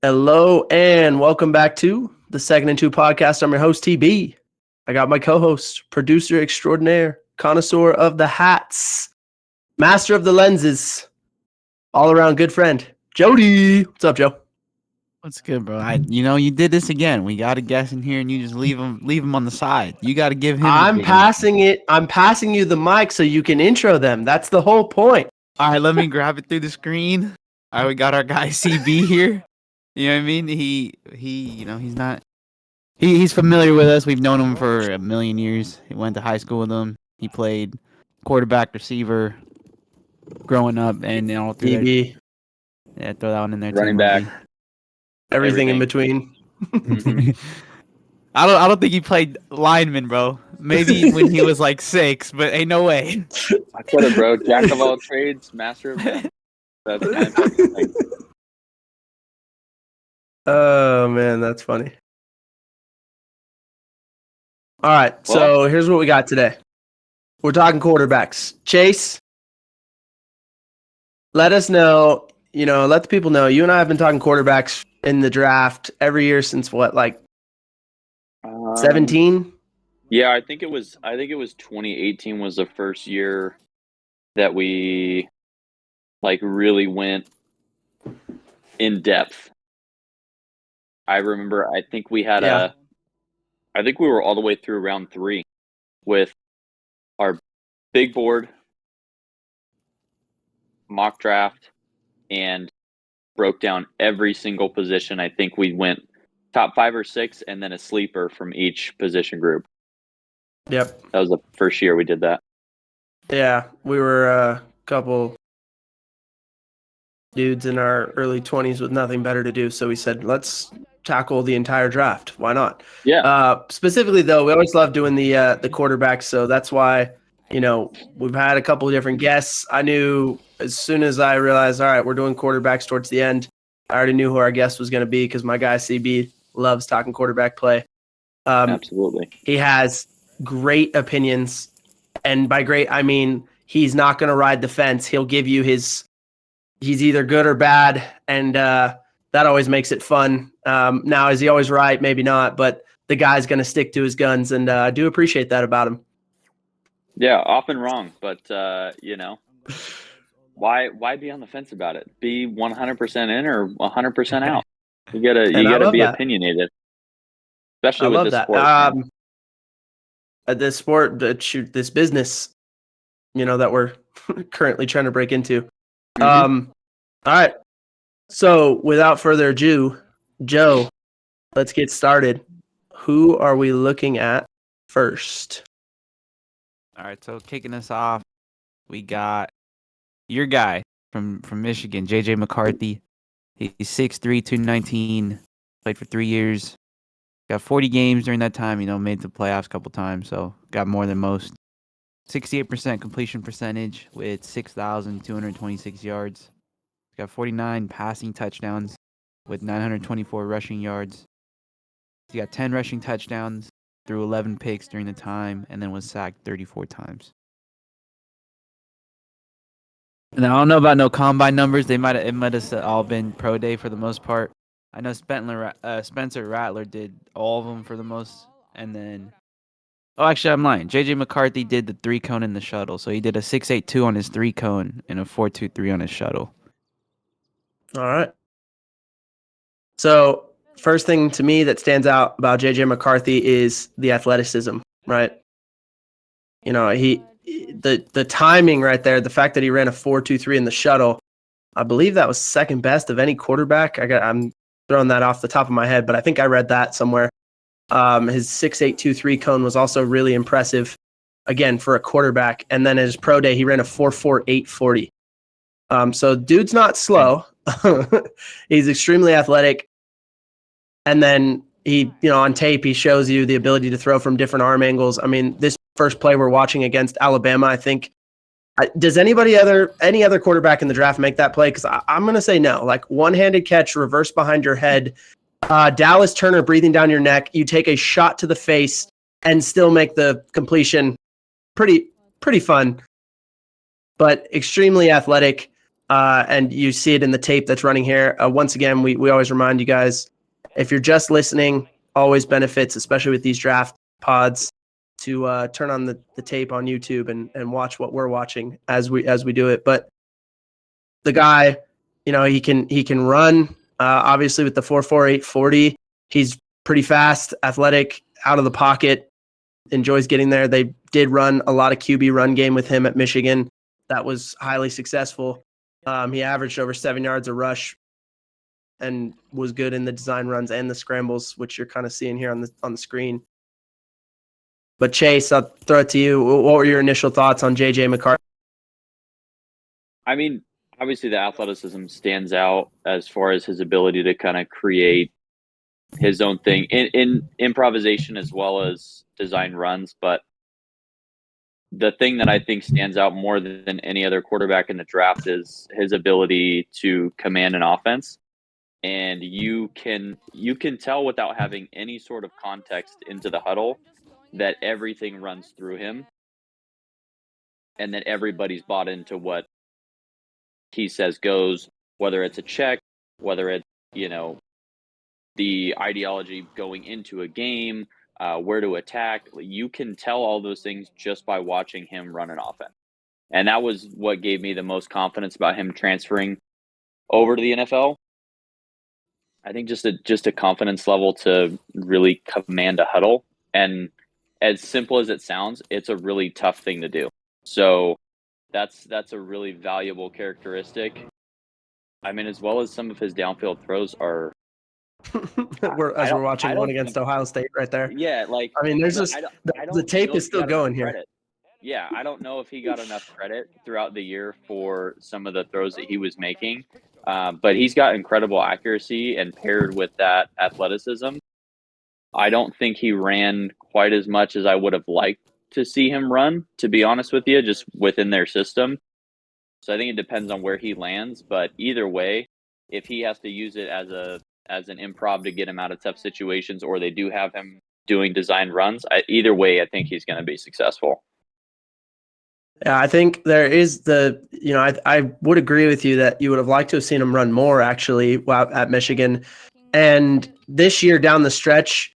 Hello and welcome back to the Second and Two podcast. I'm your host, TB. I got my co-host, producer extraordinaire, connoisseur of the hats, master of the lenses, all around good friend, Jody. What's up, Joe? What's good, bro? You did this again. We got a guest in here, and you just leave him on the side. You got to give him. I'm passing you the mic so you can intro them. That's the whole point. All right, let me grab it through the screen. All right, we got our guy CB here. You know what I mean? He's familiar with us. We've known him for a million years. He went to high school with him. He played quarterback, receiver, growing up, and all through there. DB, Yeah, throw that one in there. Running too, back. everything in between. I don't think he played lineman, bro. Maybe when he was like 6, but ain't no way. I said it, bro. Jack of all trades, master of none. That's kind of fucking thing. Oh man, that's funny. All right, so here's what we got today. We're talking quarterbacks. Chase, let us know, let the people know. You and I have been talking quarterbacks in the draft every year since what, like 17? Yeah, I think it was 2018 was the first year that we really went in depth. I remember I think we were all the way through round 3 with our big board mock draft and broke down every single position. I think we went top 5 or 6 and then a sleeper from each position group. Yep. That was the first year we did that. Yeah, we were a couple dudes in our early 20s with nothing better to do, so we said, let's tackle the entire draft. Why not? Yeah. Specifically, though, we always love doing the quarterbacks, so that's why, we've had a couple of different guests. I knew as soon as I realized, all right, we're doing quarterbacks towards the end, I already knew who our guest was going to be because my guy CB loves talking quarterback play. Absolutely. He has great opinions, and by great, I mean he's not going to ride the fence. He'll give you he's either good or bad, and that always makes it fun. Now, is he always right? Maybe not, but the guy's going to stick to his guns, and I do appreciate that about him. Yeah, often wrong, but why be on the fence about it? Be 100% in or 100% out. You gotta be opinionated, especially with this sport. This sport, this business, that we're currently trying to break into. Mm-hmm. All right. So without further ado, Joe, let's get started. Who are we looking at first? All right, so kicking us off, we got your guy from Michigan, McCarthy. He's 6'3", 219, played for 3 years. Got 40 games during that time, made the playoffs a couple times, so got more than most. 68% completion percentage with 6,226 yards. Got 49 passing touchdowns with 924 rushing yards. He got 10 rushing touchdowns, threw 11 picks during the time, and then was sacked 34 times. And I don't know about no combine numbers. It might have all been pro day for the most part. I know Spencer Rattler did all of them for the most, and then actually I'm lying. McCarthy did the 3-cone in the shuttle, so he did a 6.82 on his 3-cone and a 4.23 on his shuttle. All right. So first thing to me that stands out about McCarthy is the athleticism, right? The timing right there, the fact that he ran a 4.23 in the shuttle, I believe that was second best of any quarterback. I'm throwing that off the top of my head, but I think I read that somewhere. His 6.823 cone was also really impressive, again, for a quarterback. And then at his pro day, he ran a 4.4840. So dude's not slow. He's extremely athletic. And then he, on tape, he shows you the ability to throw from different arm angles. I mean, this first play we're watching against Alabama, I think. Does any other quarterback in the draft make that play? Because I'm going to say no. Like one-handed catch, reverse behind your head, Dallas Turner breathing down your neck. You take a shot to the face and still make the completion. Pretty fun, but extremely athletic. and you see it in the tape that's running here. Once again, we always remind you guys, if you're just listening, always benefits, especially with these draft pods, to turn on the tape on YouTube and watch what we're watching as we do it. But the guy, he can run. Obviously, with the 4.48 40, he's pretty fast, athletic, out of the pocket, enjoys getting there. They did run a lot of QB run game with him at Michigan. That was highly successful. He averaged over 7 yards a rush and was good in the design runs and the scrambles, which you're kind of seeing here on the screen. But Chase, I'll throw it to you. What were your initial thoughts on JJ McCarthy? I mean, obviously the athleticism stands out as far as his ability to kind of create his own thing in improvisation as well as design runs. But the thing that I think stands out more than any other quarterback in the draft is his ability to command an offense. And you can tell without having any sort of context into the huddle that everything runs through him and that everybody's bought into what he says goes, whether it's a check, whether it's, the ideology going into a game, where to attack. You can tell all those things just by watching him run an offense. And that was what gave me the most confidence about him transferring over to the NFL. I think just a confidence level to really command a huddle. And as simple as it sounds, it's a really tough thing to do. So that's a really valuable characteristic. I mean, as well as some of his downfield throws are. we're watching one against Ohio State right there. Yeah, there's just the tape is still going here. Credit. Yeah, I don't know if he got enough credit throughout the year for some of the throws that he was making, but he's got incredible accuracy, and paired with that athleticism, I don't think he ran quite as much as I would have liked to see him run, to be honest with you, just within their system. So I think it depends on where he lands, but either way, if he has to use it as an improv to get him out of tough situations, or they do have him doing design runs, either way, I think he's going to be successful. Yeah, I think there is I would agree with you that you would have liked to have seen him run more, actually, at Michigan. And this year down the stretch,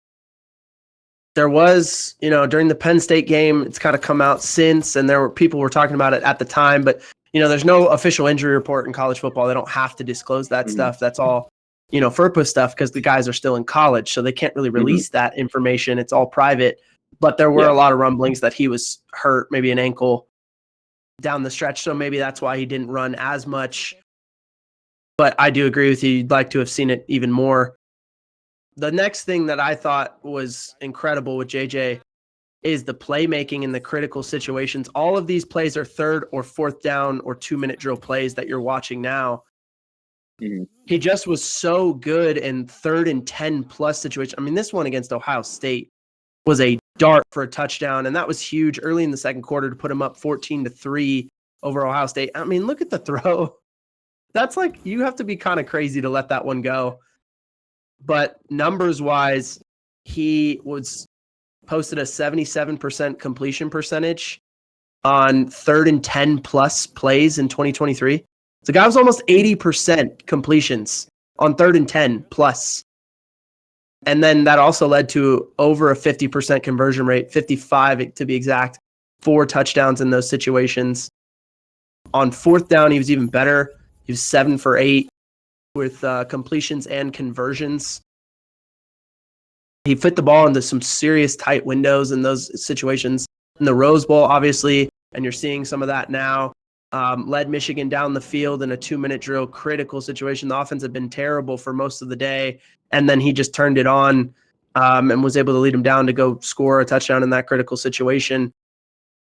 there was, during the Penn State game, it's kind of come out since, and people were talking about it at the time, but, there's no official injury report in college football. They don't have to disclose that stuff. That's all, FERPA stuff, because the guys are still in college, so they can't really release that information. It's all private. But there were a lot of rumblings that he was hurt, maybe an ankle down the stretch, so maybe that's why he didn't run as much. But I do agree with you. You'd like to have seen it even more. The next thing that I thought was incredible with JJ is the playmaking in the critical situations. All of these plays are 3rd or 4th down or 2-minute drill plays that you're watching now. He just was so good in 3rd and 10 plus situations. I mean, this one against Ohio State was a dart for a touchdown, and that was huge early in the second quarter to put him up 14-3 over Ohio State. I mean, look at the throw. That's you have to be kind of crazy to let that one go. But numbers-wise, he posted a 77% completion percentage on 3rd and 10 plus plays in 2023. The guy was almost 80% completions on 3rd and 10 plus. And then that also led to over a 50% conversion rate, 55 to be exact, 4 touchdowns in those situations. On 4th down, he was even better. He was 7 for 8 with completions and conversions. He fit the ball into some serious tight windows in those situations. In the Rose Bowl, obviously, and you're seeing some of that now. Led Michigan down the field in a 2-minute drill, critical situation. The offense had been terrible for most of the day, and then he just turned it on and was able to lead them down to go score a touchdown in that critical situation.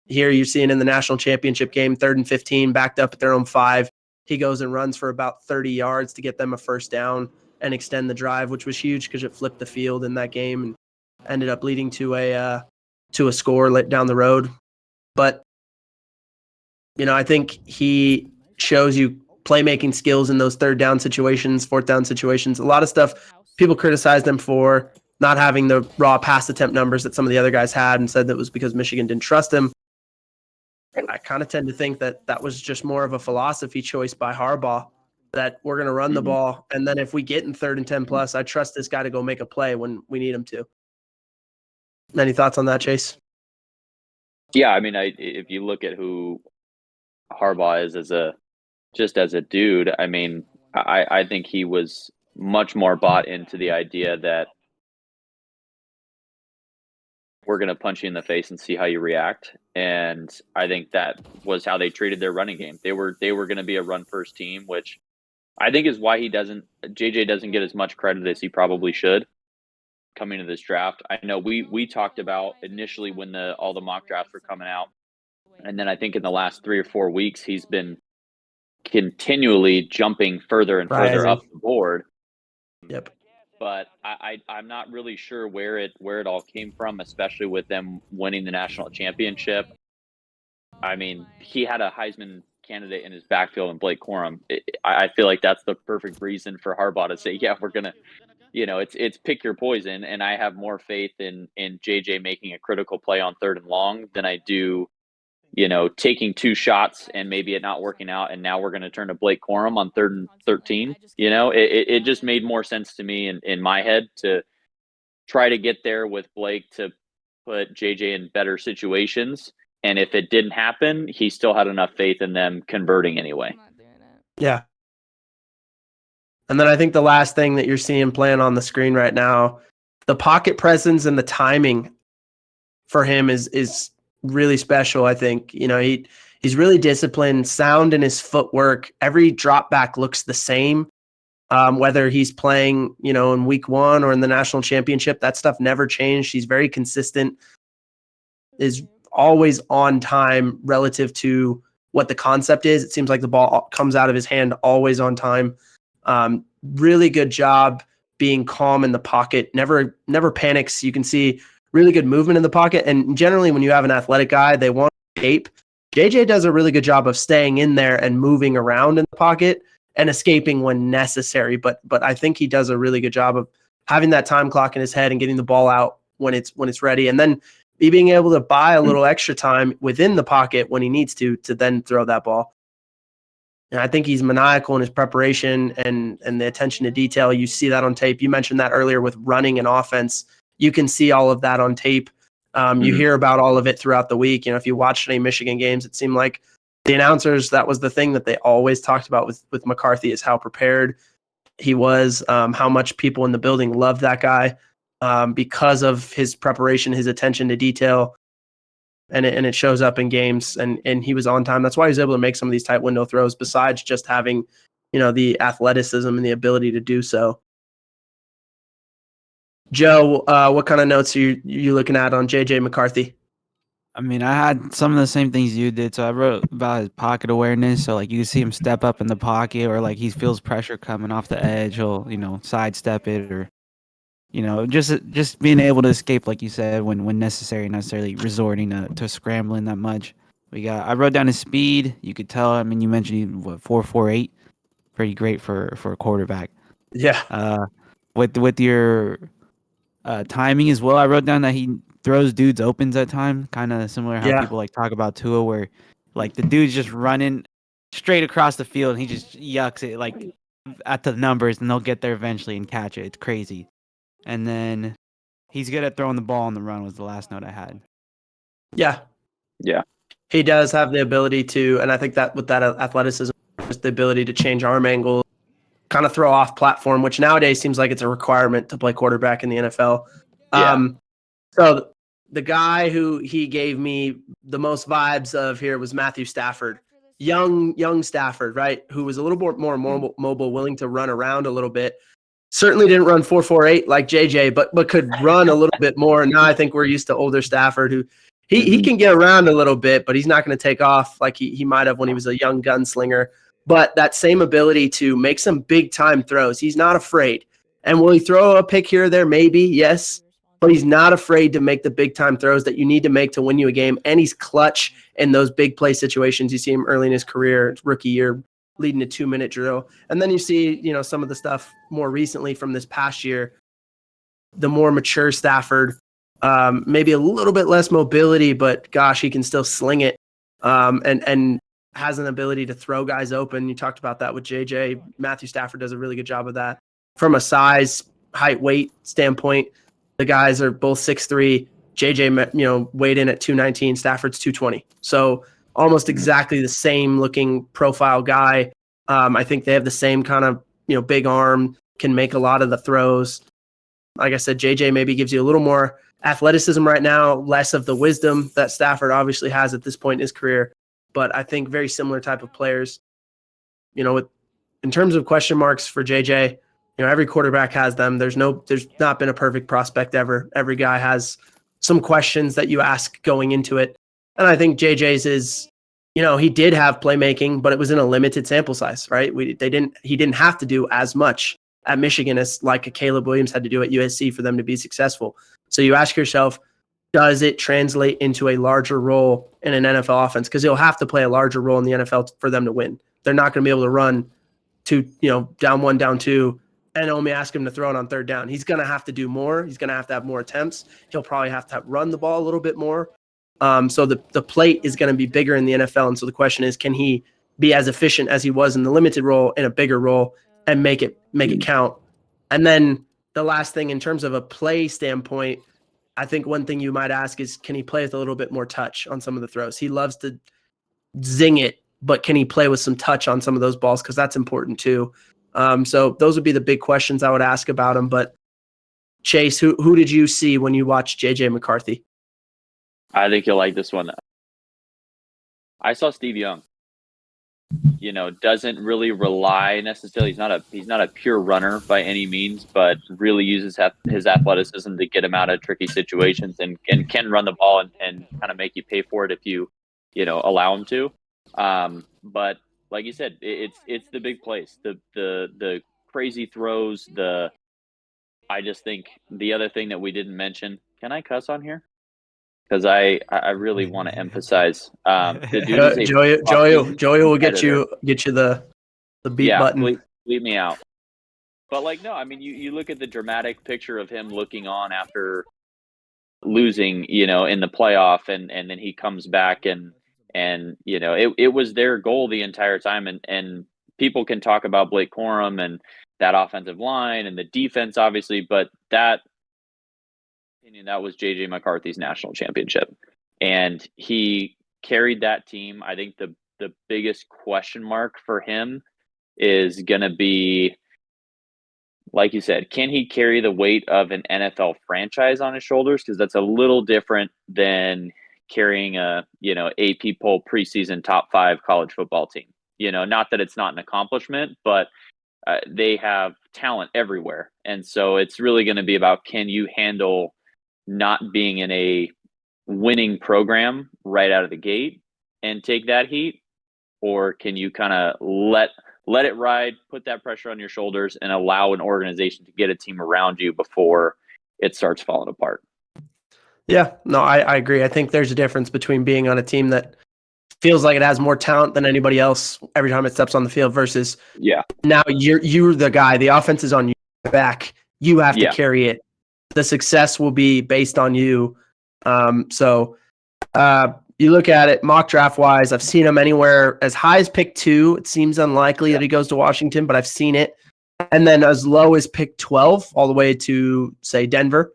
Here you're seeing in the national championship game, 3rd and 15, backed up at their own 5. He goes and runs for about 30 yards to get them a 1st down and extend the drive, which was huge because it flipped the field in that game and ended up leading to a score down the road. But I think he shows you playmaking skills in those 3rd down situations, 4th down situations. A lot of stuff people criticized him for not having the raw pass attempt numbers that some of the other guys had, and said that was because Michigan didn't trust him. I kind of tend to think that that was just more of a philosophy choice by Harbaugh, that we're going to run the ball. And then if we get in 3rd and 10 plus, I trust this guy to go make a play when we need him to. Any thoughts on that, Chase? Yeah, I mean, if you look at who Harbaugh is as a dude, I mean, I think he was much more bought into the idea that we're going to punch you in the face and see how you react. And I think that was how they treated their running game. They were going to be a run first team, which I think is why JJ doesn't get as much credit as he probably should coming to this draft. I know we talked about initially when all the mock drafts were coming out. And then I think in the last 3 or 4 weeks, he's been continually jumping further and further up the board. Yep. But I'm not really sure where it all came from, especially with them winning the national championship. I mean, he had a Heisman candidate in his backfield in Blake Corum. I feel like that's the perfect reason for Harbaugh to say, yeah, we're gonna, it's pick your poison. And I have more faith in JJ making a critical play on 3rd and long than I do, taking 2 shots and maybe it not working out, and now we're going to turn to Blake Corum on 3rd and 13. It just made more sense to me in my head to try to get there with Blake to put JJ in better situations. And if it didn't happen, he still had enough faith in them converting anyway. Yeah. And then I think the last thing that you're seeing playing on the screen right now, the pocket presence and the timing for him is really special. I think, he's really disciplined, sound in his footwork. Every drop back looks the same. Whether he's playing, in week 1 or in the national championship, that stuff never changed. He's very consistent, is always on time relative to what the concept is. It seems like the ball comes out of his hand always on time. Really good job being calm in the pocket. Never panics. You can see really good movement in the pocket. And generally, when you have an athletic guy, they want to escape. JJ does a really good job of staying in there and moving around in the pocket and escaping when necessary. But I think he does a really good job of having that time clock in his head and getting the ball out when it's ready. And then being able to buy a little extra time within the pocket when he needs to then throw that ball. And I think he's maniacal in his preparation and the attention to detail. You see that on tape. You mentioned that earlier with running and offense. You can see all of that on tape. You hear about all of it throughout the week. If you watched any Michigan games, it seemed like the announcers, that was the thing that they always talked about with McCarthy, is how prepared he was, how much people in the building loved that guy because of his preparation, his attention to detail. And it shows up in games, and he was on time. That's why he was able to make some of these tight window throws, besides just having, the athleticism and the ability to do so. Joe, what kind of notes are you looking at on JJ McCarthy? I mean, I had some of the same things you did. So I wrote about his pocket awareness. So like you see him step up in the pocket, or like he feels pressure coming off the edge, he'll sidestep it, or just being able to escape, like you said, when necessary, not necessarily resorting to scrambling that much. I wrote down his speed. You could tell. I mean, you mentioned 4.48, pretty great for a quarterback. Yeah. With your timing as well, I wrote down that he throws dudes opens at time, kind of similar how people like talk about Tua, where like the dude's just running straight across the field and he just yucks it like at the numbers, and they'll get there eventually and catch it. It's crazy. And then he's good at throwing the ball on the run was the last note I had. Yeah. He does have the ability to, and I think that with that athleticism, just the ability to change arm angle, kind of throw off platform, which nowadays seems like it's a requirement to play quarterback in the NFL. Yeah. So the guy who he gave me the most vibes of here was Matthew Stafford. Young Stafford, right? Who was a little more mobile, willing to run around a little bit. Certainly didn't run 4.48 like JJ, but could run a little bit more. Now I think we're used to older Stafford who he can get around a little bit, but he's not going to take off like he might have when he was a young gunslinger. But that same ability to make some big time throws, he's not afraid. And will he throw a pick here or there? Maybe, yes. But he's not afraid to make the big time throws that you need to make to win you a game. And he's clutch in those big play situations. You see him early in his career, rookie year, leading a 2-minute drill. And then you see, some of the stuff more recently from this past year, the more mature Stafford, maybe a little bit less mobility, but gosh, he can still sling it. and has an ability to throw guys open. You talked about that with JJ. Matthew Stafford does a really good job of that. From a size, height, weight standpoint, the guys are both 6'3". JJ, weighed in at 219. Stafford's 220. So almost exactly the same looking profile guy. I think they have the same kind of, big arm, can make a lot of the throws. Like I said, JJ maybe gives you a little more athleticism right now, less of the wisdom that Stafford obviously has at this point in his career. But I think very similar type of players. In terms of question marks for JJ, every quarterback has them. There's not been a perfect prospect ever. Every guy has some questions that you ask going into it. And I think JJ's is, he did have playmaking, but it was in a limited sample size, right? He didn't have to do as much at Michigan as like a Caleb Williams had to do at USC for them to be successful. So you ask yourself, does it translate into a larger role in an NFL offense? Because he'll have to play a larger role in the NFL for them to win. They're not going to be able to run down 1, down 2, and only ask him to throw it on 3rd down. He's going to have to do more. He's going to have more attempts. He'll probably have to run the ball a little bit more. So the plate is going to be bigger in the NFL. And so the question is, can he be as efficient as he was in the limited role in a bigger role and make it count? And then the last thing in terms of a play standpoint, I think one thing you might ask is, can he play with a little bit more touch on some of the throws? He loves to zing it, but can he play with some touch on some of those balls? Because that's important too. So those would be the big questions I would ask about him. But Chase, who did you see when you watched JJ McCarthy? I think you'll like this one. I saw Steve Young. Doesn't really rely necessarily. He's not a pure runner by any means, but really uses his athleticism to get him out of tricky situations and can run the ball and kind of make you pay for it if you allow him to. But like you said, it's the big plays, the crazy throws. I just think the other thing that we didn't mention. Can I cuss on here? Because I really want to emphasize the dude is a Joey will get you the beat button. Leave me out. But no, I mean you look at the dramatic picture of him looking on after losing, in the playoff, and then he comes back and it was their goal the entire time, and people can talk about Blake Corum and that offensive line and the defense obviously, but that was JJ McCarthy's national championship, and he carried that team. I think the biggest question mark for him is going to be, like you said, can he carry the weight of an NFL franchise on his shoulders? Because that's a little different than carrying a AP poll preseason top 5 college football team. Not that it's not an accomplishment, but they have talent everywhere, and so it's really going to be about, can you handle not being in a winning program right out of the gate and take that heat, or can you kind of let it ride, put that pressure on your shoulders, and allow an organization to get a team around you before it starts falling apart? Yeah, no, I agree. I think there's a difference between being on a team that feels like it has more talent than anybody else every time it steps on the field versus now you're the guy. The offense is on your back. You have to carry it. The success will be based on you. So you look at it mock draft wise, I've seen him anywhere as high as pick 2. It seems unlikely that he goes to Washington, but I've seen it. And then as low as pick 12 all the way to, say, Denver.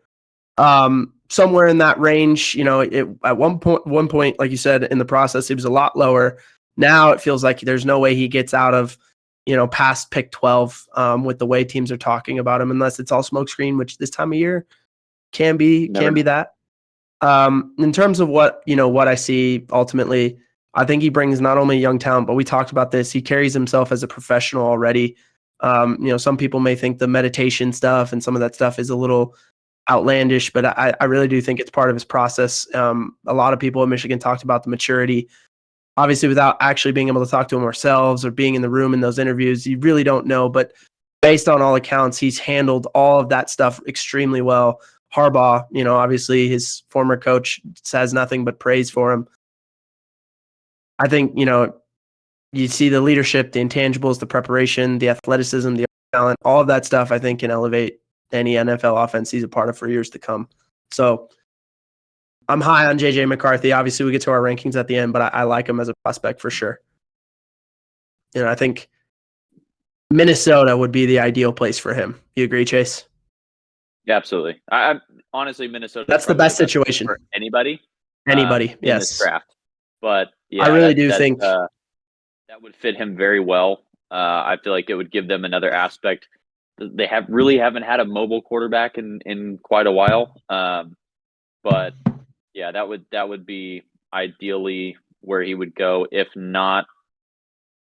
Somewhere in that range, at one point, like you said, in the process, it was a lot lower. Now it feels like there's no way he gets out of, past pick 12 with the way teams are talking about him, unless it's all smokescreen, which this time of year can be that. In terms of what I see ultimately, I think he brings not only young talent, but we talked about this. He carries himself as a professional already. Some people may think the meditation stuff and some of that stuff is a little outlandish, but I really do think it's part of his process. A lot of people in Michigan talked about the maturity. Obviously, without actually being able to talk to him ourselves or being in the room in those interviews, you really don't know. But based on all accounts, he's handled all of that stuff extremely well. Harbaugh, obviously his former coach says nothing but praise for him. I think, you see the leadership, the intangibles, the preparation, the athleticism, the talent, all of that stuff I think can elevate any NFL offense he's a part of for years to come. So I'm high on JJ McCarthy. Obviously, we get to our rankings at the end, but I like him as a prospect for sure. I think Minnesota would be the ideal place for him. You agree, Chase? Yeah, absolutely. I honestly, Minnesota. That's the best situation for anybody. Anybody, in yes. this draft. But yeah, I really do think that would fit him very well. I feel like it would give them another aspect. They haven't had a mobile quarterback in quite a while. But yeah, that would be ideally where he would go. If not,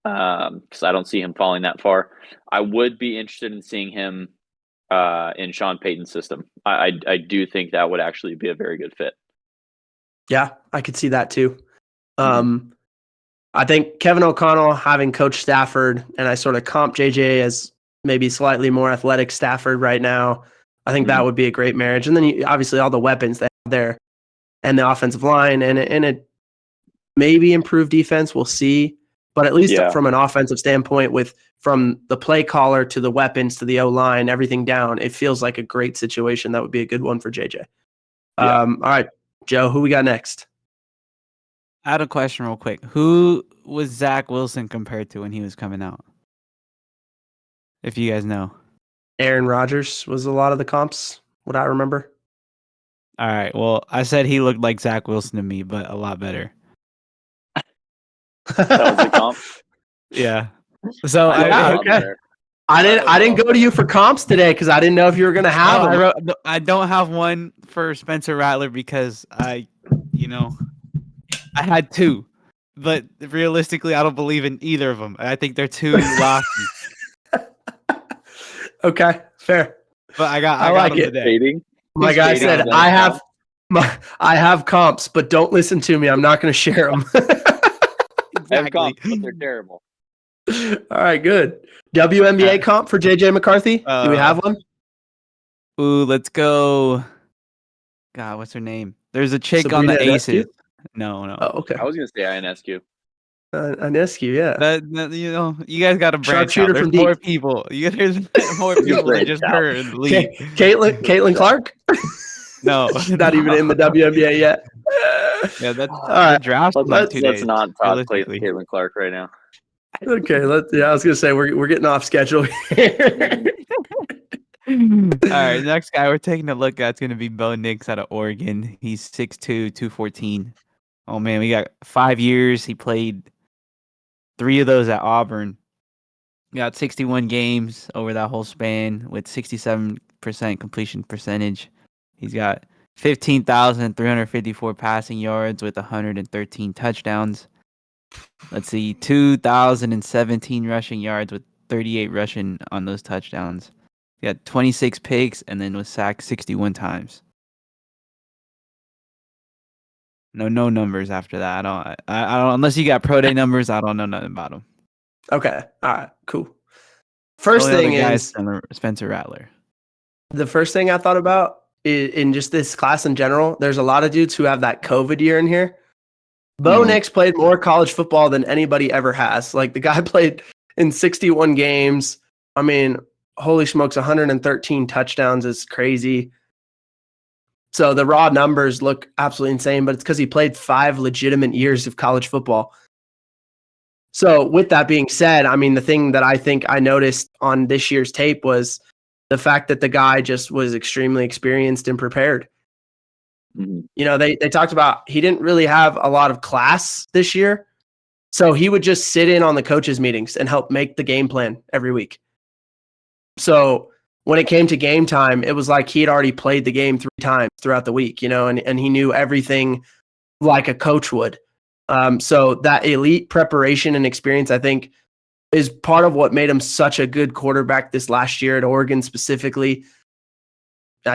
because I don't see him falling that far, I would be interested in seeing him in Sean Payton's system. I do think that would actually be a very good fit. Yeah, I could see that too. I think Kevin O'Connell having coached Stafford, and I sort of comp JJ as maybe slightly more athletic Stafford right now. I think that would be a great marriage. And then obviously all the weapons they have there and the offensive line and it maybe improved defense. We'll see. But at least from an offensive standpoint, from the play caller to the weapons to the O-line, everything down, it feels like a great situation. That would be a good one for JJ. All right, Joe, who we got next? I had a question real quick. Who was Zach Wilson compared to when he was coming out? If you guys know. Aaron Rodgers was a lot of the comps, what I remember. All right. Well, I said he looked like Zach Wilson to me, but a lot better. That was the comp? Yeah. So okay. I didn't go to you for comps today because I didn't know if you were going to have them. I don't have one for Spencer Rattler because I had two, but realistically, I don't believe in either of them. I think they're too lofty. Okay, fair. But I got them today. My guy said, I have comps, but don't listen to me. I'm not going to share them. I have comps, but they're terrible. All right, good. WNBA comp for JJ McCarthy? Do we have one? Ooh, let's go. God, what's her name? There's a chick on the Aces. No. Oh, okay. I was going to say INSQ. INSQ, yeah. You guys got to branch out. There's more people. There's more people than just her in the league. Caitlin Clark? No. Not even in the WNBA yet. Yeah, that's all right. Draft. Let's not talk Caitlin Clark right now. Okay, I was gonna say we're getting off schedule here. All right, next guy we're taking a look at is gonna be Bo Nix out of Oregon. He's 6'2", 214. Oh man, we got 5 years. He played 3 of those at Auburn. Got 61 games over that whole span with 67% completion percentage. He's got 15,354 passing yards with 113 touchdowns. Let's see, 2,017 rushing yards with 38 rushing on those touchdowns. He got 26 picks and then was sacked 61 times. No numbers after that. I don't unless you got pro day numbers. I don't know nothing about him. Okay, all right, cool. First thing is Spencer Rattler. The first thing I thought about in just this class in general, there's a lot of dudes who have that COVID year in here. Bo Nix played more college football than anybody ever has. Like, the guy played in 61 games. I mean, holy smokes, 113 touchdowns is crazy. So the raw numbers look absolutely insane, but it's because he played 5 legitimate years of college football. So with that being said, I mean, the thing that I think I noticed on this year's tape was the fact that the guy just was extremely experienced and prepared. They talked about he didn't really have a lot of class this year. So he would just sit in on the coaches' meetings and help make the game plan every week. So when it came to game time, it was like he had already played the game 3 times throughout the week, and he knew everything like a coach would. So that elite preparation and experience, I think, is part of what made him such a good quarterback this last year at Oregon specifically.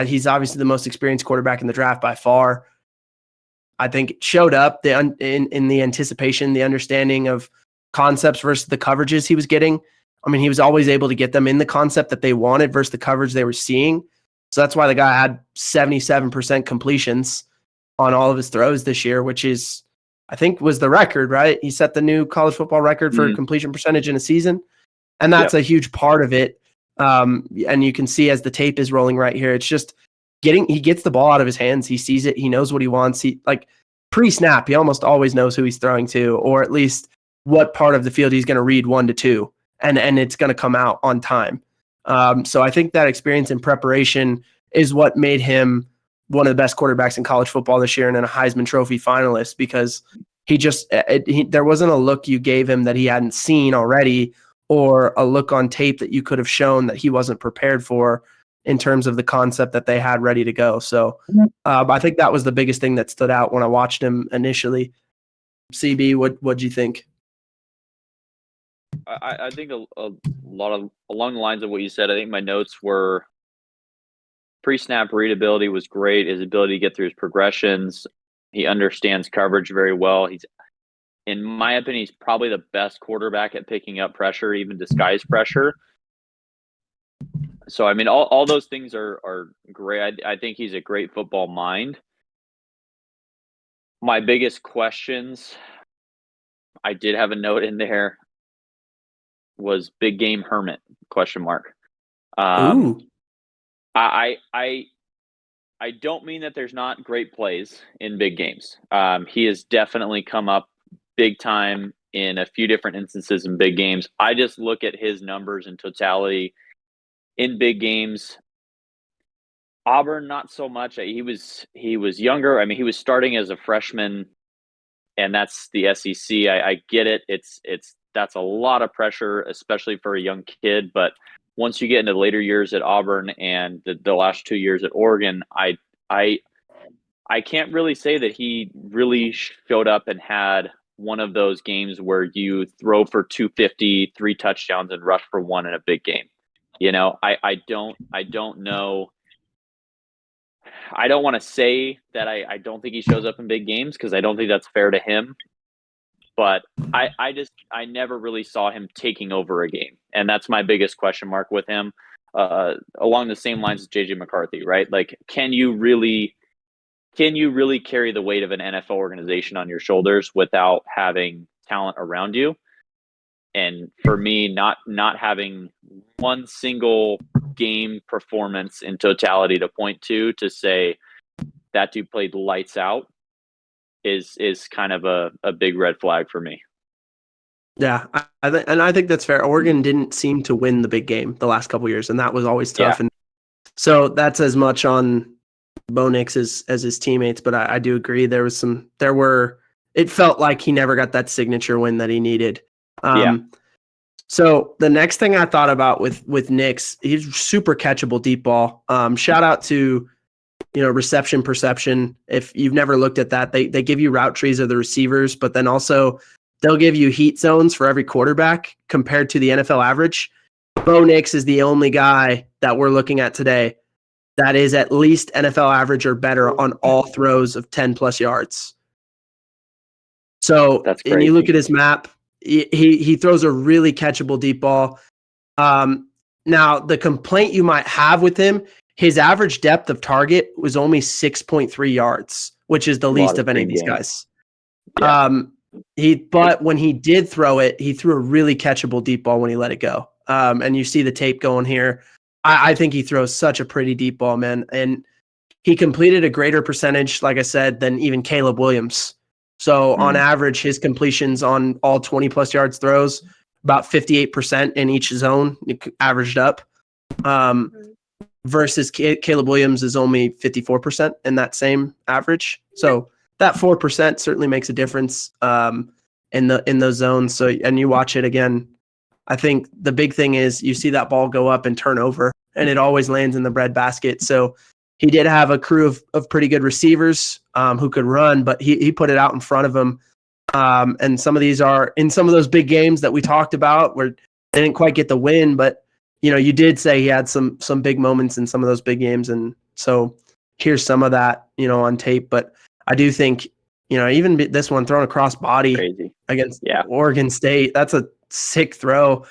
He's obviously the most experienced quarterback in the draft by far. I think it showed up in the anticipation, the understanding of concepts versus the coverages he was getting. I mean, he was always able to get them in the concept that they wanted versus the coverage they were seeing. So that's why the guy had 77% completions on all of his throws this year, which is, I think, was the record, right? He set the new college football record for completion percentage in a season. And that's a huge part of it. And you can see as the tape is rolling right here, it's just he gets the ball out of his hands. He sees it. He knows what he wants. He like pre-snap, he almost always knows who he's throwing to, or at least what part of the field he's going to read 1 to 2, and it's going to come out on time. So I think that experience and preparation is what made him one of the best quarterbacks in college football this year and a Heisman Trophy finalist, because there wasn't a look you gave him that he hadn't seen already, or a look on tape that you could have shown that he wasn't prepared for in terms of the concept that they had ready to go. So I think that was the biggest thing that stood out when I watched him initially. CB, what'd you think? I think a lot of along the lines of what you said. I think my notes were pre-snap readability was great. His ability to get through his progressions. He understands coverage very well. He's, in my opinion, he's probably the best quarterback at picking up pressure, even disguised pressure. So, I mean, all those things are great. I think he's a great football mind. My biggest questions, I did have a note in there, was big game hermit, question mark. Ooh. I don't mean that there's not great plays in big games. He has definitely come up big time in a few different instances in big games. I just look at his numbers in totality in big games. Auburn, not so much. He was younger. I mean, he was starting as a freshman, and that's the SEC. I get it. That's a lot of pressure, especially for a young kid. But once you get into later years at Auburn and the last 2 years at Oregon, I can't really say that he really showed up and had one of those games where you throw for 250, 3 touchdowns, and rush for 1 in a big game. You know, I don't know. I don't want to say that I don't think he shows up in big games, because I don't think that's fair to him. But I never really saw him taking over a game. And that's my biggest question mark with him, along the same lines as JJ McCarthy, right? Like, can you really carry the weight of an NFL organization on your shoulders without having talent around you? And for me, not having one single game performance in totality to point to say that dude played lights out is kind of a big red flag for me. Yeah, I think that's fair. Oregon didn't seem to win the big game the last couple of years, and that was always tough. Yeah. And so that's as much on Bo Nix as his teammates, but I do agree it felt like he never got that signature win that he needed. So the next thing I thought about with Nix, he's super catchable deep ball. Shout out to reception perception. If you've never looked at that, they give you route trees of the receivers, but then also they'll give you heat zones for every quarterback compared to the NFL average. Bo Nix is the only guy that we're looking at today that is at least NFL average or better on all throws of 10 plus yards. So, and you look at his map, he throws a really catchable deep ball. Now, the complaint you might have with him, his average depth of target was only 6.3 yards, which is the least of any of these guys. Yeah. But when he did throw it, he threw a really catchable deep ball when he let it go. And you see the tape going here. I think he throws such a pretty deep ball, man. And he completed a greater percentage, like I said, than even Caleb Williams. So on average, his completions on all 20-plus yards throws, about 58% in each zone, averaged up. Versus Caleb Williams is only 54% in that same average. So that 4% certainly makes a difference in those zones. So, and you watch it again, I think the big thing is you see that ball go up and turn over, and it always lands in the breadbasket. So he did have a crew of pretty good receivers who could run, but he put it out in front of him. And some of these are in some of those big games that we talked about where they didn't quite get the win, but you did say he had some big moments in some of those big games. And so here's some of that, on tape. But I do think, even this one thrown across body against Oregon State, that's a sick throw.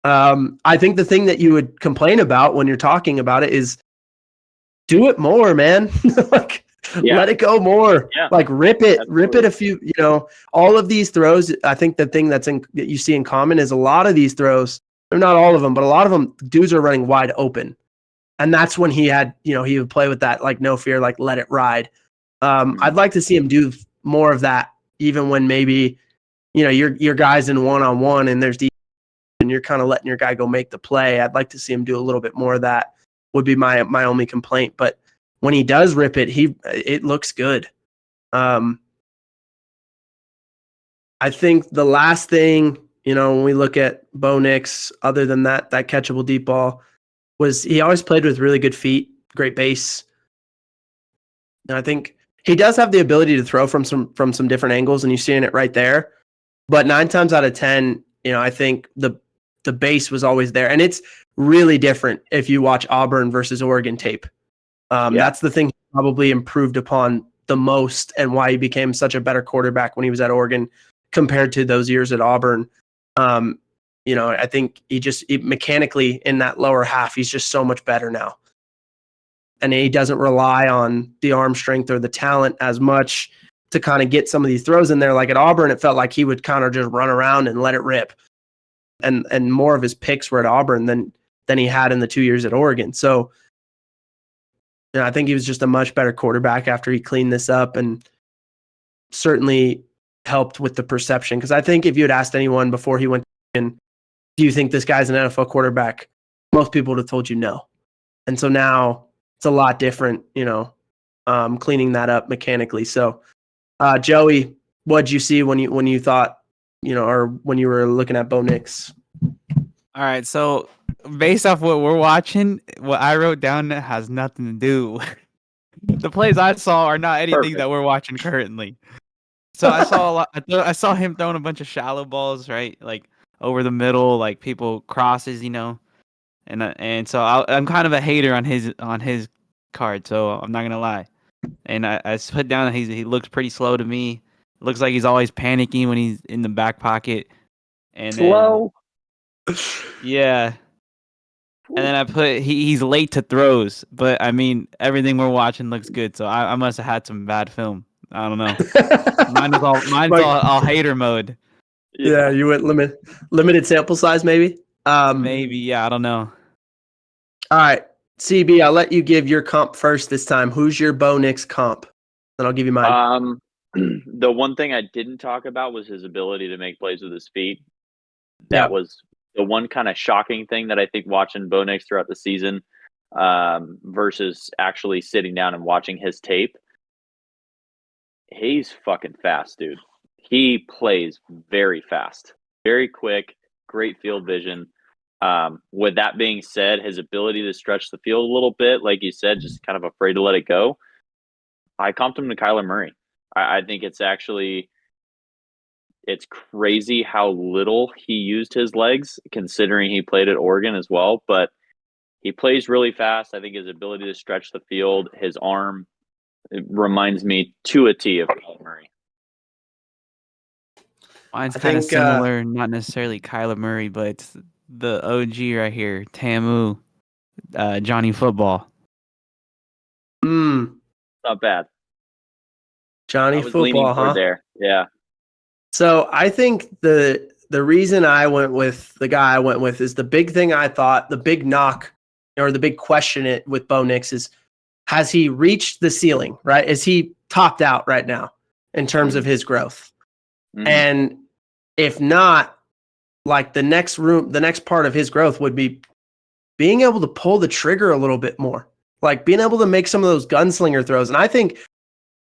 I think the thing that you would complain about when you're talking about it is do it more, man. Let it go more. Yeah. Rip it a few, all of these throws. I think the thing that you see in common is a lot of these throws, or not all of them, but a lot of them, dudes are running wide open. And that's when he had, he would play with that, like, no fear, like, let it ride. I'd like to see him do more of that, even when maybe, your guys in one-on-one and there's and you're kind of letting your guy go make the play. I'd like to see him do a little bit more of that, would be my only complaint. But when he does rip it, it looks good. I think the last thing, when we look at Bo Nix, other than that catchable deep ball, was he always played with really good feet, great base. And I think he does have the ability to throw from some different angles, and you're seeing it right there. But 9 times out of 10, I think the base was always there. And it's really different if you watch Auburn versus Oregon tape. That's the thing he probably improved upon the most, and why he became such a better quarterback when he was at Oregon compared to those years at Auburn. I think he mechanically in that lower half, he's just so much better now. And he doesn't rely on the arm strength or the talent as much to kind of get some of these throws in there. Like at Auburn, it felt like he would kind of just run around and let it rip. And more of his picks were at Auburn than he had in the 2 years at Oregon. So I think he was just a much better quarterback after he cleaned this up, and certainly helped with the perception. Because I think if you had asked anyone before he went in, do you think this guy's an NFL quarterback? Most people would have told you no. And so now it's a lot different, cleaning that up mechanically. So, Joey, what'd you see when you thought, or when you were looking at Bo Nix? All right, so based off what we're watching, what I wrote down has nothing to do. The plays I saw are not anything that we're watching currently. So I saw a lot. I saw him throwing a bunch of shallow balls, right, like over the middle, like people crosses, and so I'm kind of a hater on his card. So I'm not gonna lie, and I put down that he looks pretty slow to me. It looks like he's always panicking when he's in the back pocket. And slow. Yeah. And then I put he's late to throws, but I mean everything we're watching looks good, so I must have had some bad film. I don't know. Mine's all hater mode. Yeah, you went limited sample size, maybe. Maybe, yeah, I don't know. All right, CB, I'll let you give your comp first this time. Who's your Bo Nix comp? Then I'll give you mine. The one thing I didn't talk about was his ability to make plays with his feet. That was the one kind of shocking thing that I think watching Bo Nix throughout the season, versus actually sitting down and watching his tape. He's fucking fast, dude. He plays very fast, very quick, great field vision. With that being said, his ability to stretch the field a little bit, like you said, just kind of afraid to let it go. I comped him to Kyler Murray. I think it's crazy how little he used his legs, considering he played at Oregon as well. But he plays really fast. I think his ability to stretch the field, his arm, it reminds me to a T of Kyler Murray. Mine's kind of similar, not necessarily Kyler Murray, but it's the OG right here, Tamu, Johnny Football. Not bad. Johnny Football, huh? There. Yeah. So I think the reason I went with the guy I went with is the big thing I thought, the big knock or the big question with Bo Nix is, has he reached the ceiling, right? Is he topped out right now in terms of his growth? And if not, like the next part of his growth would be being able to pull the trigger a little bit more, like being able to make some of those gunslinger throws. And I think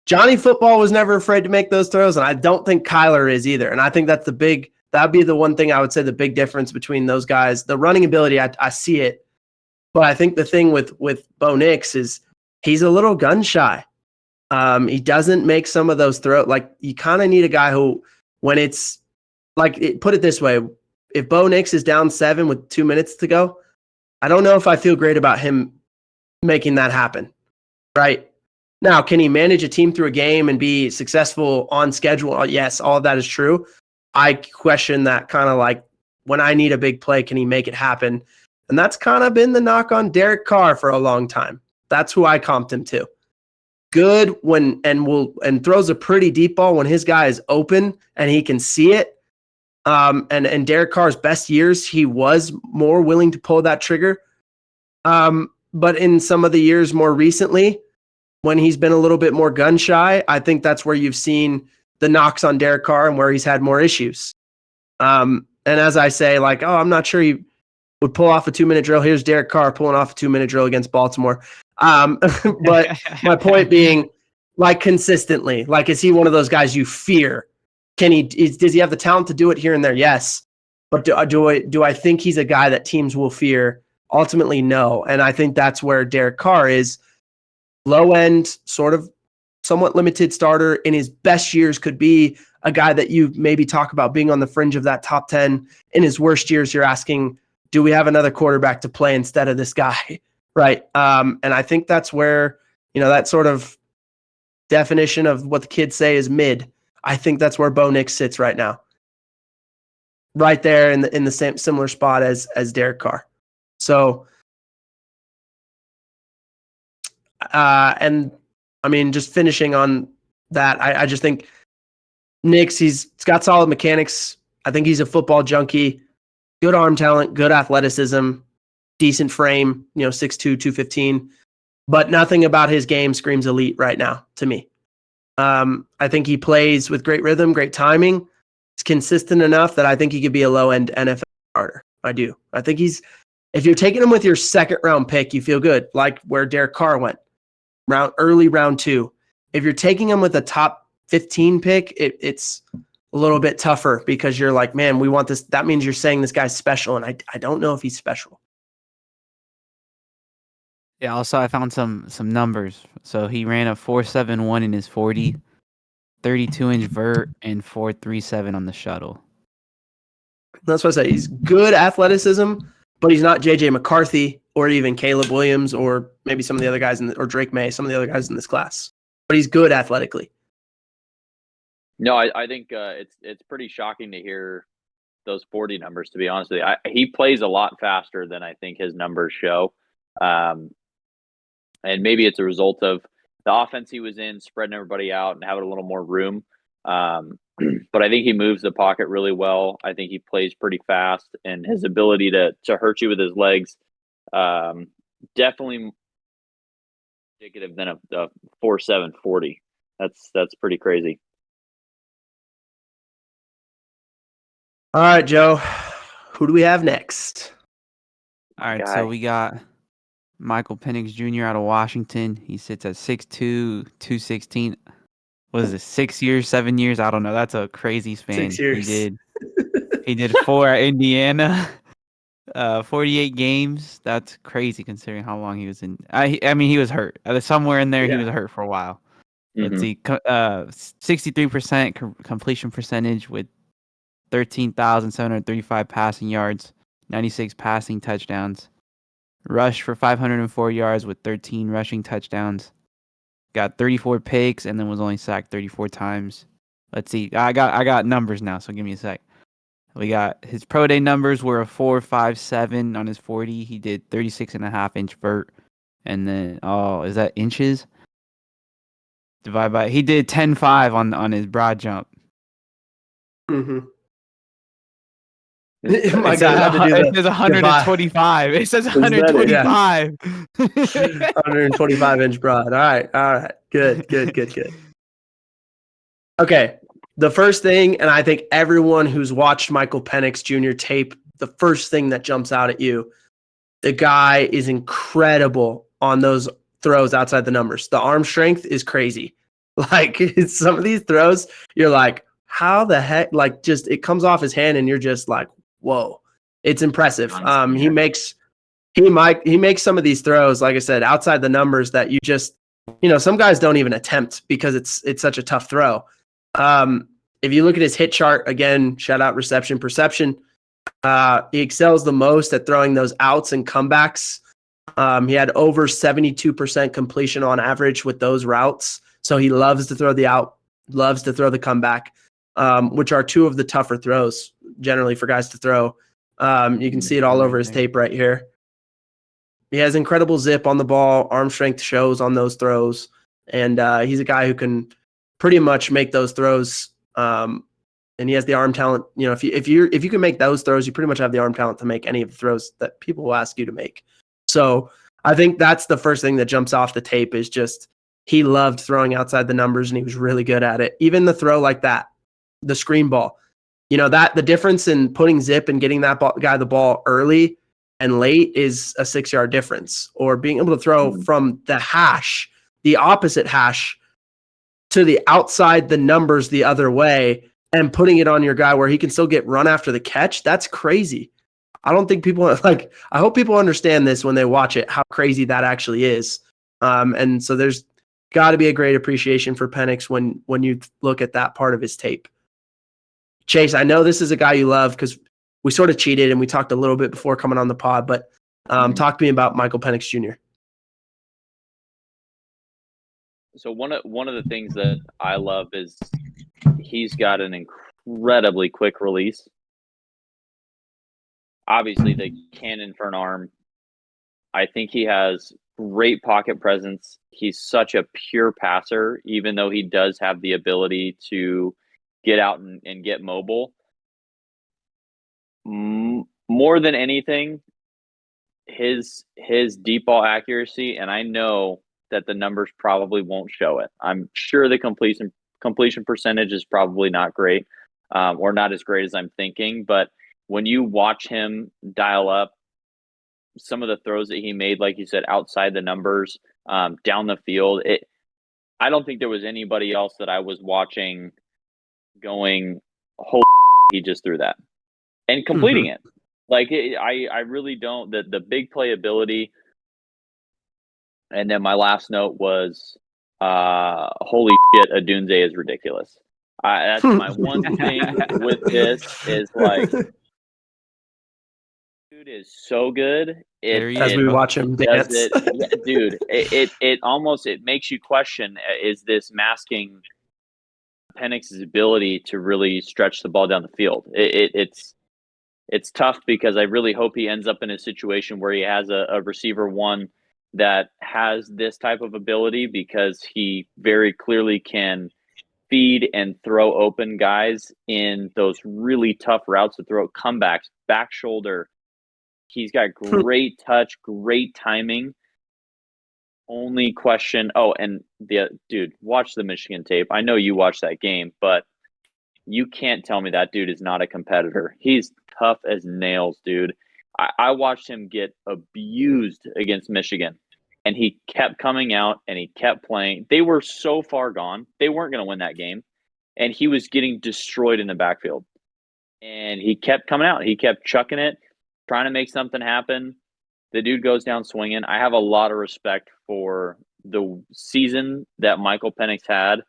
Johnny Football was never afraid to make those throws, and I don't think Kyler is either. And I think that'd be the one thing I would say the big difference between those guys. The running ability, I see it, but I think the thing with Bo Nix is he's a little gun shy. He doesn't make some of those throws. Like, you kind of need a guy who, when it's like, put it this way, if Bo Nix is down 7 with 2 minutes to go, I don't know if I feel great about him making that happen, right? Now, can he manage a team through a game and be successful on schedule? Yes, all of that is true. I question that, kind of like, when I need a big play, can he make it happen? And that's kind of been the knock on Derek Carr for a long time. That's who I comped him to. Good and throws a pretty deep ball when his guy is open and he can see it. And Derek Carr's best years, he was more willing to pull that trigger. but in some of the years more recently, when he's been a little bit more gun shy, I think that's where you've seen the knocks on Derek Carr and where he's had more issues. And as I say, like, I'm not sure he would pull off a 2-minute drill. Here's Derek Carr pulling off a 2-minute drill against Baltimore. But my point being, like, consistently, like, is he one of those guys you fear? Does he have the talent to do it here and there? Yes. But do I think he's a guy that teams will fear? Ultimately, no. And I think that's where Derek Carr is. Low end, sort of somewhat limited starter in his best years, could be a guy that you maybe talk about being on the fringe of that top 10. In his worst years, you're asking, do we have another quarterback to play instead of this guy? Right. And I think that's where, that sort of definition of what the kids say is mid. I think that's where Bo Nix sits right now. Right there in the same similar spot as Derek Carr. So, and I mean, just finishing on that, I just think Nix, he's got solid mechanics. I think he's a football junkie, good arm talent, good athleticism, decent frame, 6'2", 215, but nothing about his game screams elite right now to me. I think he plays with great rhythm, great timing. It's consistent enough that I think he could be a low-end NFL starter. I do. I think if you're taking him with your second round pick, you feel good, like where Derek Carr went, early round 2. If you're taking him with a top 15 pick, it's a little bit tougher because you're like, man, we want this. That means you're saying this guy's special, and I don't know if he's special. Yeah, also I found some numbers. So he ran a 4.71 in his 40, 32-inch vert, and 4.37 on the shuttle. That's what I say. He's good athleticism, but he's not J.J. McCarthy or even Caleb Williams or maybe some of the other guys or Drake Maye, some of the other guys in this class. But he's good athletically. No, I think it's pretty shocking to hear those 40 numbers, to be honest with you. He plays a lot faster than I think his numbers show. And maybe it's a result of the offense he was in, spreading everybody out and having a little more room. But I think he moves the pocket really well. I think he plays pretty fast, and his ability to hurt you with his legs, definitely indicative than a 4.7 40. That's pretty crazy. All right, Joe. Who do we have next? All right, so we got Michael Penix Jr. out of Washington. He sits at 6'2", 216. What is it, 6 years, 7 years? I don't know. That's a crazy span. 6 years. He did 4 at Indiana, 48 games. That's crazy considering how long he was in. I mean, he was hurt. Somewhere in there, He was hurt for a while. Let's see, 63% completion percentage with 13,735 passing yards, 96 passing touchdowns. Rushed for 504 yards with 13 rushing touchdowns. Got 34 picks and then was only sacked 34 times. Let's see. I got numbers now, so give me a sec. We got his pro day numbers were a 4.57 on his 40. He did 36.5-inch vert. And then, is that inches? Divide by, he did 10.5 on his broad jump. Mm-hmm. It says 125. It says 125. 125-inch broad. All right. Good. Okay. The first thing, and I think everyone who's watched Michael Penix Jr. tape, the first thing that jumps out at you, the guy is incredible on those throws outside the numbers. The arm strength is crazy. Like, some of these throws, you're like, how the heck? Like, just it comes off his hand, and you're just like, whoa, it's impressive. He makes some of these throws, like I said, outside the numbers that you just, some guys don't even attempt because it's such a tough throw. If you look at his hit chart, again, shout out reception perception. He excels the most at throwing those outs and comebacks. He had over 72% completion on average with those routes. So he loves to throw the out, loves to throw the comeback, which are two of the tougher throws generally for guys to throw. You can see it all over his tape right here. He has incredible zip on the ball. Arm strength shows on those throws. And he's a guy who can pretty much make those throws. And he has the arm talent. If you can make those throws, you pretty much have the arm talent to make any of the throws that people will ask you to make. So I think that's the first thing that jumps off the tape is just he loved throwing outside the numbers and he was really good at it. Even the throw like that, the screen ball, that the difference in putting zip and getting that guy the ball early and late is a 6-yard difference, or being able to throw from the hash, the opposite hash, to the outside the numbers the other way and putting it on your guy where he can still get run after the catch. That's crazy. I don't think people I hope people understand this when they watch it, how crazy that actually is. And so there's got to be a great appreciation for Penix when you look at that part of his tape. Chase, I know this is a guy you love because we sort of cheated and we talked a little bit before coming on the pod, but talk to me about Michael Penix Jr. So one of the things that I love is he's got an incredibly quick release. Obviously, the cannon for an arm. I think he has great pocket presence. He's such a pure passer, even though he does have the ability to get out and get mobile. More than anything, his deep ball accuracy, and I know that the numbers probably won't show it. I'm sure the completion percentage is probably not great, or not as great as I'm thinking. But when you watch him dial up some of the throws that he made, like you said, outside the numbers, down the field, I don't think there was anybody else that I was watching going, holy shit, he just threw that, and completing it. Like I really don't. The big playability. And then my last note was, holy shit, Adunze is ridiculous. That's my one thing with this is like, dude is so good. As we watch him dance, dude, it almost makes you question: is this masking Penix's ability to really stretch the ball down the field? It's tough because I really hope he ends up in a situation where he has a receiver one that has this type of ability, because he very clearly can feed and throw open guys in those really tough routes to throw comebacks, back shoulder. He's got great touch, great timing. Only question, and dude, watch the Michigan tape. I know you watched that game, but you can't tell me that dude is not a competitor. He's tough as nails, dude. I watched him get abused against Michigan, and he kept coming out and he kept playing. They were so far gone. They weren't going to win that game, and he was getting destroyed in the backfield. And he kept coming out. He kept chucking it, trying to make something happen. The dude goes down swinging. I have a lot of respect for the season that Michael Penix had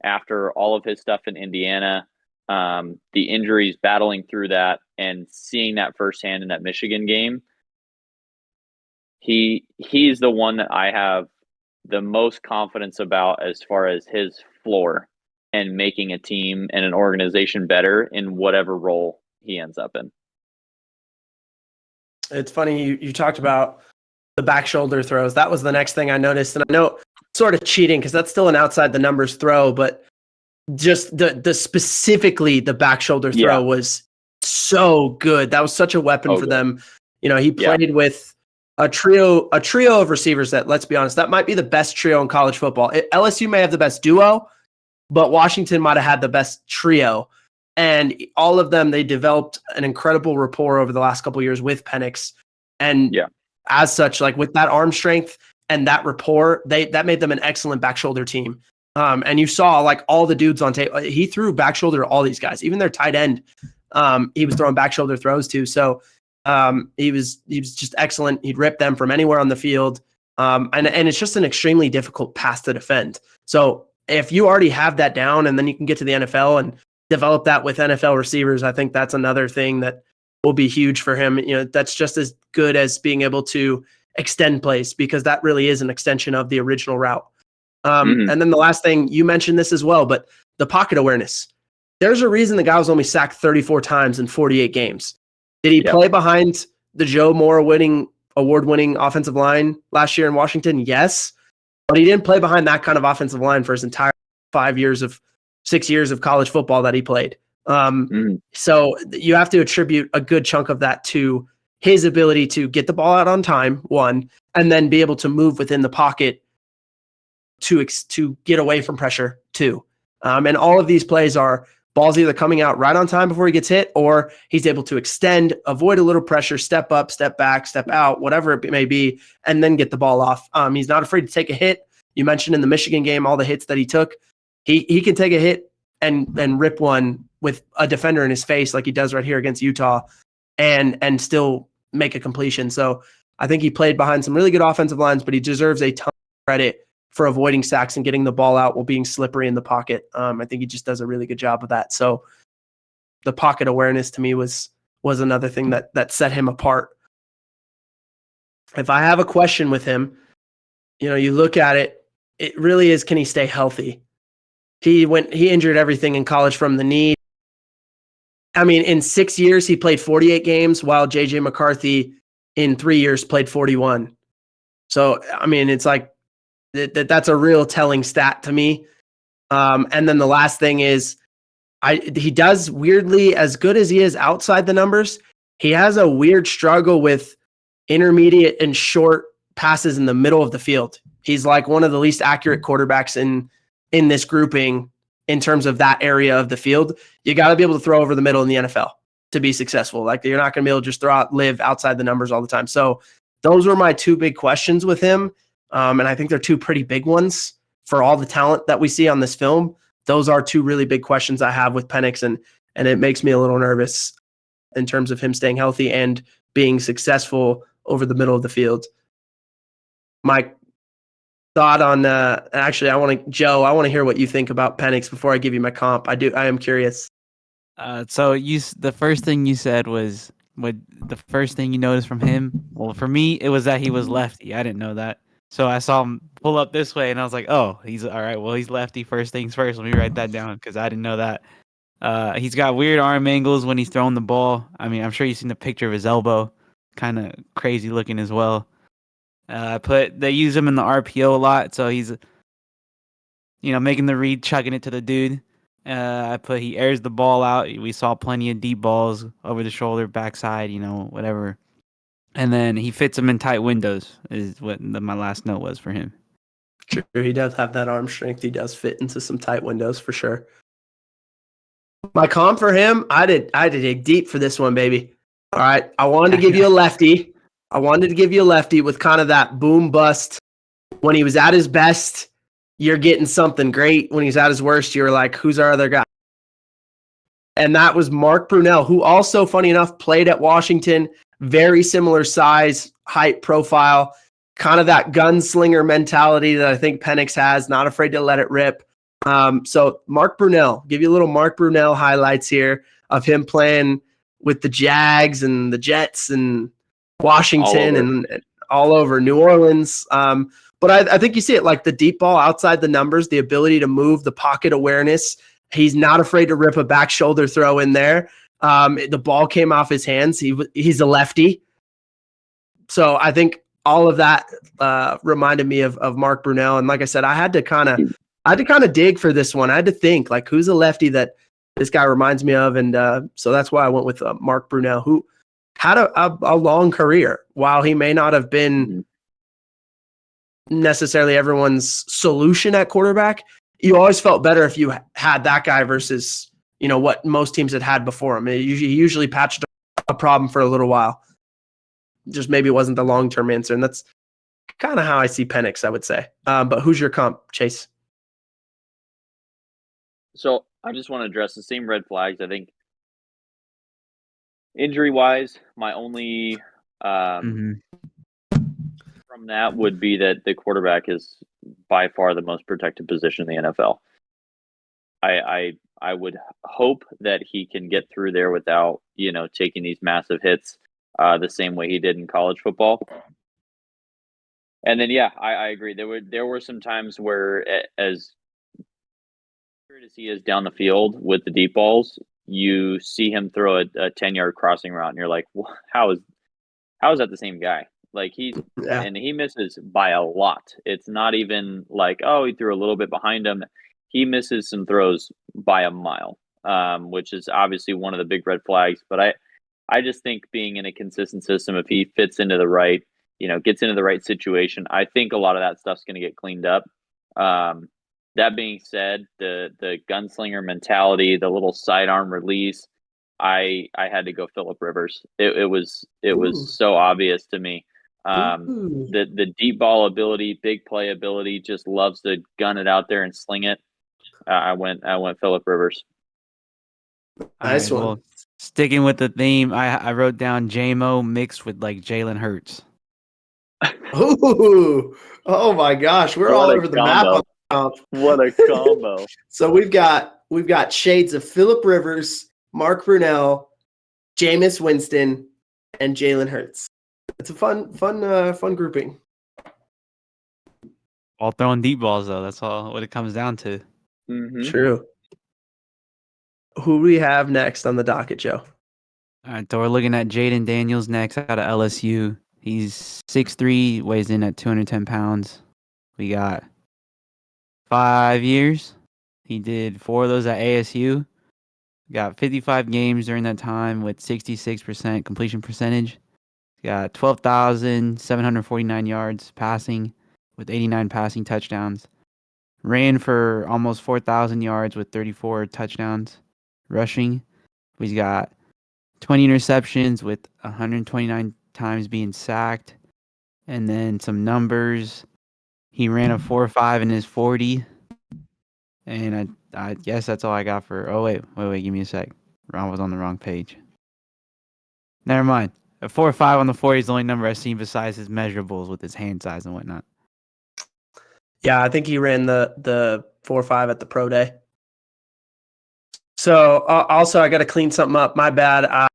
after all of his stuff in Indiana, the injuries, battling through that, and seeing that firsthand in that Michigan game. He's the one that I have the most confidence about as far as his floor and making a team and an organization better in whatever role he ends up in. It's funny you talked about the back shoulder throws. That was the next thing I noticed, and I know sort of cheating because that's still an outside the numbers throw, but just the specifically the back shoulder throw was so good. That was such a weapon for them. He played with a trio of receivers that, let's be honest, that might be the best trio in college football. LSU may have the best duo, but Washington might have had the best trio. And all of them, they developed an incredible rapport over the last couple of years with Penix. And as such, like with that arm strength and that rapport, that made them an excellent back shoulder team. And you saw like all the dudes on tape. He threw back shoulder to all these guys, even their tight end. He was throwing back shoulder throws too. So he was just excellent. He'd rip them from anywhere on the field. And it's just an extremely difficult pass to defend. So if you already have that down and then you can get to the NFL and develop that with NFL receivers, I think that's another thing that will be huge for him. That's just as good as being able to extend plays, because that really is an extension of the original route. And then the last thing, you mentioned this as well, but the pocket awareness. There's a reason the guy was only sacked 34 times in 48 games. Did he play behind the Joe Moore award-winning offensive line last year in Washington? Yes. But he didn't play behind that kind of offensive line for his entire 6 years of college football that he played. So you have to attribute a good chunk of that to his ability to get the ball out on time, one, and then be able to move within the pocket to get away from pressure, two. And all of these plays are balls either coming out right on time before he gets hit, or he's able to extend, avoid a little pressure, step up, step back, step out, whatever it may be, and then get the ball off. He's not afraid to take a hit. You mentioned in the Michigan game all the hits that he took. He can take a hit and rip one with a defender in his face like he does right here against Utah and still make a completion. So I think he played behind some really good offensive lines, but he deserves a ton of credit for avoiding sacks and getting the ball out while being slippery in the pocket. I think he just does a really good job of that. So the pocket awareness to me was another thing that set him apart. If I have a question with him, you look at it, it really is, can he stay healthy? He injured everything in college from the knee. I mean, in 6 years, he played 48 games, while JJ McCarthy in 3 years played 41. So, I mean, it's like that's a real telling stat to me. And then the last thing is, he does weirdly, as good as he is outside the numbers, he has a weird struggle with intermediate and short passes in the middle of the field. He's like one of the least accurate quarterbacks in this grouping in terms of that area of the field. You got to be able to throw over the middle in the NFL to be successful. Like, you're not going to be able to just live outside the numbers all the time. So those were my two big questions with him. And I think they're two pretty big ones for all the talent that we see on this film. Those are two really big questions I have with Penix, and it makes me a little nervous in terms of him staying healthy and being successful over the middle of the field. My thought on actually, I want to hear what you think about Penix before I give you my comp. I am curious. So the first thing you said was what the first thing you noticed from him. Well, for me, it was that he was lefty. I didn't know that. So I saw him pull up this way, and I was like, "Oh, he's all right. Well, he's lefty. First things first. Let me write that down because I didn't know that." He's got weird arm angles when he's throwing the ball. I mean, I'm sure you've seen the picture of his elbow, kind of crazy looking as well. They use him in the RPO a lot, so he's making the read, chucking it to the dude. He airs the ball out. We saw plenty of deep balls over the shoulder, backside, whatever. And then he fits them in tight windows is what my last note was for him. True, he does have that arm strength. He does fit into some tight windows for sure. My comp for him, I had to dig deep for this one, baby. All right, I wanted to give you a lefty. I wanted to give you a lefty with kind of that boom bust. When he was at his best, you're getting something great. When he's at his worst, you're like, who's our other guy? And that was Mark Brunell, who also, funny enough, played at Washington. Very similar size, height, profile, kind of that gunslinger mentality that I think Penix has, not afraid to let it rip. So Mark Brunell, give you a little Mark Brunell highlights here of him playing with the Jags and the Jets and Washington and all over New Orleans. But I think you see it, like the deep ball outside the numbers, the ability to move, the pocket awareness. He's not afraid to rip a back shoulder throw in there. The ball came off his hands. He's a lefty. So I think all of that reminded me of Mark Brunell. And like I said, I had to kind of dig for this one. I had to think, like, who's a lefty that this guy reminds me of? And so that's why I went with Mark Brunell, who had a long career. While he may not have been necessarily everyone's solution at quarterback, you always felt better if you had that guy versus what most teams had before him. He usually patched a problem for a little while. Just maybe it wasn't the long-term answer. And that's kind of how I see Penix, I would say. But who's your comp, Chase? So I just want to address the same red flags. I think injury-wise, my only from that would be that the quarterback is by far the most protected position in the NFL. I would hope that he can get through there without, taking these massive hits the same way he did in college football. And then, yeah, I agree. There were some times where, as accurate as he is down the field with the deep balls, you see him throw a 10-yard crossing route, and you're like, well, how is that the same guy? Like, and he misses by a lot. It's not even like, oh, he threw a little bit behind him. He misses some throws by a mile, which is obviously one of the big red flags. But I just think being in a consistent system, if he fits into the right, gets into the right situation, I think a lot of that stuff's going to get cleaned up. That being said, the gunslinger mentality, the little sidearm release, I had to go Phillip Rivers. It was Ooh. so obvious to me. Ooh. The deep ball ability, big play ability, just loves to gun it out there and sling it. I went Phillip Rivers. All Nice right, one. well, sticking with the theme, I wrote down JMO mixed with like Jalen Hurts. Ooh. Oh my gosh, we're all What a over the map combo. on the comp. What a combo. So we've got shades of Phillip Rivers, Mark Brunell, Jameis Winston, and Jalen Hurts. It's a fun grouping. All throwing deep balls though. That's all what it comes down to. Mm-hmm. True. Who do we have next on the docket, Joe? All right, so we're looking at Jayden Daniels next out of LSU. He's 6'3", weighs in at 210 pounds. We got 5 years. He did 4 of those at ASU. Got 55 games during that time with 66% completion percentage. Got 12,749 yards passing with 89 passing touchdowns. Ran for almost 4,000 yards with 34 touchdowns. Rushing, he's got 20 interceptions with 129 times being sacked. And then some numbers. He ran a 4.5 in his 40. And I guess that's all I got for. Oh, wait, give me a sec. I was on the wrong page. Never mind. A 4.5 on the 40 is the only number I've seen besides his measurables with his hand size and whatnot. Yeah, I think he ran the 4.5 at the pro day. So also, I got to clean something up. My bad.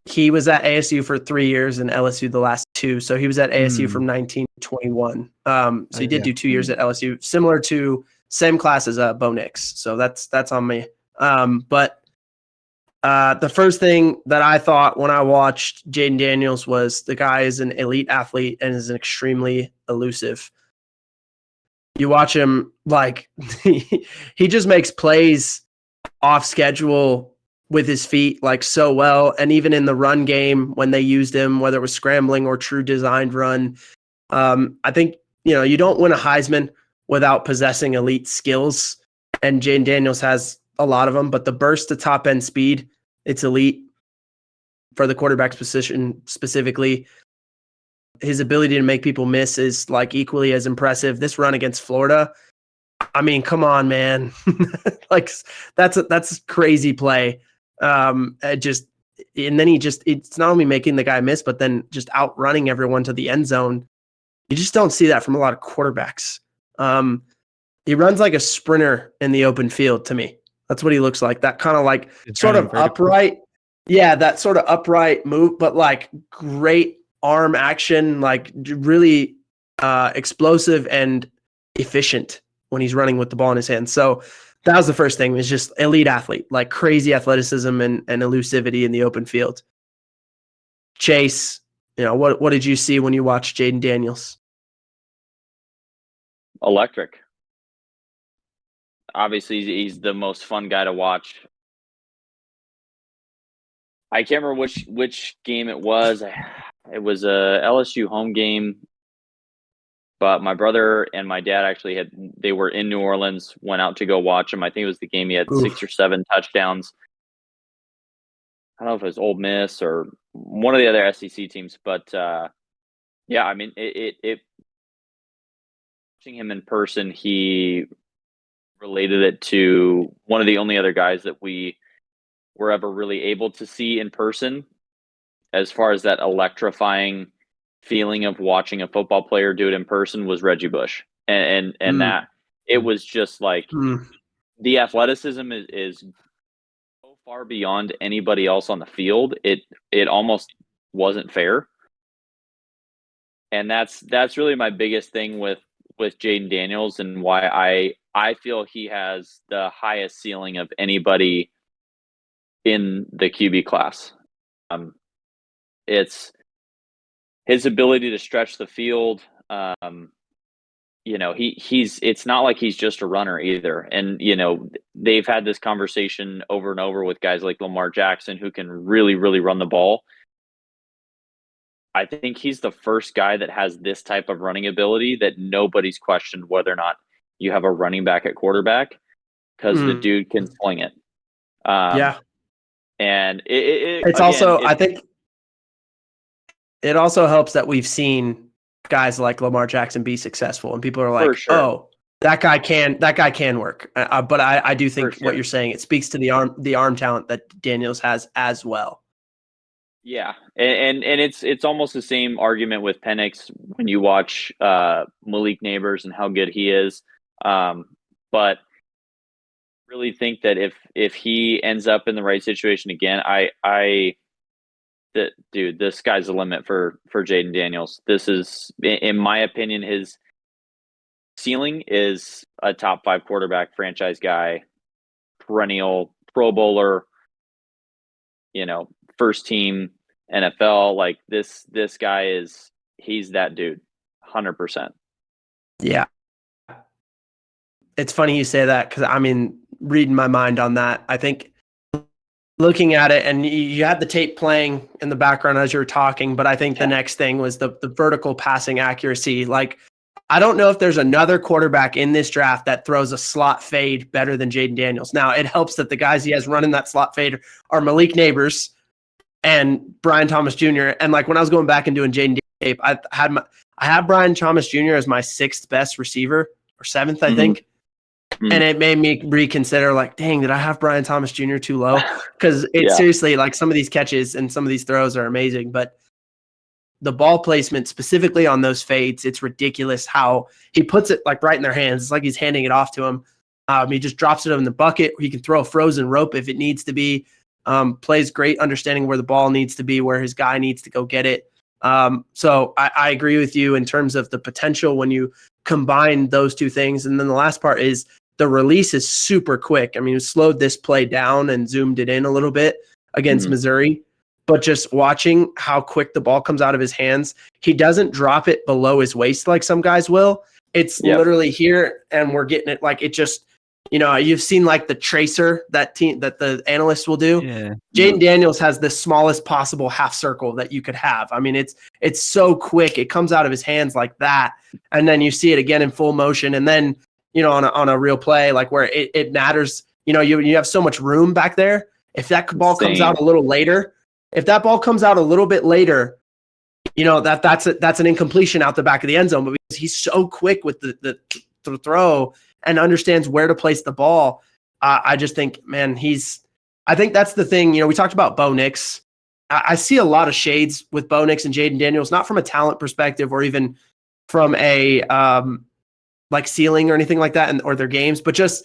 He was at ASU for 3 years and LSU the last 2. So he was at ASU from 19 to 21. So he did do 2 years at LSU, similar to same class as Bo Nix. So that's on me. But the first thing that I thought when I watched Jayden Daniels was the guy is an elite athlete and is extremely elusive. You watch him, like, he just makes plays off schedule with his feet, like, so well. And even in the run game, when they used him, whether it was scrambling or true designed run, I think, you don't win a Heisman without possessing elite skills. And Jayden Daniels has a lot of them, but the burst to top end speed, it's elite for the quarterback's position specifically. His ability to make people miss is like equally as impressive. This run against Florida, I mean, come on, man. Like that's a crazy play. And then it's not only making the guy miss, but then just outrunning everyone to the end zone. You just don't see that from a lot of quarterbacks. He runs like a sprinter in the open field to me. That's what he looks like. That kind of like sort of upright. Yeah, that sort of upright move, but like great arm action, like really explosive and efficient when he's running with the ball in his hands. So that was the first thing, was just elite athlete, like crazy athleticism and elusivity in the open field. Chase, what did you see when you watched Jayden Daniels? Electric. Obviously, he's the most fun guy to watch. I can't remember which game it was. It was a LSU home game, but my brother and my dad actually they were in New Orleans, went out to go watch him. I think it was the game he had 6 or 7 touchdowns. I don't know if it was Ole Miss or one of the other SEC teams, but yeah, I mean, it watching him in person, he related it to one of the only other guys that we were ever really able to see in person, as far as that electrifying feeling of watching a football player do it in person, was Reggie Bush. And that it was just like the athleticism is so far beyond anybody else on the field. It almost wasn't fair. And that's really my biggest thing with Jayden Daniels, and why I feel he has the highest ceiling of anybody in the QB class. It's his ability to stretch the field. It's not like he's just a runner either. And, they've had this conversation over and over with guys like Lamar Jackson, who can really, really run the ball. I think he's the first guy that has this type of running ability that nobody's questioned whether or not you have a running back at quarterback because the dude can swing it. Yeah. And It's again, also, I think it also helps that we've seen guys like Lamar Jackson be successful, and people are for like, sure. "Oh, that guy can work." But I do think For what sure. you're saying, it speaks to the arm talent that Daniels has as well. Yeah, and it's almost the same argument with Penix when you watch Malik Neighbors and how good he is. But really think that if he ends up in the right situation again, dude, the sky's the limit for Jayden Daniels. This is, in my opinion, his ceiling is a top 5 quarterback, franchise guy, perennial Pro Bowler, first team NFL. Like this guy he's that dude, 100%. Yeah. It's funny you say that because reading my mind on that, I think looking at it, and you had the tape playing in the background as you were talking, but I think the next thing was the vertical passing accuracy. Like, I don't know if there's another quarterback in this draft that throws a slot fade better than Jayden Daniels. Now, it helps that the guys he has running that slot fade are Malik Neighbors and Brian Thomas Jr. And like when I was going back and doing Jayden tape, I had Brian Thomas Jr. as my 6th best receiver or 7th, I think. And it made me reconsider, like, dang, did I have Brian Thomas Jr. too low? Because it's seriously, like, some of these catches and some of these throws are amazing, but the ball placement specifically on those fades, it's ridiculous how he puts it like right in their hands. It's like he's handing it off to him. He just drops it in the bucket. He can throw a frozen rope if it needs to be. Plays great understanding where the ball needs to be, where his guy needs to go get it. So I agree with you in terms of the potential when you combine those two things. And then the last part is the release is super quick. I mean, he slowed this play down and zoomed it in a little bit against Missouri, but just watching how quick the ball comes out of his hands, he doesn't drop it below his waist like some guys will. It's literally here, and we're getting it like it just, you've seen like the tracer that the analysts will do. Yeah. Jayden Daniels has the smallest possible half circle that you could have. I mean, it's so quick. It comes out of his hands like that. And then you see it again in full motion. And then, on a real play, like where it matters, you have so much room back there. If that ball comes out a little later, that's an incompletion out the back of the end zone. But because he's so quick with the throw and understands where to place the ball, I just think, man, I think that's the thing. We talked about Bo Nix. I see a lot of shades with Bo Nix and Jayden Daniels, not from a talent perspective or even from a like ceiling or anything like that, or their games, but just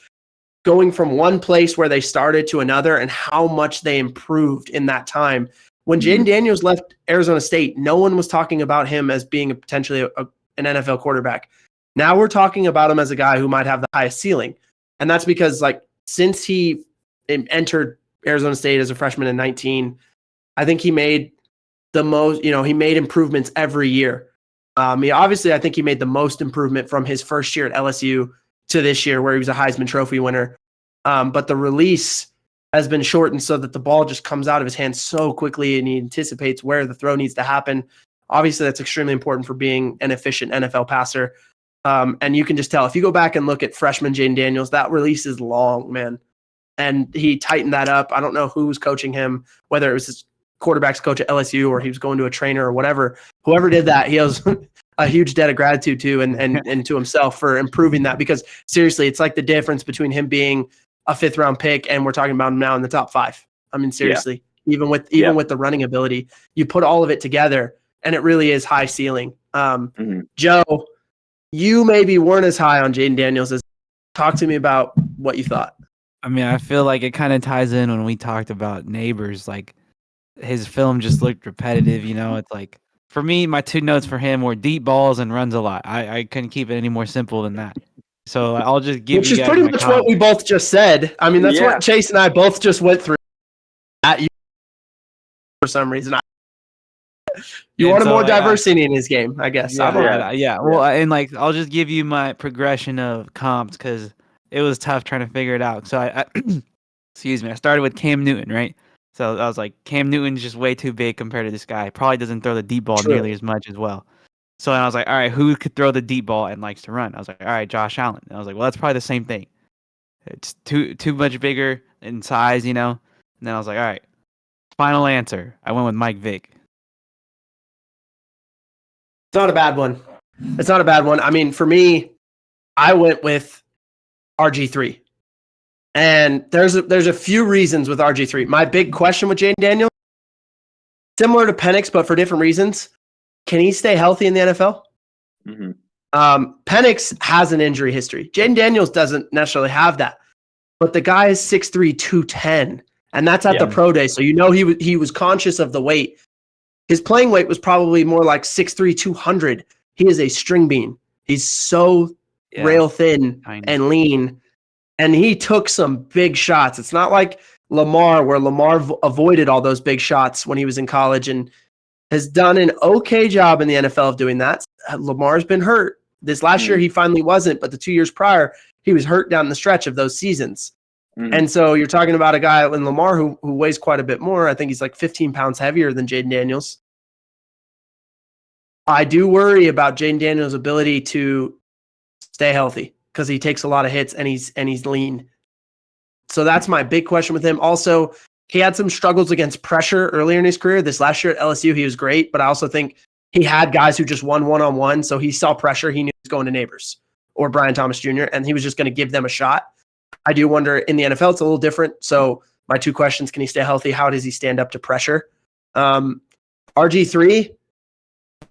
going from one place where they started to another and how much they improved in that time. When Jayden Daniels left Arizona State, no one was talking about him as being potentially an NFL quarterback. Now we're talking about him as a guy who might have the highest ceiling. And that's because, like, since he entered Arizona State as a freshman in 19, I think he made the most, he made improvements every year. I think he made the most improvement from his first year at LSU to this year where he was a Heisman Trophy winner. But the release has been shortened so that the ball just comes out of his hands so quickly and he anticipates where the throw needs to happen. Obviously, that's extremely important for being an efficient NFL passer. And you can just tell if you go back and look at freshman Jayden Daniels, that release is long, man. And he tightened that up. I don't know who was coaching him, whether it was his quarterback's coach at LSU or he was going to a trainer or whatever. Whoever did that, he owes a huge debt of gratitude to and to himself for improving that, because seriously, it's like the difference between him being a 5th round pick and we're talking about him now in the top 5. I mean, seriously, even with the running ability, you put all of it together and it really is high ceiling. Joe, you maybe weren't as high on Jayden Daniels as. Talk to me about what you thought. I mean, I feel like it kind of ties in when we talked about Neighbors. Like, his film just looked repetitive. It's like, for me, my 2 notes for him were deep balls and runs a lot. I couldn't keep it any more simple than that. So I'll just give you guys pretty much what we both just said. I mean, that's what Chase and I both just went through. At you for some reason, you wanted more diversity in his game, I guess. Well, and like, I'll just give you my progression of comps because it was tough trying to figure it out. So I excuse me, I started with Cam Newton, right? So I was like, Cam Newton's just way too big compared to this guy. Probably doesn't throw the deep ball True. nearly as much as well. So I was like, all right, who could throw the deep ball and likes to run? I was like, all right, Josh Allen. And I was like, well, that's probably the same thing. It's too much bigger in size, you know. And then I was like, all right, final answer. I went with Mike Vick. It's not a bad one. It's not a bad one. I mean, for me, I went with RG3. And there's a few reasons with RG3. My big question with Jayden Daniels, similar to Penix, but for different reasons. Can he stay healthy in the NFL? Mm-hmm. Penix has an injury history. Jayden Daniels doesn't necessarily have that. But the guy is 6'3", 210. And that's at the pro day. So he was conscious of the weight. His playing weight was probably more like 6'3", 200. He is a string bean. He's so rail thin and lean. And he took some big shots. It's not like Lamar, where Lamar avoided all those big shots when he was in college and has done an okay job in the NFL of doing that. Lamar's been hurt. This last year, he finally wasn't, but the 2 years prior, he was hurt down the stretch of those seasons. And so you're talking about a guy in Lamar who weighs quite a bit more. I think he's like 15 pounds heavier than Jayden Daniels. I do worry about Jayden Daniels' ability to stay healthy because he takes a lot of hits and he's lean. So that's my big question with him. Also, he had some struggles against pressure earlier in his career. This last year at LSU, he was great, but I also think he had guys who just won one-on-one, so he saw pressure. He knew he was going to Neighbors or Brian Thomas Jr., and he was just going to give them a shot. I do wonder, in the NFL, it's a little different. So my two questions, can he stay healthy? How does he stand up to pressure? RG3,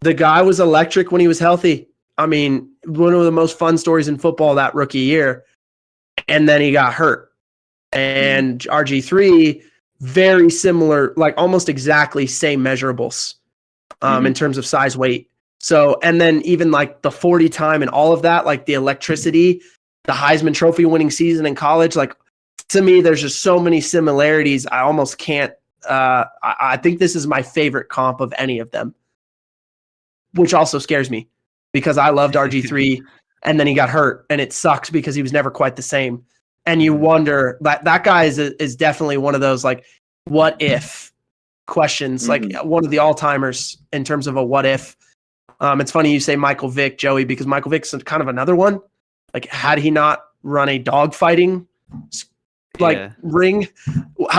the guy was electric when he was healthy. I mean, one of the most fun stories in football that rookie year, and then he got hurt. And RG3, very similar, like almost exactly same measurables in terms of size, weight. So, and then even like the 40 time and all of that, like the electricity, the Heisman Trophy winning season in college, like to me, there's just so many similarities. I almost can't, I think this is my favorite comp of any of them, which also scares me because I loved RG3 and then he got hurt and it sucks because he was never quite the same. And you wonder that guy is definitely one of those like what if questions, like one of the all-timers in terms of a what if. It's funny you say Michael Vick, Joey, because Michael Vick's kind of another one. Like had he not run a dogfighting ring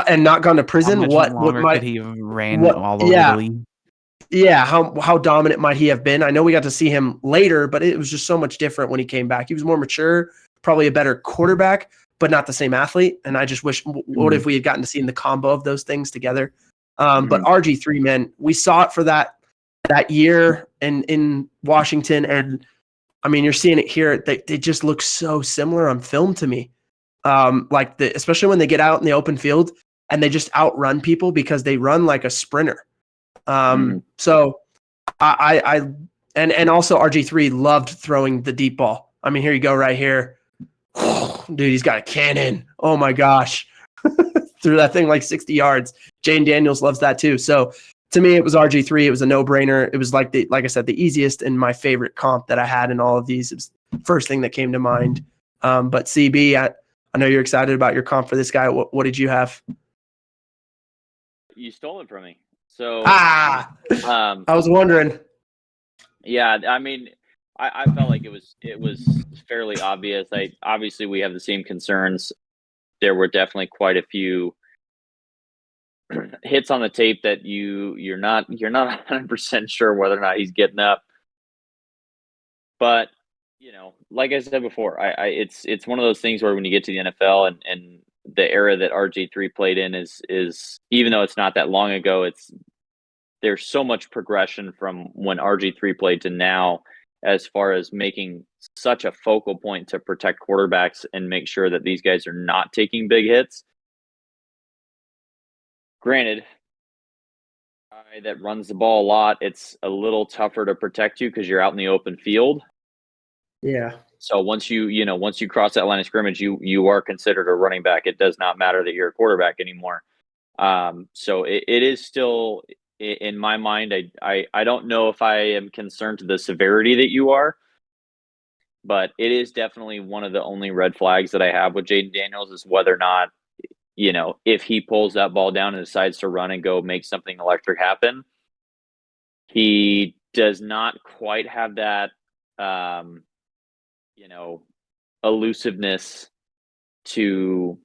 and not gone to prison, what might could he have ran all over the league? Yeah, how dominant might he have been? I know we got to see him later, but it was just so much different when he came back. He was more mature, probably a better quarterback, but not the same athlete. And I just wish, what if we had gotten to see the combo of those things together? But RG3, man, we saw it for that year in Washington. And I mean, you're seeing it here. They just look so similar on film to me. Especially when they get out in the open field and they just outrun people because they run like a sprinter. So I also RG3 loved throwing the deep ball. I mean, here you go right here. Dude, he's got a cannon. Oh my gosh. Threw that thing like 60 yards. Jayden Daniels loves that too. So to me, it was RG3. It was a no-brainer. It was like I said, the easiest and my favorite comp that I had in all of these. It was the first thing that came to mind. But CB, I know you're excited about your comp for this guy. What did you have? You stole it from me. So I was wondering. Yeah, I mean, I felt like it was fairly obvious. Obviously we have the same concerns. There were definitely quite a few hits on the tape that you're not 100% sure whether or not he's getting up. But like I said before, it's one of those things where when you get to the NFL and the era that RG3 played in is even though it's not that long ago, there's so much progression from when RG3 played to now as far as making such a focal point to protect quarterbacks and make sure that these guys are not taking big hits. Granted, guy that runs the ball a lot, it's a little tougher to protect you because you're out in the open field. Yeah. So once you cross that line of scrimmage, you are considered a running back. It does not matter that you're a quarterback anymore. So it is still, in my mind, I don't know if I am concerned to the severity that you are, but it is definitely one of the only red flags that I have with Jayden Daniels is whether or not if he pulls that ball down and decides to run and go make something electric happen, he does not quite have that, elusiveness to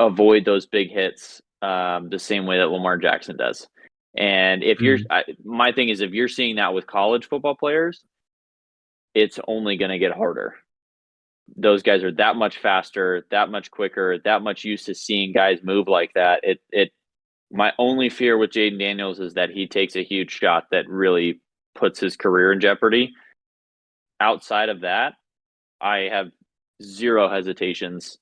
avoid those big hits the same way that Lamar Jackson does. And if my thing is, if you're seeing that with college football players, it's only going to get harder. Those guys are that much faster, that much quicker, that much used to seeing guys move like that. My only fear with Jayden Daniels is that he takes a huge shot that really puts his career in jeopardy. Outside of that, I have zero hesitations.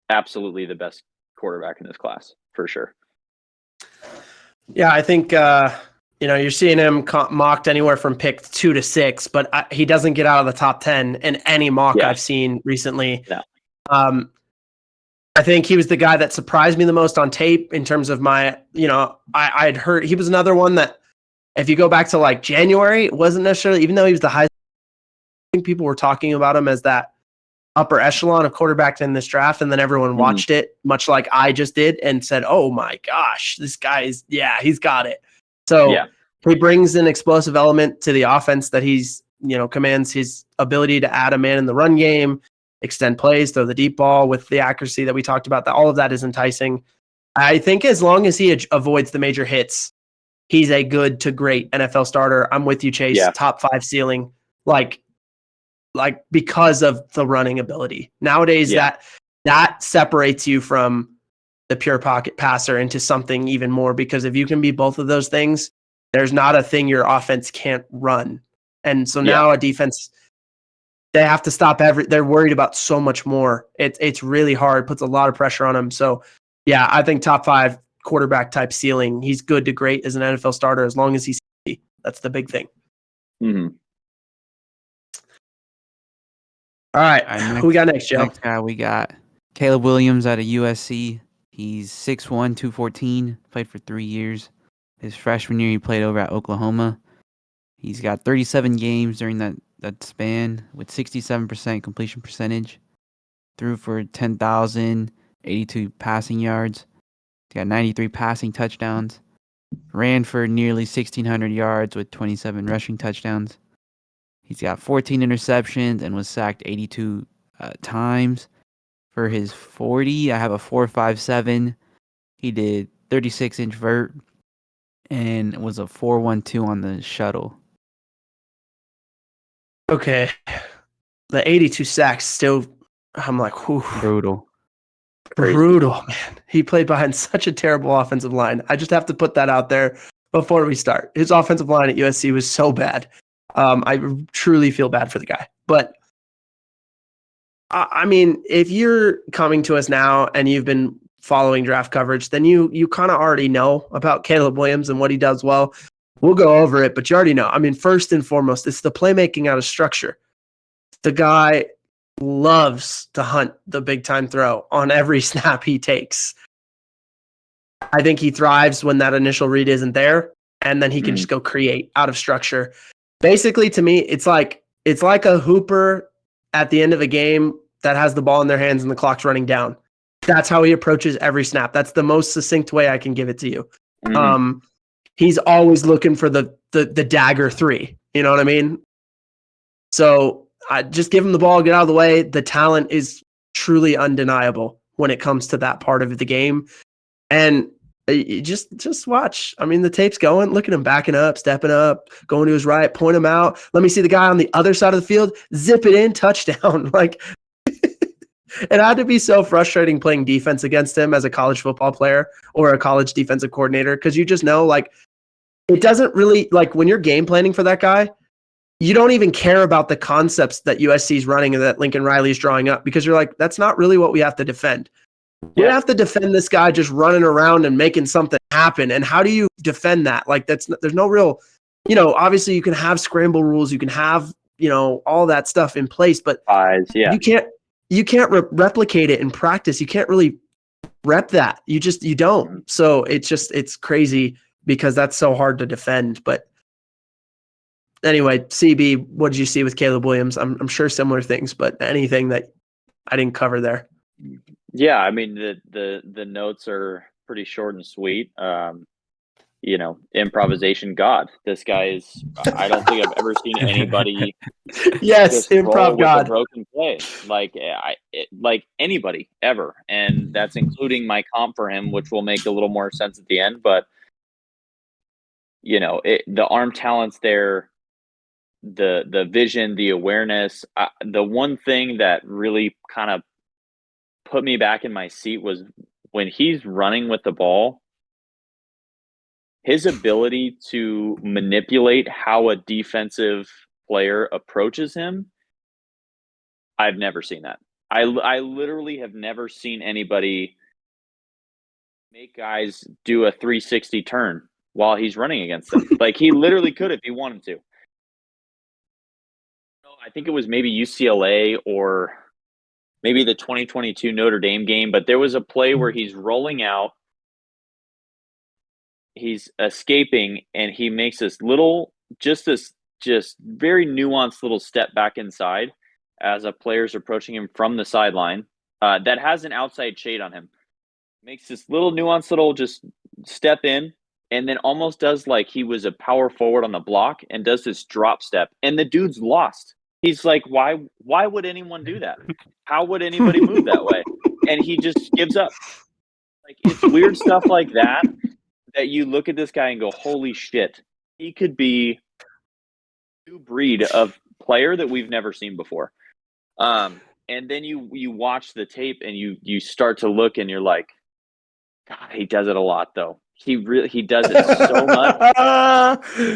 Absolutely the best quarterback in this class, for sure. Yeah, I think you're seeing him mocked anywhere from pick 2 to 6, but he doesn't get out of the top 10 in any mock I've seen recently. No. I think he was the guy that surprised me the most on tape in terms of I'd heard he was another one that, if you go back to like January, it wasn't necessarily, even though he was the highest, I think people were talking about him as that upper echelon of quarterback in this draft, and then everyone watched it, much like I just did, and said, oh my gosh, this guy he's got it. So he brings an explosive element to the offense that he's, commands his ability to add a man in the run game, extend plays, throw the deep ball with the accuracy that we talked about. That all of that is enticing. I think as long as he avoids the major hits, he's a good to great NFL starter. I'm with you, Chase. Yeah. Top 5 ceiling, like because of the running ability. Nowadays, that separates you from the pure pocket passer into something even more, because if you can be both of those things, there's not a thing your offense can't run. And so now a defense, they have to stop they're worried about so much more. It's really hard, puts a lot of pressure on them. So yeah, I think top 5 quarterback type ceiling. He's good to great as an NFL starter as long as he's healthy. That's the big thing. Mm-hmm. All right, who we got next, Joe? Next guy, we got Caleb Williams out of USC. He's 6'1", 214, played for 3 years. His freshman year, he played over at Oklahoma. He's got 37 games during that span with 67% completion percentage. Threw for 10,082 passing yards. He's got 93 passing touchdowns. Ran for nearly 1,600 yards with 27 rushing touchdowns. He's got 14 interceptions and was sacked 82 times. For his 40, I have a 4.57. He did 36-inch vert and was a 4.12 on the shuttle. Okay. The 82 sacks still, I'm like, whew. Brutal, man. He played behind such a terrible offensive line. I just have to put that out there before we start. His offensive line at USC was so bad. I truly feel bad for the guy. But, I mean, if you're coming to us now and you've been following draft coverage, then you kind of already know about Caleb Williams and what he does well. We'll go over it, but you already know. I mean, first and foremost, it's the playmaking out of structure. The guy loves to hunt the big-time throw on every snap he takes. I think he thrives when that initial read isn't there, and then he can just go create out of structure. Basically, to me, it's like a hooper at the end of a game that has the ball in their hands and the clock's running down. That's how he approaches every snap. That's the most succinct way I can give it to you. He's always looking for the dagger 3. You know what I mean? So I just give him the ball, get out of the way. The talent is truly undeniable when it comes to that part of the game. And you just watch. I mean, the tape's going. Look at him backing up, stepping up, going to his right, point him out. Let me see the guy on the other side of the field. Zip it in, touchdown. Like, it had to be so frustrating playing defense against him as a college football player or a college defensive coordinator, because you just know, like, it doesn't really, like, when you're game planning for that guy, you don't even care about the concepts that USC is running and that Lincoln Riley is drawing up, because you're like, that's not really what we have to defend. We have to defend this guy just running around and making something happen. And how do you defend that? Like, there's no real, obviously you can have scramble rules, you can have, all that stuff in place, but you can't replicate it in practice. You can't really rep that. You don't. So it's crazy because that's so hard to defend. But anyway, CB, what did you see with Caleb Williams? I'm sure similar things, but anything that I didn't cover there. Yeah, I mean the notes are pretty short and sweet. Improvisation god. This guy is. I don't think I've ever seen anybody Yes, just roll improv with a god. broken play like anybody ever, and that's including my comp for him, which will make a little more sense at the end. But the arm talent's there, the vision, the awareness. The one thing that really kind of put me back in my seat was when he's running with the ball, his ability to manipulate how a defensive player approaches him. I've never seen that. I literally have never seen anybody make guys do a 360 turn while he's running against them. Like, he literally could if he wanted to. I think it was maybe UCLA or maybe the 2022 Notre Dame game, but there was a play where he's rolling out, he's escaping, and he makes this very nuanced little step back inside as a player's approaching him from the sideline that has an outside shade on him. Makes this little nuanced little just step in, and then almost does like he was a power forward on the block and does this drop step, and the dude's lost. He's like, why would anyone do that? How would anybody move that way? And he just gives up. Like, it's weird stuff like that you look at this guy and go, holy shit, he could be a new breed of player that we've never seen before. And then you watch the tape and you start to look and you're like, God, he does it a lot though. He does it so much.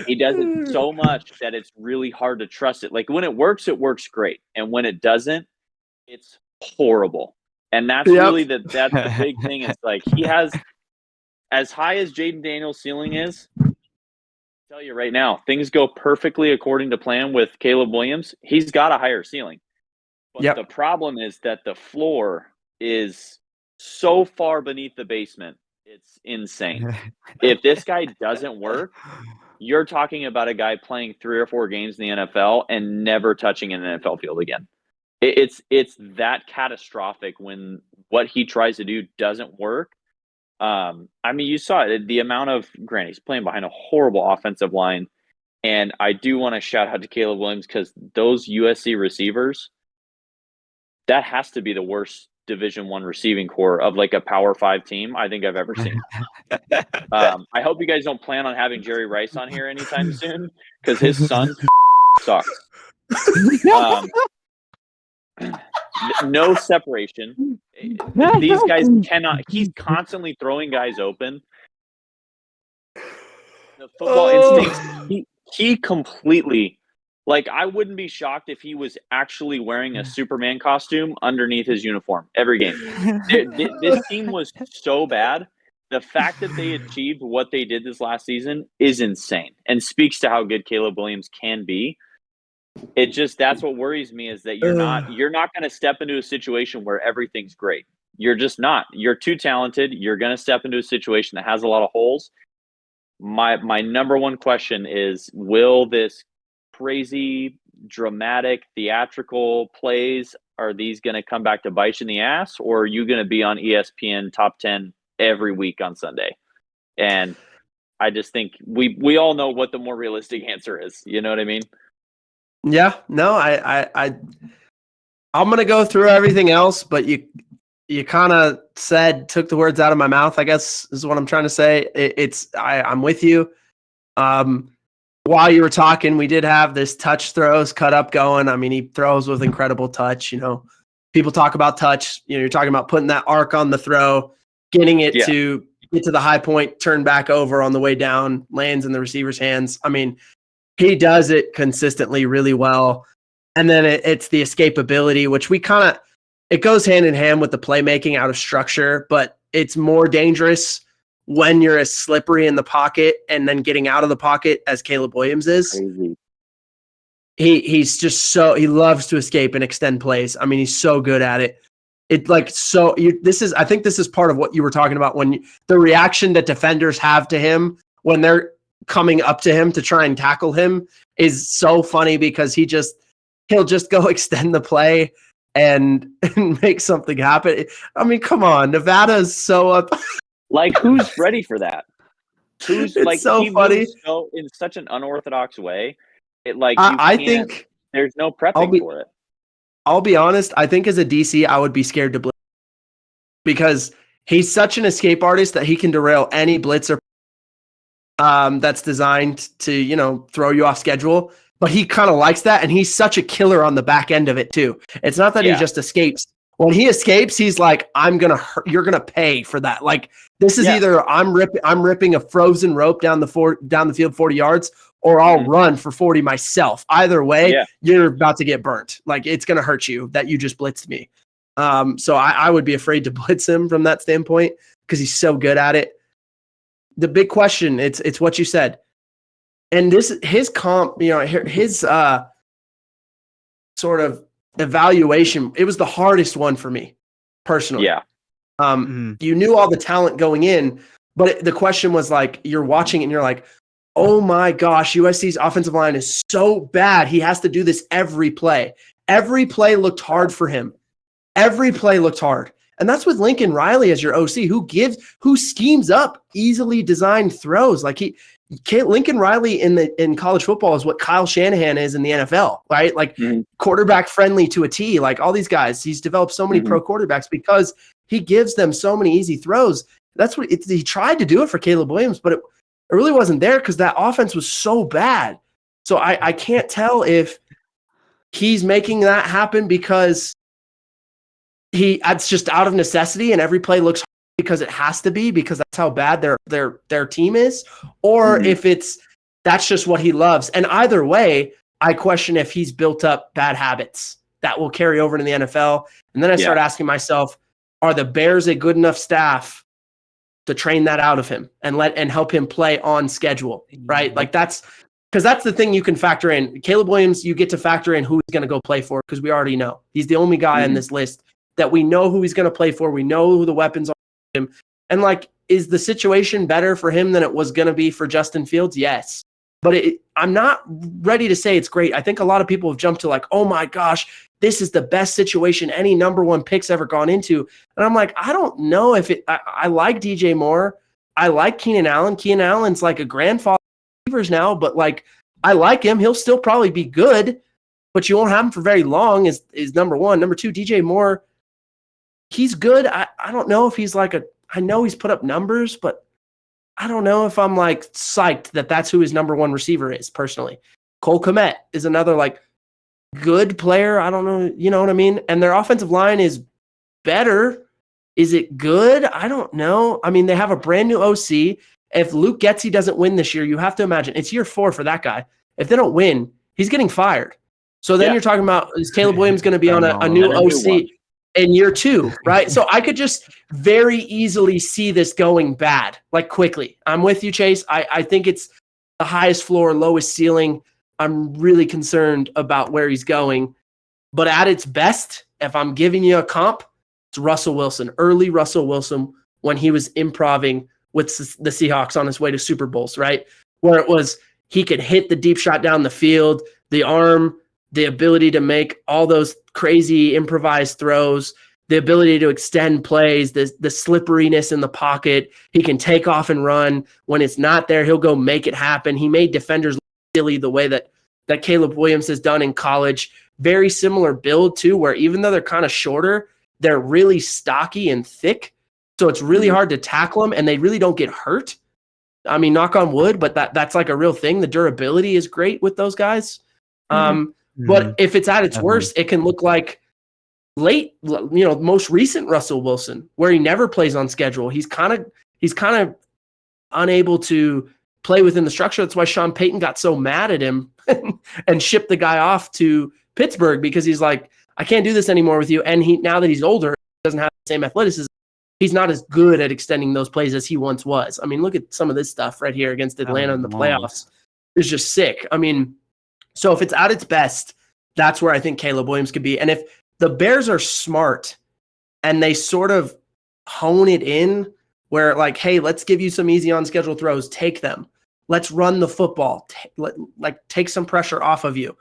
He does it so much that it's really hard to trust it. Like, when it works great. And when it doesn't, it's horrible. And that's really that's the big thing. It's like, he has, as high as Jayden Daniels' ceiling is, I'll tell you right now, things go perfectly according to plan with Caleb Williams. He's got a higher ceiling. But the problem is that the floor is so far beneath the basement. It's insane. If this guy doesn't work, you're talking about a guy playing 3 or 4 games in the NFL and never touching an NFL field again. It's that catastrophic when what he tries to do doesn't work. I mean, you saw it, the amount of, granted, he's playing behind a horrible offensive line. And I do want to shout out to Caleb Williams, because those USC receivers, that has to be the worst Division I receiving core of like a Power 5 team I think I've ever seen. I hope you guys don't plan on having Jerry Rice on here anytime soon, because his son sucks. No separation. These guys cannot. He's constantly throwing guys open. The football instincts. He completely. Like, I wouldn't be shocked if he was actually wearing a Superman costume underneath his uniform every game. This team was so bad. The fact that they achieved what they did this last season is insane and speaks to how good Caleb Williams can be. That's what worries me, is that you're not going to step into a situation where everything's great. You're just not. You're too talented. You're going to step into a situation that has a lot of holes. My number one question is, will this crazy, dramatic, theatrical plays, are these going to come back to bite you in the ass, or are you going to be on ESPN top 10 every week on Sunday? And I just think we all know what the more realistic answer is. You know what I mean? Yeah, no, I'm gonna go through everything else, but you kind of took the words out of my mouth, I guess is what I'm trying to say. I'm with you. While you were talking, we did have this touch throws cut up going. I mean, he throws with incredible touch. People talk about touch. You're talking about putting that arc on the throw, getting it to get to the high point, turn back over on the way down, lands in the receiver's hands. I mean, he does it consistently really well. And then it's the escapability, which it goes hand in hand with the playmaking out of structure, but it's more dangerous when you're as slippery in the pocket and then getting out of the pocket as Caleb Williams is. Crazy. He's just he loves to escape and extend plays. I mean, he's so good at it. I think this is part of what you were talking about, when the reaction that defenders have to him when they're coming up to him to try and tackle him is so funny, because he'll just go extend the play. and make something happen. I mean, come on, Nevada is so up. Like, who's ready for that? Who's It's like so he funny. moves so in such an unorthodox way. It like you I can't. think There's no I'll prepping be for it. I'll be honest. I think as a DC, I would be scared to blitz because he's such an escape artist that he can derail any blitzer that's designed to throw you off schedule. But he kind of likes that, and he's such a killer on the back end of it too. It's not that he just escapes. When he escapes, he's like, you're gonna pay for that. Like, this is either I'm ripping a frozen rope down the field 40 yards, or I'll run for 40 myself. Either way, you're about to get burnt. Like, it's gonna hurt you that you just blitzed me. So I would be afraid to blitz him from that standpoint because he's so good at it. The big question, it's what you said. And his comp, his sort of evaluation, it was the hardest one for me personally. Yeah. You knew all the talent going in, but the question was like, you're watching it and you're like, oh my gosh, USC's offensive line is so bad. He has to do this every play. Every play looked hard for him. Every play looked hard. And that's with Lincoln Riley as your OC, who schemes up easily designed throws. Like Lincoln Riley in college football is what Kyle Shanahan is in the NFL, right? Like quarterback friendly to a T. Like all these guys, he's developed so many pro quarterbacks because he gives them so many easy throws. That's what he tried to do it for Caleb Williams, but it really wasn't there because that offense was so bad. So I can't tell if he's making that happen because it's just out of necessity and every play looks hard because it has to be because that's how bad their team is, or if that's just what he loves. And either way, I question if he's built up bad habits that will carry over to the NFL. And then I start asking myself, are the Bears a good enough staff to train that out of him and help him play on schedule, right? Like that's the thing you can factor in. Caleb Williams, you get to factor in who he's going to go play for because we already know. He's the only guy on this list that we know who he's going to play for. We know who the weapons are for him. And like, is the situation better for him than it was going to be for Justin Fields? Yes. But I'm not ready to say it's great. I think a lot of people have jumped to like, oh my gosh, this is the best situation any number one pick's ever gone into. And I'm like, I don't know if I like DJ Moore. I like Keenan Allen. Keenan Allen's like a grandfather of receivers now, but like, I like him. He'll still probably be good, but you won't have him for very long is number one. Number two, DJ Moore, he's good. I don't know if he's like I know he's put up numbers, but I don't know if I'm like psyched that that's who his number one receiver is personally. Cole Kmet is another like good player. I don't know. You know what I mean? And their offensive line is better. Is it good? I don't know. I mean, they have a brand new OC. If Luke Getsy doesn't win this year, you have to imagine it's year 4 for that guy. If they don't win, he's getting fired. So then you're talking about, is Caleb Williams going to be on a new OC in year 2, right? So I could just very easily see this going bad, like quickly. I'm with you, Chase. I think it's the highest floor, lowest ceiling. I'm really concerned about where he's going. But at its best, if I'm giving you a comp, it's Russell Wilson, early Russell Wilson when he was improving with the Seahawks on his way to Super Bowls, right? Where it was he could hit the deep shot down the field, the arm, the ability to make all those crazy improvised throws, the ability to extend plays, the slipperiness in the pocket. He can take off and run. When it's not there, he'll go make it happen. He made defenders look silly the way that Caleb Williams has done in college. Very similar build too, where even though they're kind of shorter, they're really stocky and thick. So it's really hard to tackle them, and they really don't get hurt. I mean, knock on wood, but that's like a real thing. The durability is great with those guys. But if it's at its worst, it can look like most recent Russell Wilson, where he never plays on schedule. He's kind of unable to play within the structure. That's why Sean Payton got so mad at him and shipped the guy off to Pittsburgh, because he's like, I can't do this anymore with you. And now that he's older, doesn't have the same athleticism. He's not as good at extending those plays as he once was. I mean, look at some of this stuff right here against Atlanta in the playoffs. It's just sick. I mean, so if it's at its best, that's where I think Caleb Williams could be. And if the Bears are smart and they sort of hone it in where like, hey, let's give you some easy on schedule throws, take them. Let's run the football. Take some pressure off of you.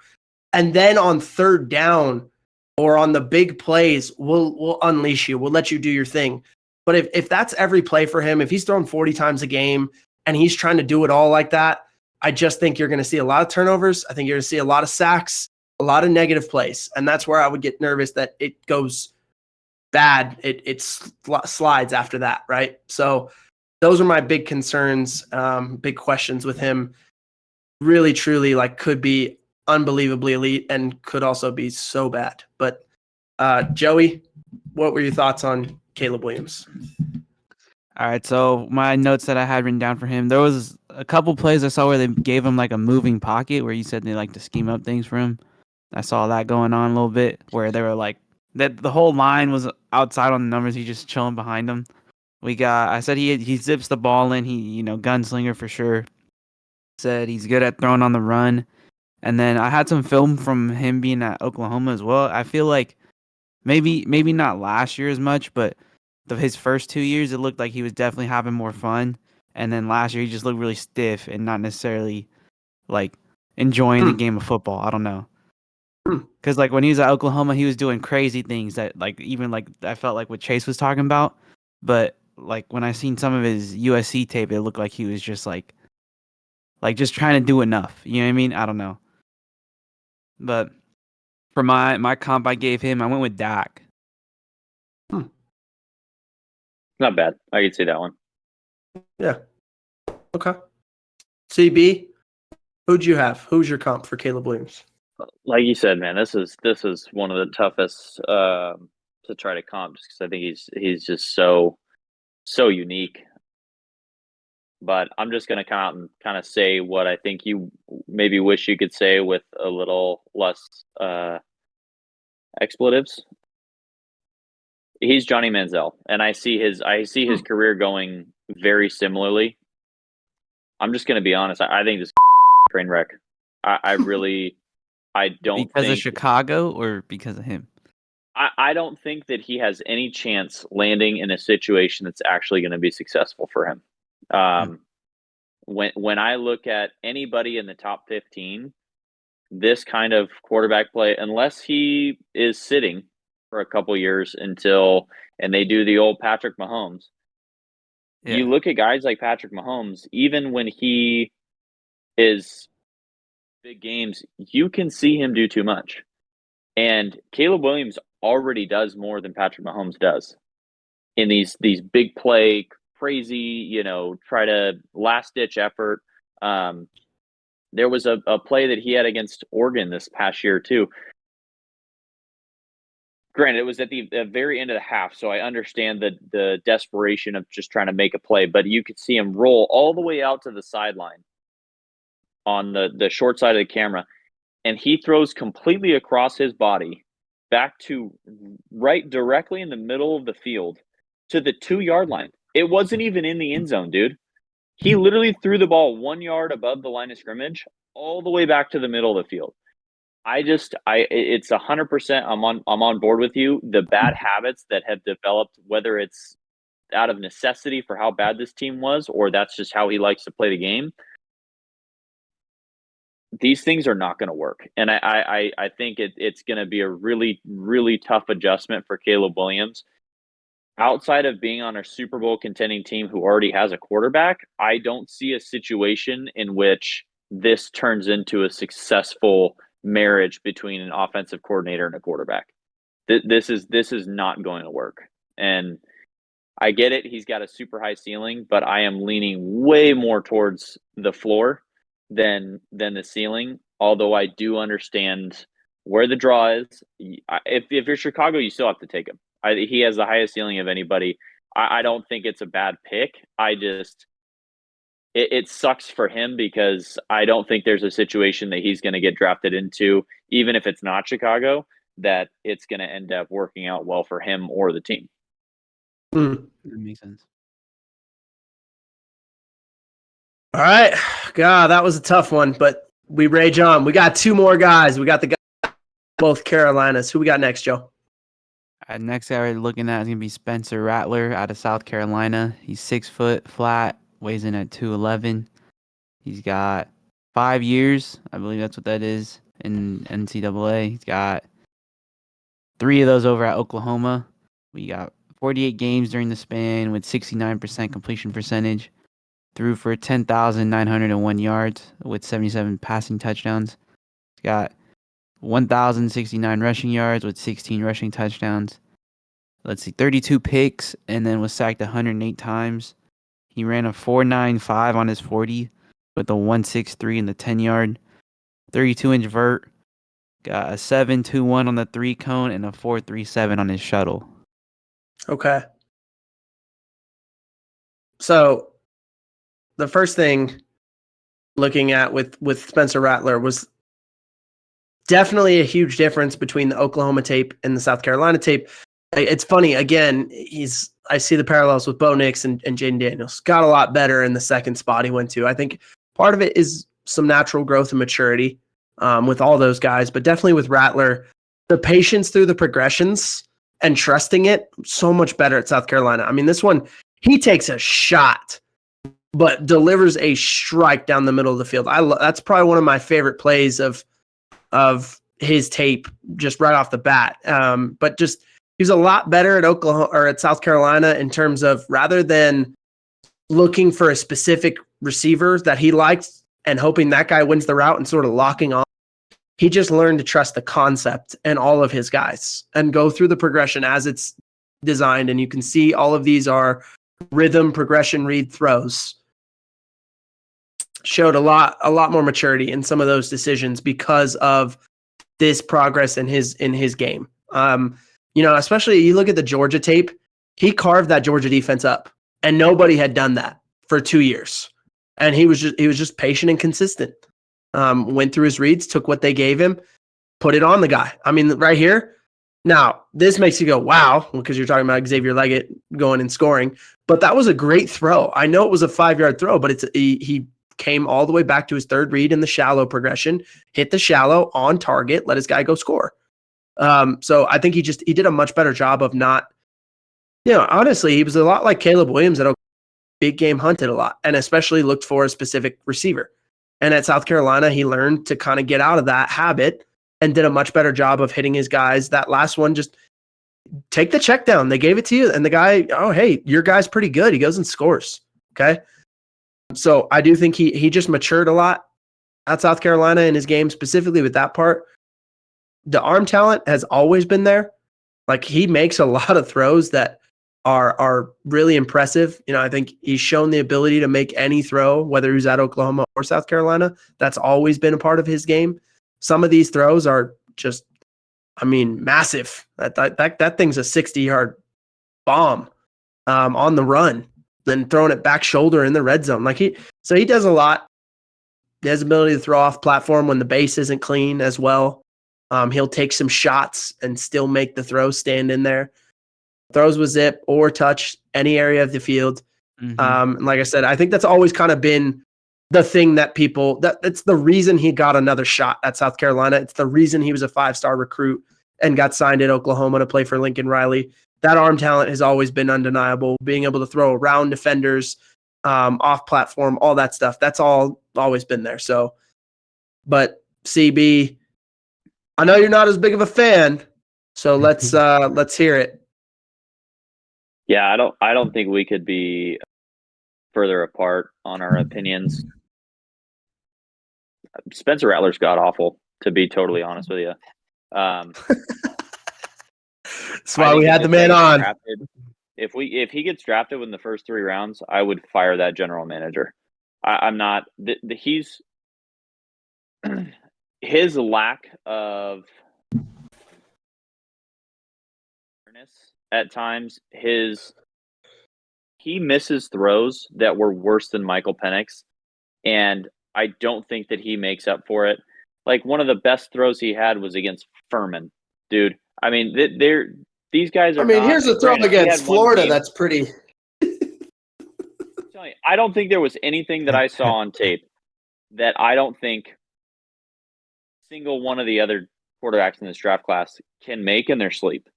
And then on third down, or on the big plays, we'll unleash you. We'll let you do your thing. But if that's every play for him, if he's throwing 40 times a game and he's trying to do it all like that, I just think you're going to see a lot of turnovers. I think you're going to see a lot of sacks, a lot of negative plays. And that's where I would get nervous that it goes bad. It slides after that, right? So those are my big concerns, big questions with him. Really, truly, like, could be unbelievably elite and could also be so bad. But Joey, what were your thoughts on Caleb Williams? All right, so my notes that I had written down for him, there was a couple plays I saw where they gave him like a moving pocket where you said they like to scheme up things for him. I saw that going on a little bit where they were like that the whole line was outside on the numbers, he's just chilling behind them. I said he zips the ball in, he gunslinger for sure. Said he's good at throwing on the run. And then I had some film from him being at Oklahoma as well. I feel like maybe not last year as much, but his first 2 years, it looked like he was definitely having more fun. And then last year, he just looked really stiff and not necessarily like enjoying the game of football. I don't know. Because like when he was at Oklahoma, he was doing crazy things that like even like I felt like what Chase was talking about. But like when I seen some of his USC tape, it looked like he was just like just trying to do enough. You know what I mean? I don't know. But for my comp I gave him, I went with Dak. Not bad. I could see that one. Yeah. Okay. CB, who'd you have? Who's your comp for Caleb Williams? Like you said, man, this is one of the toughest to try to comp just because I think he's just so unique. But I'm just going to come out and kind of say what I think you maybe wish you could say with a little less expletives. He's Johnny Manziel, and I see his career going very similarly. I'm just going to be honest. I think this train wreck. I really, I don't because think of Chicago or because of him. I don't think that he has any chance landing in a situation that's actually going to be successful for him. When I look at anybody in the top 15, this kind of quarterback play, unless he is sitting for a couple years and they do the old Patrick Mahomes. Yeah. You look at guys like Patrick Mahomes, even when he is big games, you can see him do too much. And Caleb Williams already does more than Patrick Mahomes does in these big play, crazy, try to last ditch effort. There was a play that he had against Oregon this past year too. Granted, it was at the very end of the half, so I understand the desperation of just trying to make a play, but you could see him roll all the way out to the sideline on the short side of the camera, and he throws completely across his body back to right directly in the middle of the field to the 2-yard line. It wasn't even in the end zone, dude. He literally threw the ball 1 yard above the line of scrimmage all the way back to the middle of the field. It's 100%. I'm on board with you. The bad habits that have developed, whether it's out of necessity for how bad this team was, or that's just how he likes to play the game. These things are not going to work. And I think it's going to be a really, really tough adjustment for Caleb Williams. Outside of being on a Super Bowl contending team who already has a quarterback, I don't see a situation in which this turns into a successful marriage between an offensive coordinator and a quarterback. This is not going to work. And I get it. He's got a super high ceiling, but I am leaning way more towards the floor than the ceiling. Although I do understand where the draw is. If you're Chicago, you still have to take him. He has the highest ceiling of anybody. I don't think it's a bad pick. It sucks for him because I don't think there's a situation that he's going to get drafted into, even if it's not Chicago, that it's going to end up working out well for him or the team. That makes sense. All right. God, that was a tough one, but we rage on. We got 2 more guys. We got the guys both Carolinas. Who we got next, Joe? Next guy we're looking at is going to be Spencer Rattler out of South Carolina. He's 6 foot flat, weighs in at 211. He's got 5 years. I believe that's what that is in NCAA. He's got 3 of those over at Oklahoma. We got 48 games during the span with 69% completion percentage. Threw for 10,901 yards with 77 passing touchdowns. Got 1,069 rushing yards with 16 rushing touchdowns. 32 picks, and then was sacked 108 times. He ran a 4.95 on his 40 with a 1.63 in the 10-yard. 32-inch vert. Got a 7.21 on the 3-cone and a 4.37 on his shuttle. Okay. So the first thing looking at with Spencer Rattler was definitely a huge difference between the Oklahoma tape and the South Carolina tape. It's funny, again, I see the parallels with Bo Nix and Jayden Daniels. Got a lot better in the second spot he went to. I think part of it is some natural growth and maturity with all those guys, but definitely with Rattler, the patience through the progressions and trusting it, so much better at South Carolina. I mean, this one, he takes a shot, but delivers a strike down the middle of the field. That's probably one of my favorite plays of his tape just right off the bat. But just he was a lot better at Oklahoma or at South Carolina in terms of rather than looking for a specific receiver that he liked and hoping that guy wins the route and sort of locking on. He just learned to trust the concept and all of his guys and go through the progression as it's designed. And you can see all of these are rhythm, progression, read throws. Showed a lot more maturity in some of those decisions because of this progress in his game. Especially you look at the Georgia tape, he carved that Georgia defense up, and nobody had done that for 2 years. And he was just patient and consistent. Went through his reads, took what they gave him, put it on the guy. I mean, right here. Now, this makes you go, wow, because you're talking about Xavier Leggett going and scoring. But that was a great throw. I know it was a 5-yard throw, but he came all the way back to his third read in the shallow progression, hit the shallow on target, let his guy go score. So I think he did a much better job of not, honestly, he was a lot like Caleb Williams that big game hunted a lot and especially looked for a specific receiver. And at South Carolina, he learned to kind of get out of that habit and did a much better job of hitting his guys. That last one, just take the check down. They gave it to you. And the guy, oh, hey, your guy's pretty good. He goes and scores. Okay. So I do think he just matured a lot at South Carolina in his game, specifically with that part. The arm talent has always been there. Like he makes a lot of throws that are really impressive. I think he's shown the ability to make any throw, whether he's at Oklahoma or South Carolina. That's always been a part of his game. Some of these throws are just, massive. That thing's a 60-yard bomb on the run, then throwing it back shoulder in the red zone. He does a lot. He has the ability to throw off platform when the base isn't clean as well. He'll take some shots and still make the throw stand in there. Throws with zip or touch any area of the field. Mm-hmm. Like I said, I think that's always kind of been the thing that that's the reason he got another shot at South Carolina. It's the reason he was a 5-star recruit and got signed at Oklahoma to play for Lincoln Riley. That arm talent has always been undeniable. Being able to throw around defenders, off platform, all that stuff. That's all always been there. So, but CB, I know you're not as big of a fan, so let's hear it. Yeah, I don't think we could be further apart on our opinions. Spencer Rattler's god awful, to be totally honest with you. That's why we had the man on. If he gets drafted in the first 3 rounds, I would fire that general manager. I'm not. He's his lack of awareness at times. He misses throws that were worse than Michael Penix, and I don't think that he makes up for it. Like one of the best throws he had was against Furman, dude. These guys are. Here's a throw against Florida that's pretty. I don't think there was anything that I saw on tape that I don't think single one of the other quarterbacks in this draft class can make in their sleep.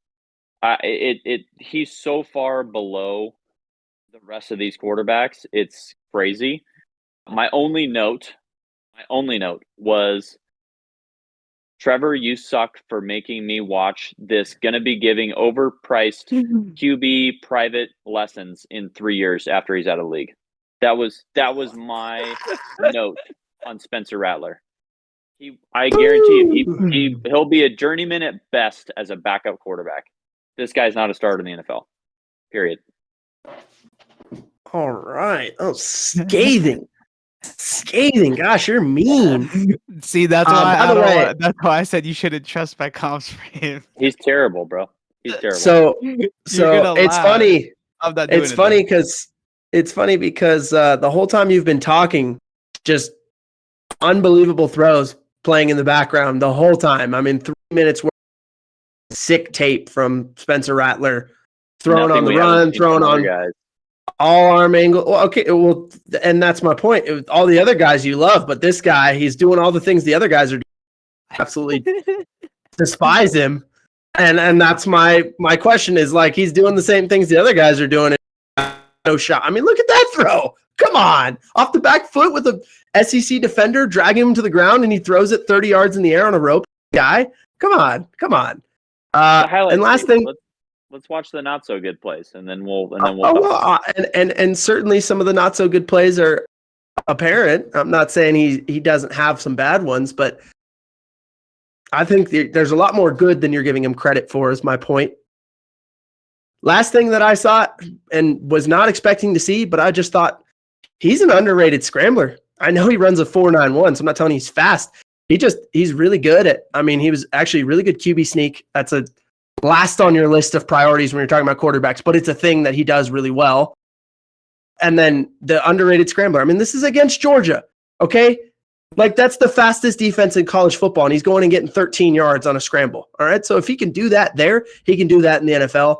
He's so far below the rest of these quarterbacks. It's crazy. My only note was Trevor, you suck for making me watch this. Gonna be giving overpriced QB private lessons in 3 years after he's out of the league. That was my note on Spencer Rattler. I guarantee you, he'll be a journeyman at best as a backup quarterback. This guy's not a starter in the NFL. Period. All right. Oh, scathing. Scathing. Gosh, you're mean. See, that's why by the way, that's why I said you shouldn't trust my comps for him. He's terrible, bro. He's terrible. So it's funny. I'm not doing It's funny because the whole time you've been talking, just unbelievable throws playing in the background the whole time. I mean, 3 minutes worth of sick tape from Spencer Rattler, throwing Nothing on the we run, haven't seen throwing from other on guys. all arm angle. Well, okay, well, and that's my point. All the other guys you love, but this guy, he's doing all the things the other guys are doing. Absolutely despise him. And that's my question is, like, he's doing the same things the other guys are doing. No shot. I mean, look at that throw. Come on. Off the back foot with a SEC defender dragging him to the ground, and he throws it 30 yards in the air on a rope. Guy, come on. And last thing, let's watch the not so good plays, and then we'll and certainly some of the not so good plays are apparent. I'm not saying he doesn't have some bad ones, but I think there's a lot more good than you're giving him credit for, is my point. Last thing that I saw and was not expecting to see, but I just thought he's an underrated scrambler. I know he runs a 4.91, so I'm not telling you he's fast. He's really good at, I mean, he was actually really good QB sneak. That's a last on your list of priorities when you're talking about quarterbacks, but it's a thing that he does really well. And then the underrated scrambler. I mean, this is against Georgia, okay? Like, that's the fastest defense in college football, and he's going and getting 13 yards on a scramble, all right? So if he can do that there, he can do that in the NFL.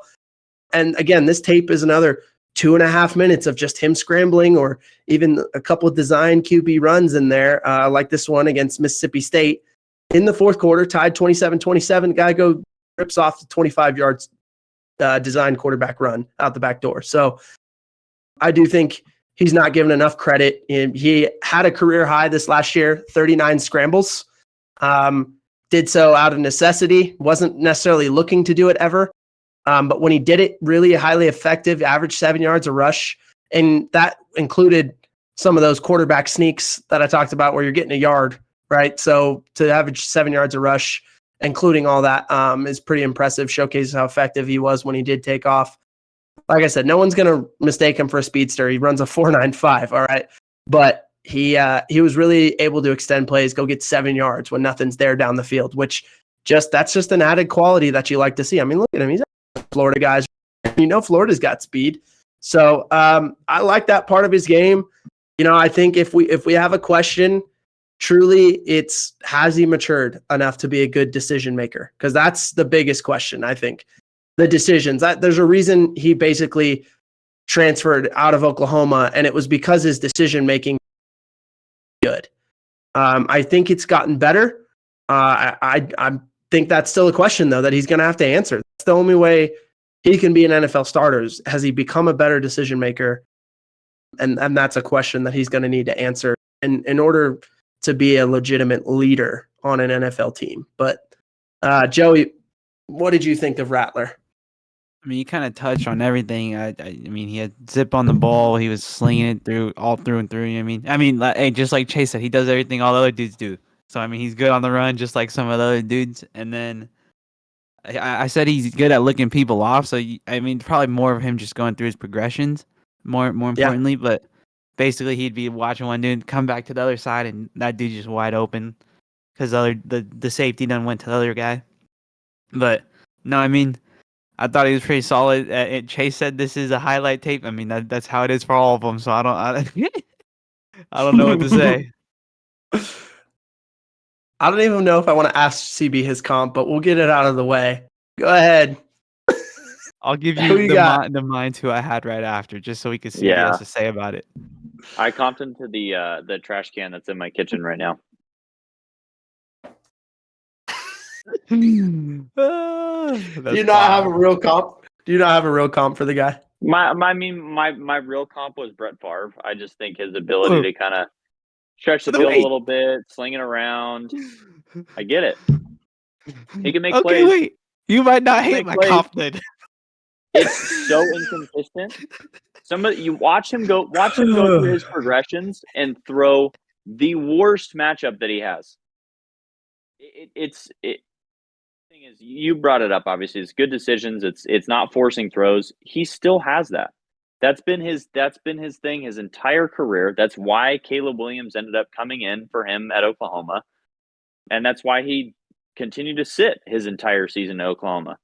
And again, this tape is another 2.5 minutes of just him scrambling, or even a couple of design QB runs in there, like this one against Mississippi State. In the fourth quarter, tied 27-27, guy rips off the 25 yards design quarterback run out the back door. So I do think he's not given enough credit. He had a career high this last year, 39 scrambles. Did so out of necessity, wasn't necessarily looking to do it ever. But when he did it, really highly effective, averaged 7 yards a rush. And that included some of those quarterback sneaks that I talked about where you're getting a yard, right? So to average 7 yards a rush, including all that, is pretty impressive, showcases how effective he was when he did take off. Like I said, no one's going to mistake him for a speedster. He runs a 4.95, all right? But he was really able to extend plays, go get 7 yards when nothing's there down the field, which that's just an added quality that you like to see. I mean, look at him. He's Florida guys. Florida's got speed. So I like that part of his game. I think if we have a question, truly it's, has he matured enough to be a good decision maker? Because that's the biggest question, I think. The decisions. There's a reason he basically transferred out of Oklahoma, and it was because his decision making good. I think it's gotten better. I think that's still a question, though, that he's going to have to answer. That's the only way he can be an NFL starter. Has he become a better decision maker? And that's a question that he's going to need to answer in order to be a legitimate leader on an NFL team. But Joey, what did you think of Rattler? I mean, you kind of touched on everything. I mean, he had zip on the ball. He was slinging it through and through. I mean, hey, just like Chase said, he does everything all the other dudes do. So I mean, he's good on the run, just like some of the other dudes. And then I said he's good at looking people off. So I mean, probably more of him just going through his progressions. More importantly, but basically he'd be watching one dude come back to the other side, and that dude just wide open because the safety done went to the other guy. But no, I mean, I thought he was pretty solid. Chase said this is a highlight tape. I mean, that's how it is for all of them. So I don't know what to say. I don't even know if I want to ask CB his comp, but we'll get it out of the way. Go ahead. I'll give you the minds who I had right after, just so we can see what he has to say about it. I comped him to the trash can that's in my kitchen right now. Do you not have a real comp? Do you not have a real comp for the guy? My real comp was Brett Favre. I just think his ability to kind of stretch the field a little bit, sling it around. I get it. He can make Okay, plays. wait. You might not He can hate make my plays. confidence. It's so inconsistent. You watch him go through his progressions and throw the worst matchup that he has. Thing is, you brought it up. Obviously, it's good decisions. It's not forcing throws. He still has that. That's been his thing his entire career. That's why Caleb Williams ended up coming in for him at Oklahoma, and that's why he continued to sit his entire season at Oklahoma.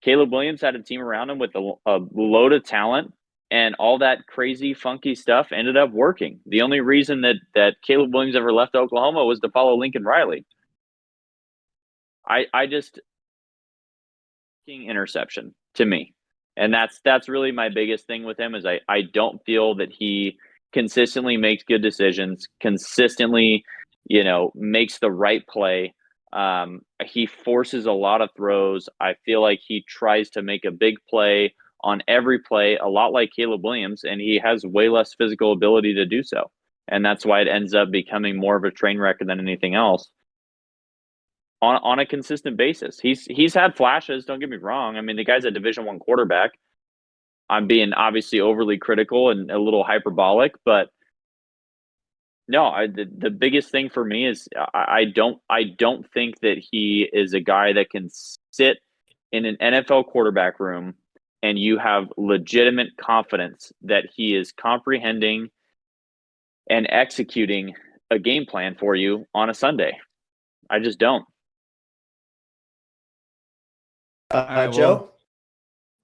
Caleb Williams had a team around him with a load of talent, and all that crazy, funky stuff ended up working. The only reason that Caleb Williams ever left Oklahoma was to follow Lincoln Riley. I just interception to me, and that's really my biggest thing with him is I don't feel that he consistently makes good decisions, consistently, makes the right play. He forces a lot of throws. I feel like he tries to make a big play on every play, a lot like Caleb Williams, and he has way less physical ability to do so. And that's why it ends up becoming more of a train wreck than anything else on a consistent basis. He's had flashes, don't get me wrong. I mean, the guy's a Division I quarterback. I'm being obviously overly critical and a little hyperbolic, but no, the biggest thing for me is I don't think that he is a guy that can sit in an NFL quarterback room and you have legitimate confidence that he is comprehending and executing a game plan for you on a Sunday. I just don't. All right, Joe?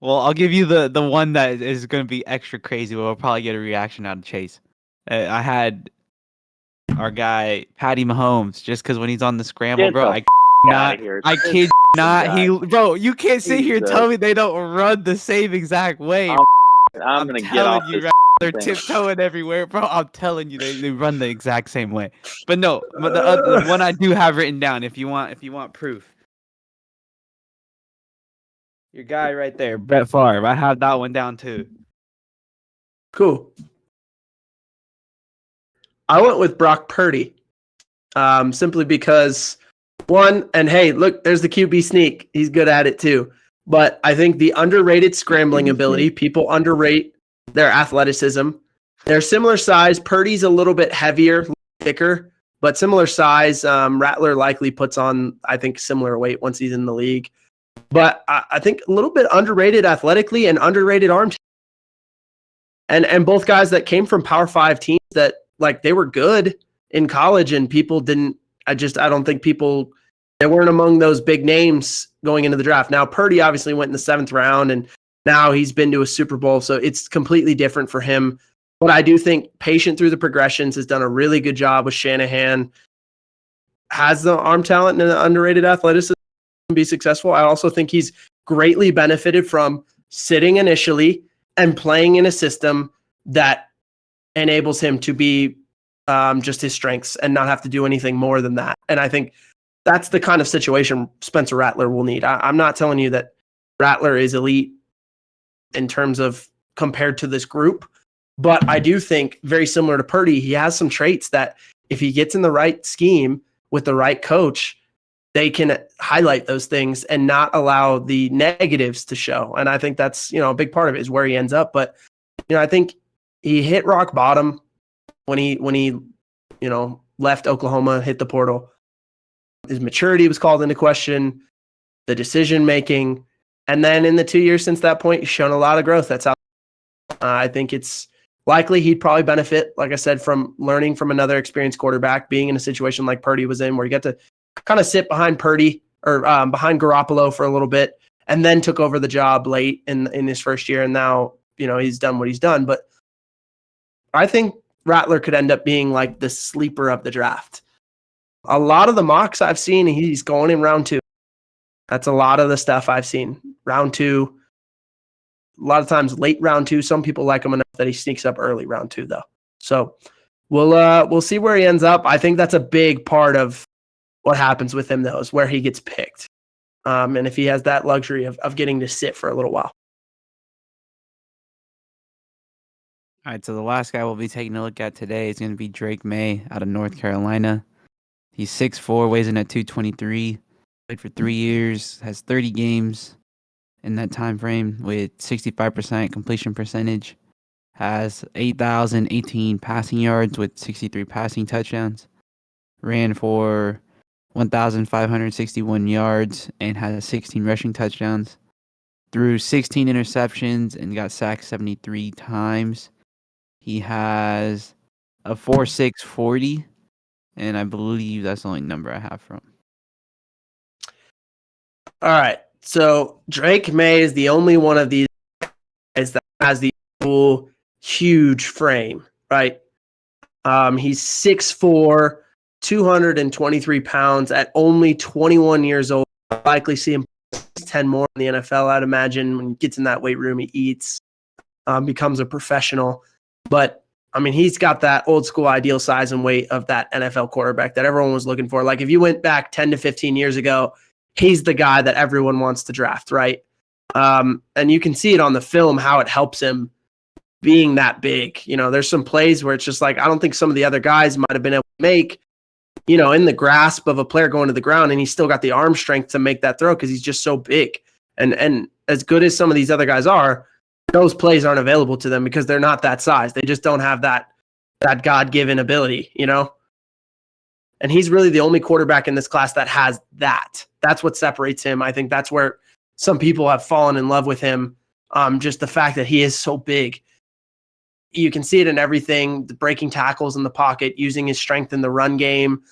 Well, I'll give you the one that is going to be extra crazy. We'll probably get a reaction out of Chase. I had our guy Patty Mahomes just because when he's on the scramble, Get bro, the I outta not, here. I This kid not. guy. Bro, you can't sit here and tell Jesus. me they don't run the same exact way. I'm gonna get off telling you, this they're thing. tiptoeing everywhere, bro. I'm telling you, they run the exact same way. But no, the one I do have written down, if you want proof. Your guy right there, Brett Favre. I have that one down too. Cool. I went with Brock Purdy, simply because one, and hey, look, there's the QB sneak. He's good at it too. But I think the underrated scrambling ability, people underrate their athleticism. They're similar size. Purdy's a little bit heavier, thicker, but similar size. Rattler likely puts on, I think, similar weight once he's in the league. But I think a little bit underrated athletically and underrated arm. And both guys that came from Power 5 teams that, like, they were good in college and people didn't, I don't think they weren't among those big names going into the draft. Now, Purdy obviously went in the 7th round and now he's been to a Super Bowl, so it's completely different for him. But I do think patient through the progressions, has done a really good job with Shanahan, has the arm talent and the underrated athleticism to be successful. I also think he's greatly benefited from sitting initially and playing in a system that enables him to be just his strengths and not have to do anything more than that. And I think that's the kind of situation Spencer Rattler will need. I'm not telling you that Rattler is elite in terms of compared to this group, but I do think very similar to Purdy, he has some traits that if he gets in the right scheme with the right coach, they can highlight those things and not allow the negatives to show. And I think that's, a big part of it is where he ends up. But, I think he hit rock bottom when he left Oklahoma, hit the portal. His maturity was called into question, the decision-making. And then in the 2 years since that point, he's shown a lot of growth. That's how I think it's likely he'd probably benefit, like I said, from learning from another experienced quarterback, being in a situation like Purdy was in, where you get to kind of sit behind Purdy or behind Garoppolo for a little bit, and then took over the job late in his first year. And now, he's done what he's done. But I think Rattler could end up being like the sleeper of the draft. A lot of the mocks I've seen, he's going in round 2. That's a lot of the stuff I've seen. Round 2, a lot of times late round 2. Some people like him enough that he sneaks up early round 2, though. So we'll see where he ends up. I think that's a big part of what happens with him, though, is where he gets picked. And if he has that luxury of getting to sit for a little while. All right, so the last guy we'll be taking a look at today is going to be Drake Maye out of North Carolina. He's 6'4", weighs in at 223. Played for 3 years, has 30 games in that time frame with 65% completion percentage. Has 8,018 passing yards with 63 passing touchdowns. Ran for 1,561 yards and has 16 rushing touchdowns. Threw 16 interceptions and got sacked 73 times. He has a 4.6 40, and I believe that's the only number I have from him. All right. So Drake Maye is the only one of these guys that has the full huge frame, right? He's 6'4", 223 pounds at only 21 years old. I'll likely see him 10 more in the NFL, I'd imagine. When he gets in that weight room, he eats, becomes a professional. But, I mean, he's got that old school ideal size and weight of that NFL quarterback that everyone was looking for. Like, if you went back 10 to 15 years ago, he's the guy that everyone wants to draft, right? And you can see it on the film how it helps him being that big. You know, there's some plays where it's just like, I don't think some of the other guys might have been able to make, you know, in the grasp of a player going to the ground, and he's still got the arm strength to make that throw because he's just so big. And as good as some of these other guys are, those plays aren't available to them because they're not that size. They just don't have that God-given ability, you know? And he's really the only quarterback in this class that has that. That's what separates him. I think that's where some people have fallen in love with him. Just the fact that he is so big. You can see it in everything, the breaking tackles in the pocket, using his strength in the run game.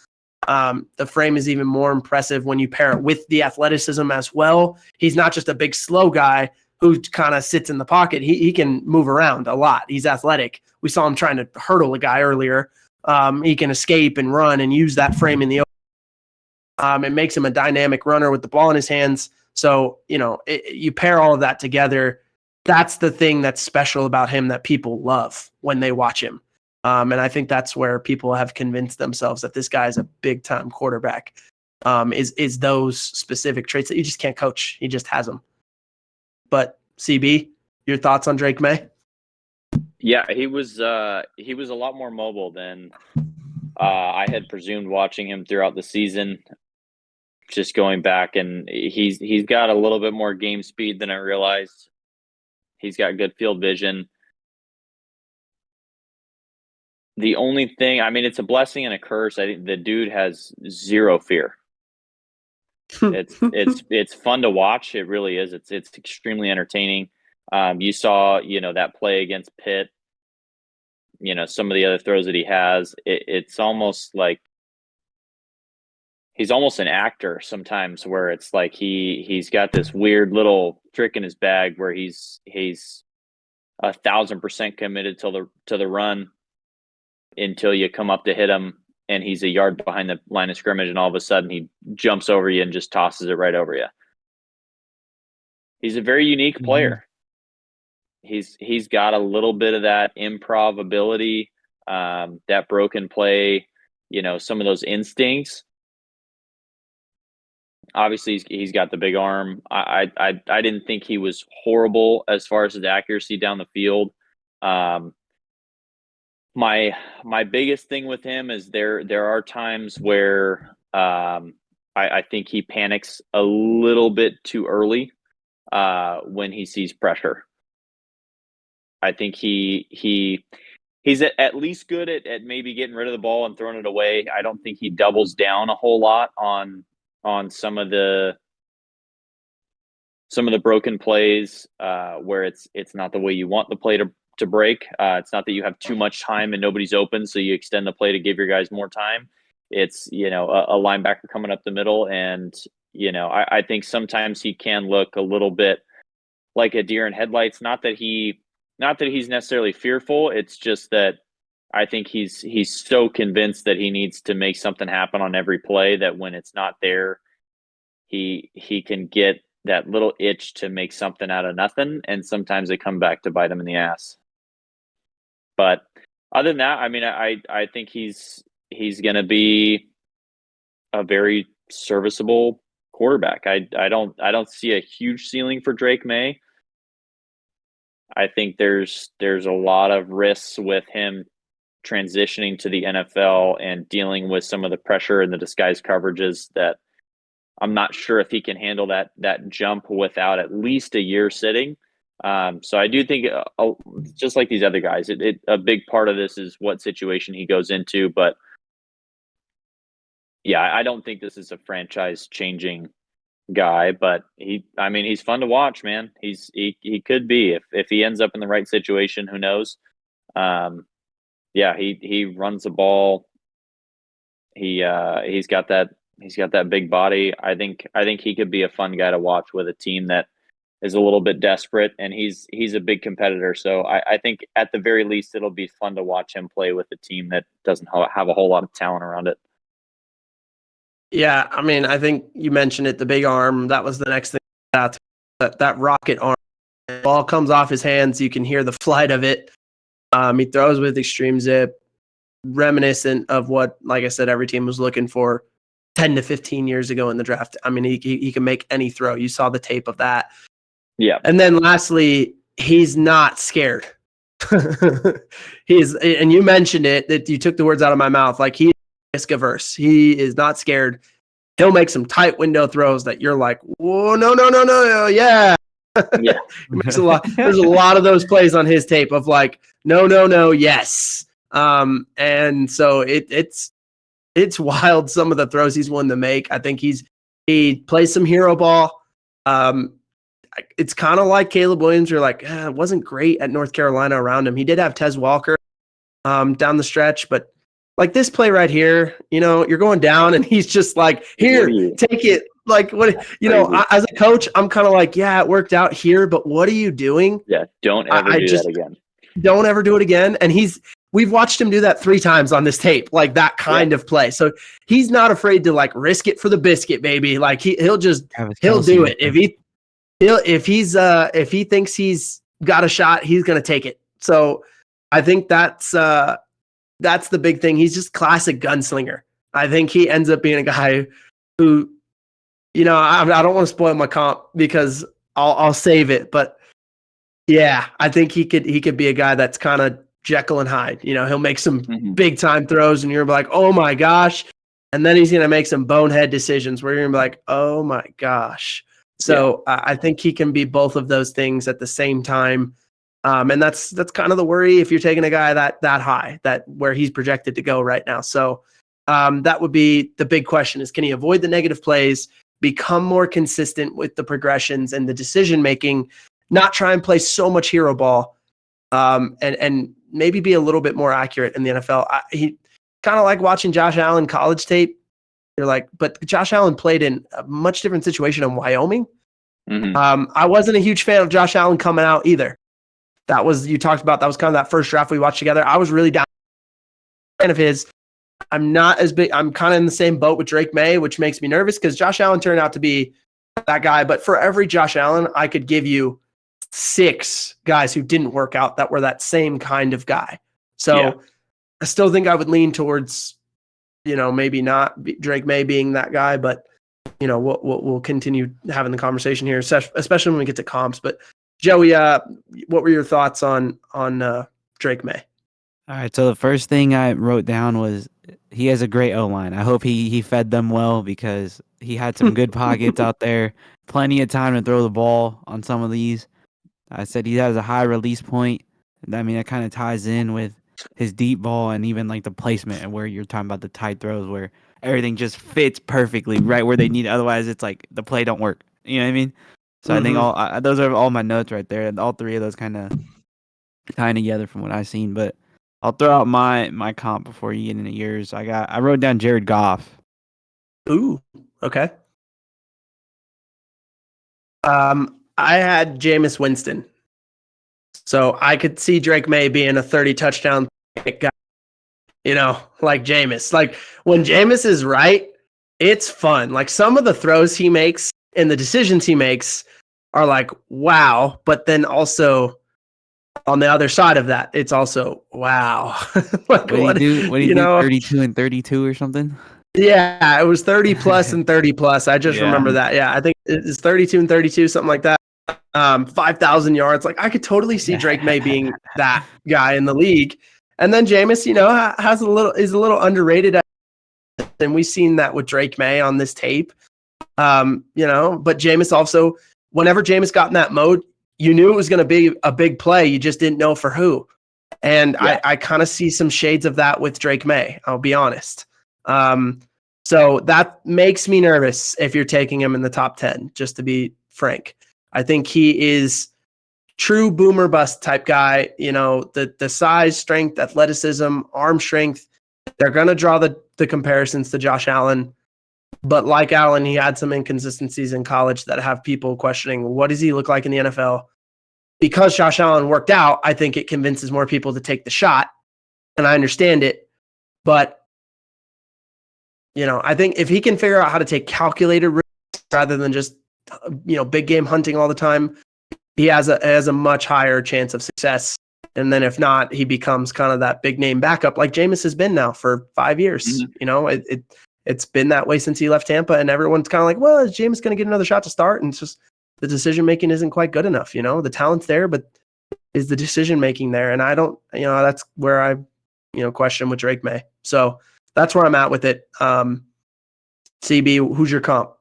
The frame is even more impressive when you pair it with the athleticism as well. He's not just a big, slow guy who kind of sits in the pocket. He can move around a lot. He's athletic. We saw him trying to hurdle a guy earlier. He can escape and run and use that frame in the open. It makes him a dynamic runner with the ball in his hands. So, you know, you pair all of that together. That's the thing that's special about him that people love when they watch him. And I think that's where people have convinced themselves that this guy is a big-time quarterback, is those specific traits that you just can't coach. He just has them. But, CB, your thoughts on Drake Maye? Yeah, he was a lot more mobile than I had presumed watching him throughout the season. Just going back, and he's got a little bit more game speed than I realized. He's got good field vision. The only thing, I mean, it's a blessing and a curse. I think the dude has zero fear. It's fun to watch. It really is. It's extremely entertaining. You saw, you know, that play against Pitt. You know, some of the other throws that he has. It's almost like he's almost an actor sometimes, where it's like he's got this weird little trick in his bag where he's 1,000% committed to the run until you come up to hit him and he's a yard behind the line of scrimmage, and all of a sudden he jumps over you and just tosses it right over you. He's a very unique player. He's got a little bit of that improv ability, that broken play, you know, some of those instincts. Obviously, he's got the big arm. I didn't think he was horrible as far as his accuracy down the field. My biggest thing with him is there are times where I think he panics a little bit too early when he sees pressure. I think he's at least good at maybe getting rid of the ball and throwing it away. I don't think he doubles down a whole lot on some of the broken plays where it's not the way you want the play to break. It's not that you have too much time and nobody's open, so you extend the play to give your guys more time. It's, you know, a linebacker coming up the middle, and, you know, I think sometimes he can look a little bit like a deer in headlights. Not that he's necessarily fearful. It's just that I think he's so convinced that he needs to make something happen on every play that when it's not there, he can get that little itch to make something out of nothing, and sometimes they come back to bite him in the ass. But other than that, I mean, I think he's going to be a very serviceable quarterback. I don't see a huge ceiling for Drake Maye. I think there's a lot of risks with him transitioning to the NFL and dealing with some of the pressure and the disguised coverages that I'm not sure if he can handle that jump without at least a year sitting. So I do think, just like these other guys, a big part of this is what situation he goes into. But yeah, I don't think this is a franchise-changing guy, but he's fun to watch, man. He could be if he ends up in the right situation. Who knows? Yeah, he runs the ball. He's got that big body. I think he could be a fun guy to watch with a team that is a little bit desperate, and he's a big competitor. So I think at the very least it'll be fun to watch him play with a team that doesn't have a whole lot of talent around it. Yeah, I mean, I think you mentioned it, the big arm. That was the next thing. That rocket arm. The ball comes off his hands. You can hear the flight of it. He throws with extreme zip, reminiscent of what, like I said, every team was looking for 10 to 15 years ago in the draft. I mean, he can make any throw. You saw the tape of that. Yeah. And then lastly, he's not scared. And you mentioned it, that you took the words out of my mouth. Like, he risk averse. He is not scared. He'll make some tight window throws that you're like, whoa, no, yeah. Yeah. There's a lot of those plays on his tape of like, no, yes. And so it's wild, some of the throws he's willing to make. I think he plays some hero ball. It's kind of like Caleb Williams. You're like, it wasn't great at North Carolina around him. He did have Tez Walker down the stretch, but like this play right here, you're going down and he's just like, here, take it. Like, what, as a coach, I'm kind of like, yeah, it worked out here, but what are you doing? Yeah, don't ever do that again. Don't ever do it again. And we've watched him do that 3 times on this tape, like that kind of play. So he's not afraid to like risk it for the biscuit, baby. Like he'll do it. If he thinks he's got a shot, he's going to take it. So I think that's the big thing. He's just classic gunslinger. I think he ends up being a guy who, I don't want to spoil my comp because I'll save it, but yeah, I think he could be a guy that's kind of Jekyll and Hyde. He'll make some big time throws and you're like, oh my gosh. And then he's going to make some bonehead decisions where you're going to be like, oh my gosh. So I think he can be both of those things at the same time. And that's kind of the worry if you're taking a guy that high, that where he's projected to go right now. So that would be the big question is, can he avoid the negative plays, become more consistent with the progressions and the decision-making, not try and play so much hero ball, and maybe be a little bit more accurate in the NFL. He kind of like watching Josh Allen college tape. You're like, but Josh Allen played in a much different situation in Wyoming. I wasn't a huge fan of Josh Allen coming out either. You talked about, that was kind of that first draft we watched together. I was really down fan of his. I'm not as big. I'm kind of in the same boat with Drake Maye, which makes me nervous because Josh Allen turned out to be that guy. But for every Josh Allen, I could give you 6 guys who didn't work out that were that same kind of guy. So I still think I would lean towards, maybe not Drake Maye being that guy, but we'll continue having the conversation here, especially when we get to comps. But Joey, what were your thoughts on Drake Maye? All right, so the first thing I wrote down was he has a great O-line. I hope he fed them well because he had some good pockets out there, plenty of time to throw the ball on some of these. I said he has a high release point. I mean, that kind of ties in with his deep ball and even like the placement and where you're talking about the tight throws where everything just fits perfectly right where they need it. Otherwise, it's like the play don't work. You know what I mean? So I think those are all my notes right there. And all 3 of those kind of tying together from what I've seen. But I'll throw out my comp before you get into yours. I wrote down Jared Goff. Ooh, okay. I had Jameis Winston. So I could see Drake Maye being a 30 touchdown guy, like Jameis. Like when Jameis is right, it's fun. Like some of the throws he makes and the decisions he makes are like, wow. But then also on the other side of that, it's also, wow. Like what do you do? 32 and 32 or something? Yeah, it was 30 plus and 30 plus. I just remember that. Yeah, I think it's 32 and 32, something like that. 5,000 yards. Like I could totally see Drake Maye being that guy in the league. And then Jameis, is a little underrated, and we've seen that with Drake Maye on this tape. But Jameis also, whenever Jameis got in that mode, you knew it was going to be a big play. You just didn't know for who. And yeah. I kind of see some shades of that with Drake Maye, I'll be honest. So that makes me nervous if you're taking him in the top 10, just to be frank. I think he is true boomer bust type guy. The size, strength, athleticism, arm strength, they're going to draw the comparisons to Josh Allen. But like Allen, he had some inconsistencies in college that have people questioning, what does he look like in the NFL? Because Josh Allen worked out, I think it convinces more people to take the shot. And I understand it. But, I think if he can figure out how to take calculated risks rather than just, big game hunting all the time, he has a much higher chance of success. And then if not, he becomes kind of that big name backup like Jameis has been now for 5 years. Mm-hmm. It's been that way since he left Tampa, and everyone's kind of like, well, is Jameis going to get another shot to start? And it's just the decision-making isn't quite good enough. The talent's there, but is the decision-making there? And I don't, that's where I, question with Drake Maye. So that's where I'm at with it. CB, who's your comp?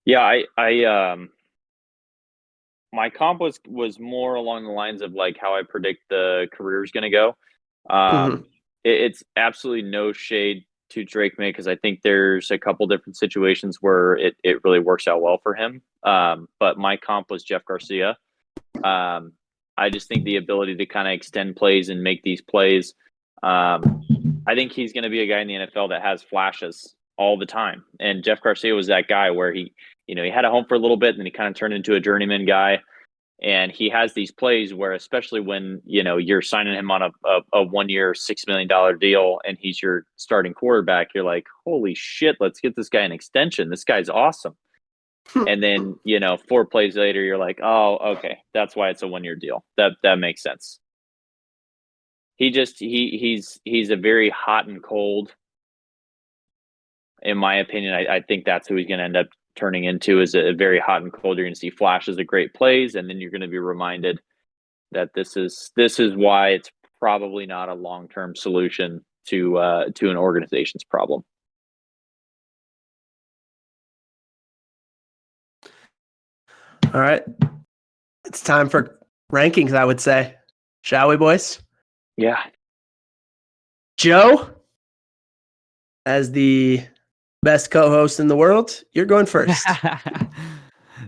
Yeah, my comp was more along the lines of like how I predict the career is going to go. It's absolutely no shade to Drake Maye because I think there's a couple different situations where it really works out well for him. But my comp was Jeff Garcia. I just think the ability to kind of extend plays and make these plays. I think he's going to be a guy in the NFL that has flashes all the time. And Jeff Garcia was that guy where he had a home for a little bit and then he kind of turned into a journeyman guy. And he has these plays where, especially when, you're signing him on a 1 year, $6 million deal and he's your starting quarterback, you're like, holy shit, let's get this guy an extension. This guy's awesome. And then, 4 plays later, you're like, oh, okay, that's why it's a 1 year deal. That makes sense. He's a very hot and cold. In my opinion, I think that's who he's going to end up turning into, is a very hot and cold. You're going to see flashes of great plays, and then you're going to be reminded that this is why it's probably not a long-term solution to an organization's problem. All right, it's time for rankings, I would say. Shall we, boys? Yeah. Joe, as the best co-host in the world, you're going first.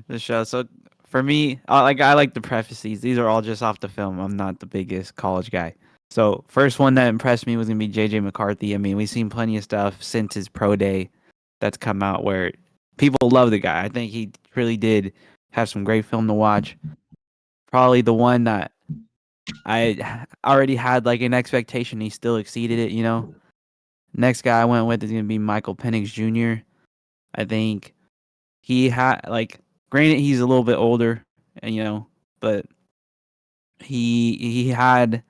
The show. So for me, I like to preface these are all just off the film. I'm not the biggest college guy. So first one that impressed me was going to be JJ McCarthy. I mean, we've seen plenty of stuff since his pro day that's come out where people love the guy. I think he really did have some great film to watch. Probably the one that I already had like an expectation. He still exceeded it, Next guy I went with is going to be Penix Jr. I think he had, granted, he's a little bit older, but he had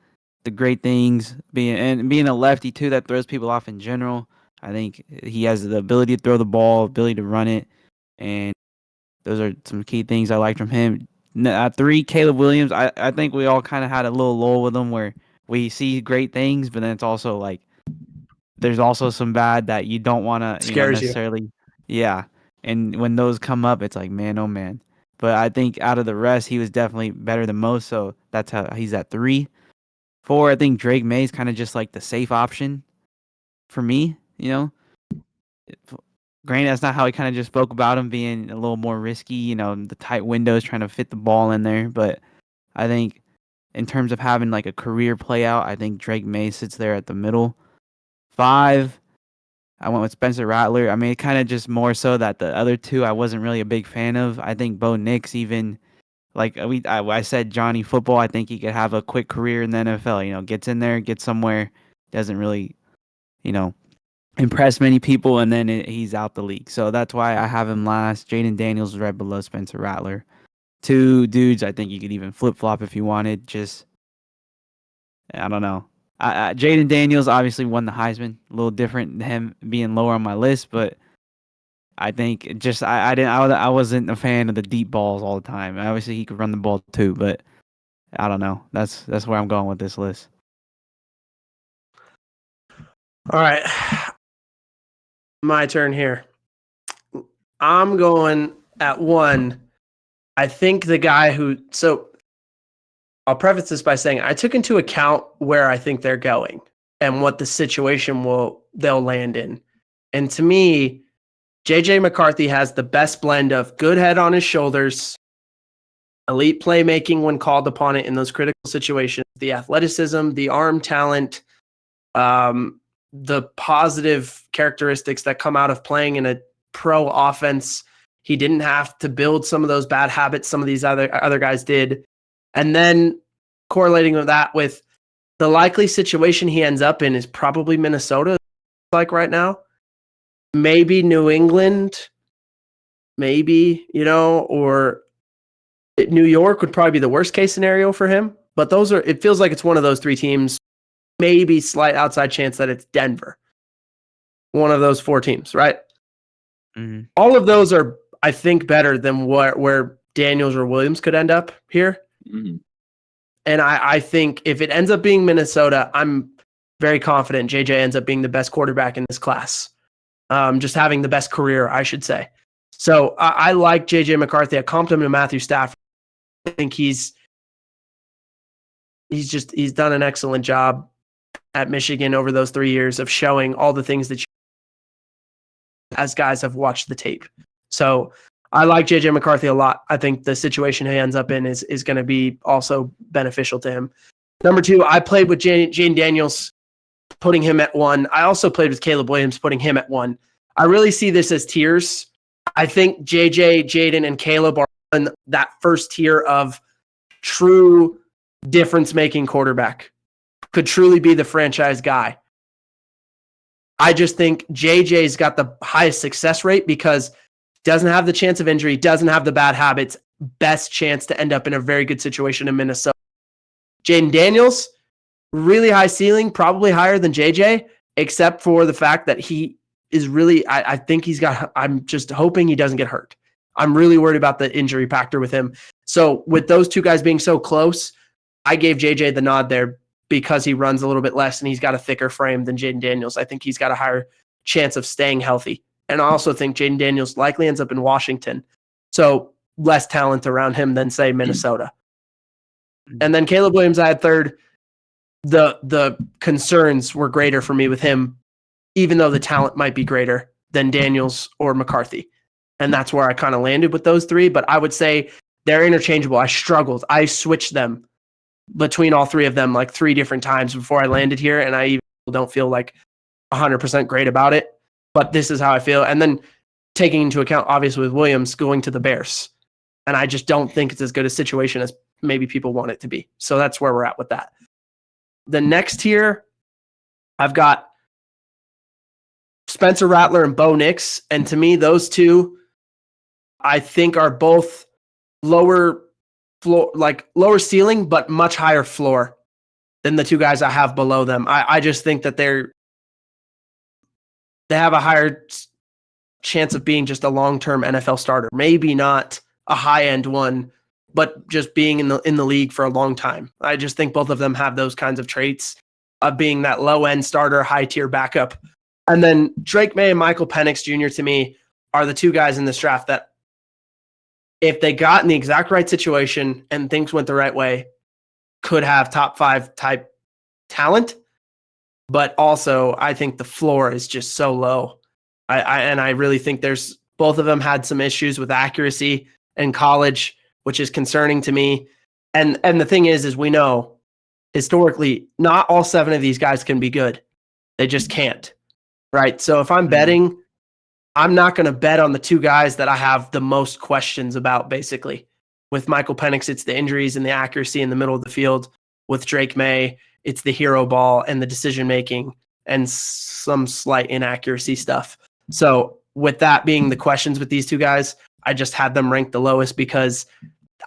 the great things being a lefty too that throws people off in general. I think he has the ability to throw the ball, ability to run it, and those are some key things I liked from him. 3, Caleb Williams. I think we all kind of had a little lull with him where we see great things, but then it's also like there's also some bad that you don't want to necessarily. Yeah. And when those come up, it's like, man, oh man. But I think out of the rest, he was definitely better than most. So that's how he's at 3. 4, I think Drake Maye is kind of just like the safe option for me, Granted, that's not how he kind of just spoke about him being a little more risky, the tight windows, trying to fit the ball in there. But I think in terms of having like a career play out, I think Drake Maye sits there at the middle. 5, I went with Spencer Rattler. I mean, kind of just more so that the other 2 I wasn't really a big fan of. I think Bo Nix, even like I said, Johnny Football, I think he could have a quick career in the NFL. Gets in there, gets somewhere, doesn't really, impress many people, and then he's out the league. So that's why I have him last. Jayden Daniels is right below Spencer Rattler. 2 dudes I think you could even flip-flop if you wanted. Just, I don't know. Jayden Daniels obviously won the Heisman. A little different than him being lower on my list, but I think just I wasn't a fan of the deep balls all the time. Obviously he could run the ball too, but I don't know. That's where I'm going with this list. All right. My turn here. I'm going at 1. I think the guy so I'll preface this by saying I took into account where I think they're going and what the situation they'll land in. And to me, JJ McCarthy has the best blend of good head on his shoulders, elite playmaking when called upon it in those critical situations, the athleticism, the arm talent, the positive characteristics that come out of playing in a pro offense. He didn't have to build some of those bad habits some of these other guys did. And then correlating with that with the likely situation he ends up in is probably Minnesota, like right now. Maybe New England, maybe, or New York would probably be the worst case scenario for him. But it feels like it's one of those 3 teams, maybe slight outside chance that it's Denver. One of those 4 teams, right? Mm-hmm. All of those are, I think, better than where Daniels or Williams could end up here. Mm-hmm. And I think if it ends up being Minnesota, I'm very confident JJ ends up being the best quarterback in this class. Just having the best career, I should say. So I like JJ McCarthy. I comped him to Matthew Stafford. I think he's done an excellent job at Michigan over those 3 years of showing all the things that as guys have watched the tape. So I like JJ McCarthy a lot. I think the situation he ends up in is going to be also beneficial to him. Number 2, I played with Jayden Daniels, putting him at 1. I also played with Caleb Williams, putting him at 1. I really see this as tiers. I think JJ, Jayden, and Caleb are in that first tier of true difference-making quarterback. Could truly be the franchise guy. I just think JJ's got the highest success rate because doesn't have the chance of injury, doesn't have the bad habits, best chance to end up in a very good situation in Minnesota. Jayden Daniels, really high ceiling, probably higher than JJ, except for the fact that he is really, I think I'm just hoping he doesn't get hurt. I'm really worried about the injury factor with him. So with those 2 guys being so close, I gave JJ the nod there because he runs a little bit less and he's got a thicker frame than Jayden Daniels. I think he's got a higher chance of staying healthy. And I also think Jayden Daniels likely ends up in Washington. So less talent around him than, say, Minnesota. And then Caleb Williams, I had 3rd. The concerns were greater for me with him, even though the talent might be greater than Daniels or McCarthy. And that's where I kind of landed with those 3. But I would say they're interchangeable. I struggled. I switched them between all 3 of them like 3 different times before I landed here. And I even don't feel like 100% great about it. But this is how I feel. And then taking into account, obviously, with Williams going to the Bears. And I just don't think it's as good a situation as maybe people want it to be. So that's where we're at with that. The next tier, I've got Spencer Rattler and Bo Nix. And to me, those 2, I think, are both lower ceiling, but much higher floor than the 2 guys I have below them. I just think that they have a higher chance of being just a long-term NFL starter. Maybe not a high-end one, but just being in the league for a long time. I just think both of them have those kinds of traits of being that low-end starter, high-tier backup. And then Drake Maye and Michael Penix Jr. to me are the 2 guys in this draft that if they got in the exact right situation and things went the right way, could have top 5 type talent. But also, I think the floor is just so low. I really think both of them had some issues with accuracy in college, which is concerning to me. And the thing is we know historically, not all 7 of these guys can be good. They just can't. Right. So if I'm betting, I'm not going to bet on the 2 guys that I have the most questions about, basically. With Michael Penix, it's the injuries and the accuracy in the middle of the field. With Drake Maye, it's the hero ball and the decision-making and some slight inaccuracy stuff. So with that being the questions with these 2 guys, I just had them ranked the lowest because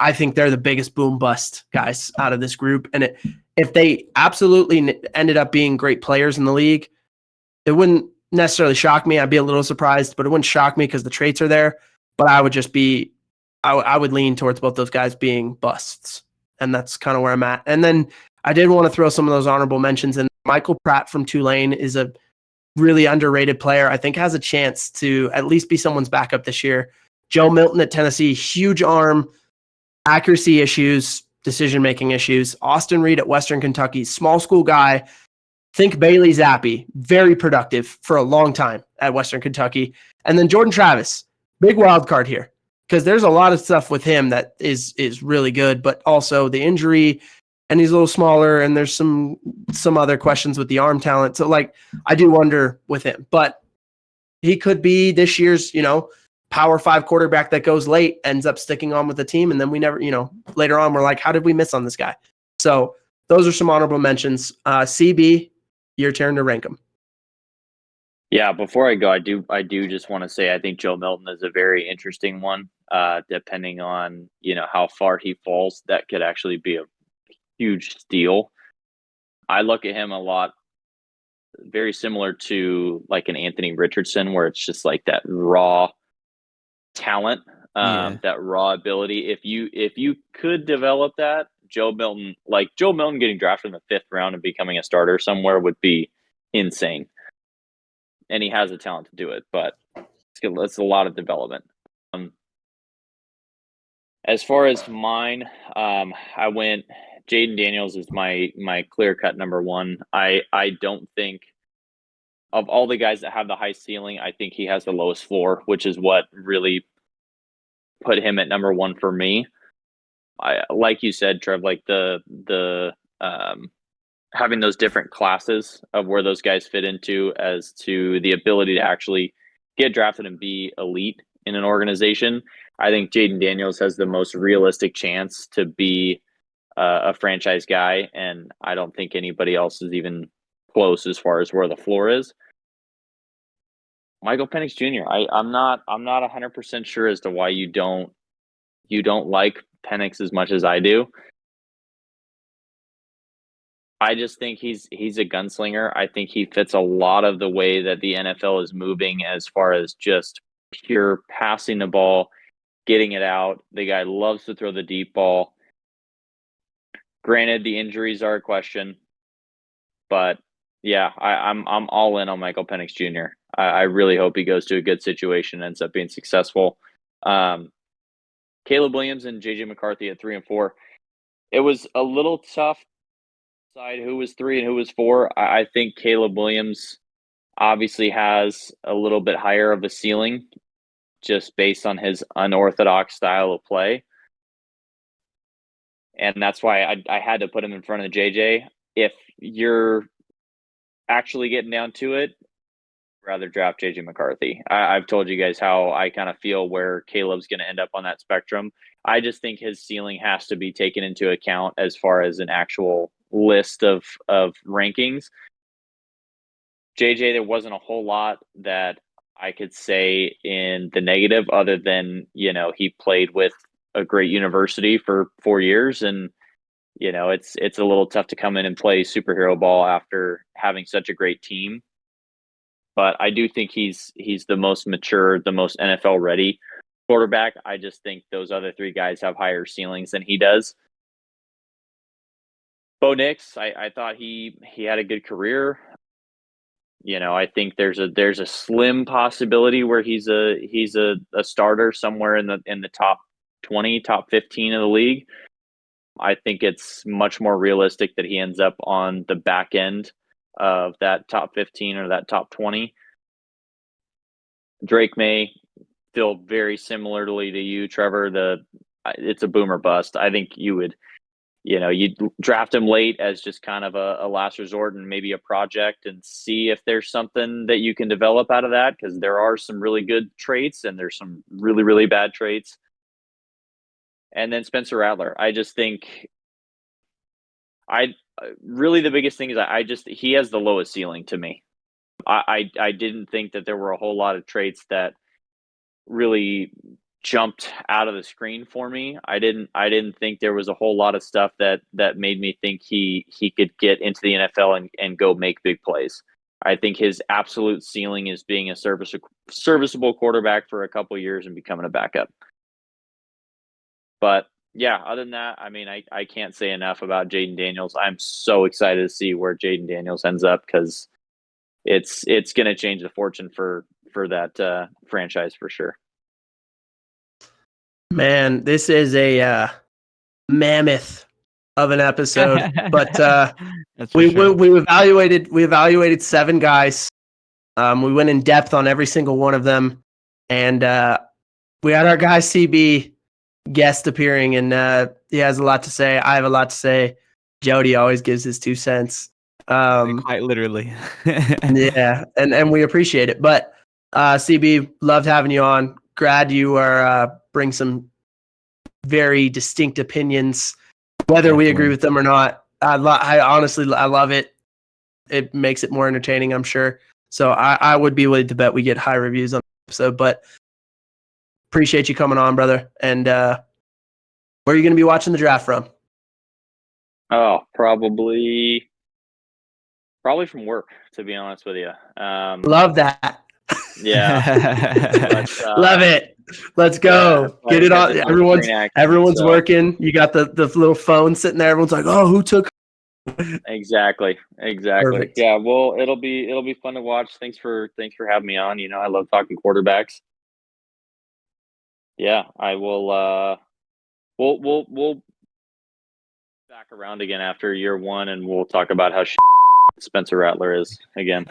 I think they're the biggest boom bust guys out of this group. And if they absolutely ended up being great players in the league, it wouldn't necessarily shock me. I'd be a little surprised, but it wouldn't shock me because the traits are there. But I would just I would lean towards both those guys being busts. And that's kind of where I'm at. And then I did want to throw some of those honorable mentions in. Michael Pratt from Tulane is a really underrated player. I think has a chance to at least be someone's backup this year. Joe Milton at Tennessee, huge arm, accuracy issues, decision-making issues. Austin Reed at Western Kentucky, small school guy. Think Bailey Zappi, very productive for a long time at Western Kentucky. And then Jordan Travis, big wild card here, because there's a lot of stuff with him that is really good, but also the injury, and he's a little smaller, and there's some other questions with the arm talent. So, like, I do wonder with him. But he could be this year's, Power 5 quarterback that goes late, ends up sticking on with the team, and then we never, later on, we're like, how did we miss on this guy? So those are some honorable mentions. CB, your turn to rank them. Yeah, before I go, I do just want to say I think Joe Milton is a very interesting one. Depending on how far he falls, that could actually be a huge steal. I look at him a lot, very similar to like an Anthony Richardson, where it's just like that raw talent, that raw ability. If you could develop that, Joe Milton getting drafted in the 5th round and becoming a starter somewhere would be insane. And he has the talent to do it, but it's a lot of development. As far as mine, I went Jayden Daniels is my clear-cut number one. I don't think of all the guys that have the high ceiling, I think he has the lowest floor, which is what really put him at number one for me. Like you said, Trev, like the having those different classes of where those guys fit into as to the ability to actually get drafted and be elite in an organization. I think Jayden Daniels has the most realistic chance to be a franchise guy, and I don't think anybody else is even close as far as where the floor is. Michael Penix Jr. I'm not 100% sure as to why you don't like Penix as much as I do. I just think he's a gunslinger. I think he fits a lot of the way that the NFL is moving as far as just pure passing the ball, getting it out. The guy loves to throw the deep ball. Granted, the injuries are a question, but yeah, I'm all in on Michael Penix Jr. I really hope he goes to a good situation and ends up being successful. Caleb Williams and JJ McCarthy at 3 and 4. It was a little tough to decide who was 3 and who was 4. I think Caleb Williams obviously has a little bit higher of a ceiling just based on his unorthodox style of play. And that's why I had to put him in front of JJ. If you're actually getting down to it, I'd rather draft JJ McCarthy. I've told you guys how I kind of feel where Caleb's going to end up on that spectrum. I just think his ceiling has to be taken into account as far as an actual list of rankings. JJ, there wasn't a whole lot that I could say in the negative other than, he played with a great university for 4 years, and it's a little tough to come in and play superhero ball after having such a great team. But I do think he's the most mature, the most NFL ready quarterback. I just think those other 3 guys have higher ceilings than he does. Bo Nix, I thought he had a good career. I think there's a slim possibility where he's a starter somewhere in the top 20, top 15 of the league. I think it's much more realistic that he ends up on the back end of that top 15 or that top 20. Drake Maye, still very similarly to you, Trevor. It's a boomer bust. I think you'd draft him late as just kind of a last resort and maybe a project and see if there's something that you can develop out of that, because there are some really good traits and there's some really, really bad traits. And then Spencer Rattler. I just think really the biggest thing is he has the lowest ceiling to me. I didn't think that there were a whole lot of traits that really jumped out of the screen for me. I didn't think there was a whole lot of stuff that made me think he could get into the NFL and go make big plays. I think his absolute ceiling is being a serviceable quarterback for a couple of years and becoming a backup. But yeah, other than that, I mean, I can't say enough about Jayden Daniels. I'm so excited to see where Jayden Daniels ends up, because it's going to change the fortune for that franchise for sure. Man, this is a mammoth of an episode, but That's for we sure. we evaluated 7 guys. We went in depth on every single one of them, and we had our guy CB guest appearing, and he has a lot to say. I have a lot to say. Jody always gives his 2 cents. Quite literally. Yeah, and we appreciate it. But CB, loved having you on. Glad you are bring some very distinct opinions, whether we agree Definitely. with them or not. I honestly love it. It makes it more entertaining, I'm sure. So I would be willing to bet we get high reviews on the episode. But appreciate you coming on, brother. And where are you going to be watching the draft from? Oh, probably from work, to be honest with you. Love that. Yeah. Love it. Let's go. Yeah, Get it got on. this little screen accent, Everyone's so. working. You got the little phone sitting there. Everyone's like, "Oh, who took?" Exactly. Perfect. Yeah, well, it'll be fun to watch. Thanks for having me on. I love talking quarterbacks. Yeah, I will we'll back around again after year 1, and we'll talk about how Spencer Rattler is again.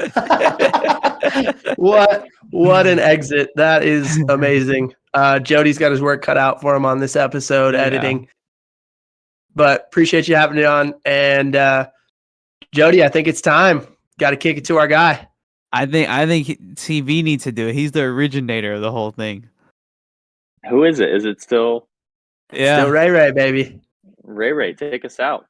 What an exit. That is amazing. Jody's got his work cut out for him on this episode, editing. But appreciate you having me on. And Jody, I think it's time. Got to kick it to our guy. I think CV needs to do it. He's the originator of the whole thing. Who is it? Is it still Still Ray, baby. Ray? Take us out.